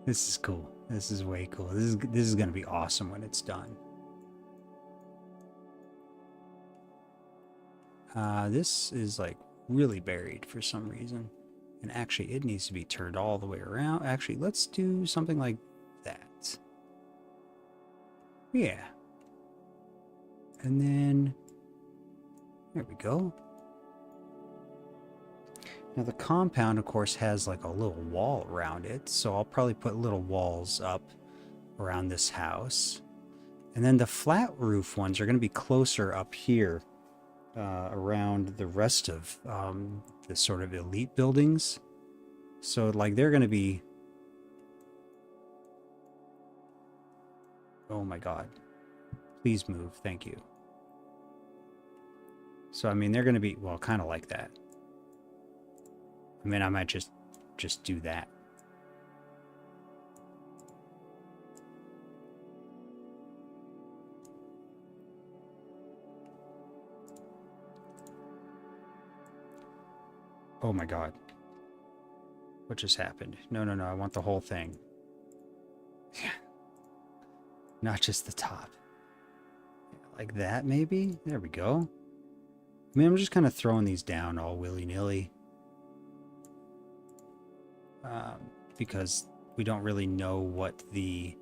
This is cool. This is way cool. This is going to be awesome when it's done. This is like really buried for some reason. And actually it needs to be turned all the way around. Actually, let's do something like that. Yeah. And then there we go. Now the compound, of course, has like a little wall around it, so I'll probably put little walls up around this house. And then the flat roof ones are going to be closer up here around the rest of the sort of elite buildings. So like they're going to be... Oh my god. Please move. Thank you. So I mean they're going to be, well, kind of like that. I mean I might just do that. Oh my god. What just happened? No, no, no. I want the whole thing. Yeah. Not just the top. Like that, maybe? There we go. I mean, I'm just kind of throwing these down all willy-nilly. Because we don't really know what the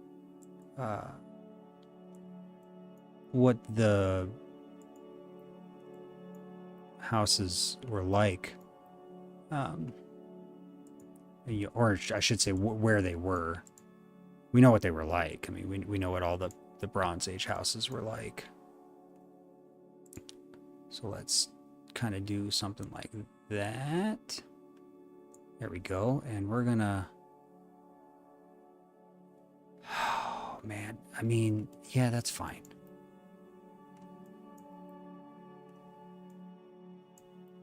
houses were like. Or I should say where they were. We know what they were like. I mean, we know what all the Bronze Age houses were like. So let's kind of do something like that. There we go. And we're gonna... Oh, man. I mean, yeah, that's fine.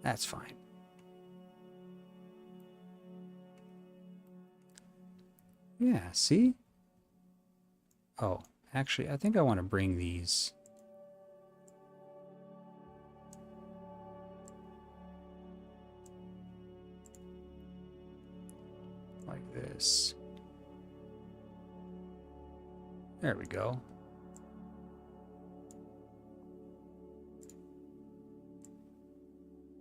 That's fine. Yeah, see? Oh, actually, I think I want to bring these... like this. There we go.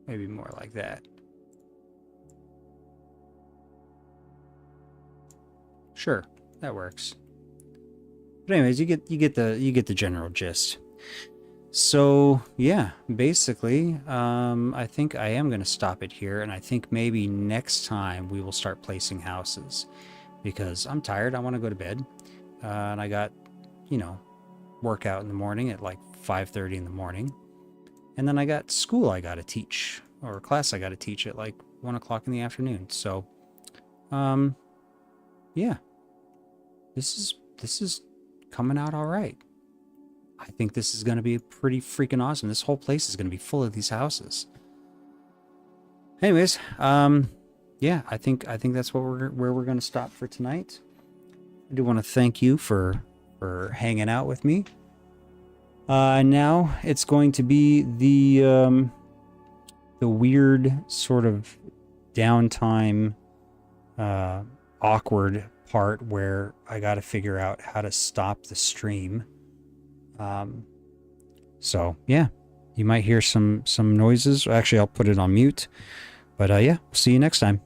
Maybe more like that. Sure, that works. But anyways, you get the general gist. So yeah, basically, I think I am going to stop it here, and I think maybe next time we will start placing houses, because I'm tired. I want to go to bed, and I got, you know, workout in the morning at like 5:30 in the morning, and then I got school I got to teach, or class I got to teach at like 1 o'clock in the afternoon. So, yeah, this is coming out all right. I think this is going to be pretty freaking awesome. This whole place is going to be full of these houses. Anyways, yeah, I think that's where we're going to stop for tonight. I do want to thank you for hanging out with me. Now it's going to be the weird sort of downtime, awkward part where I got to figure out how to stop the stream. So yeah, you might hear some noises. Actually, I'll put it on mute, but yeah, see you next time.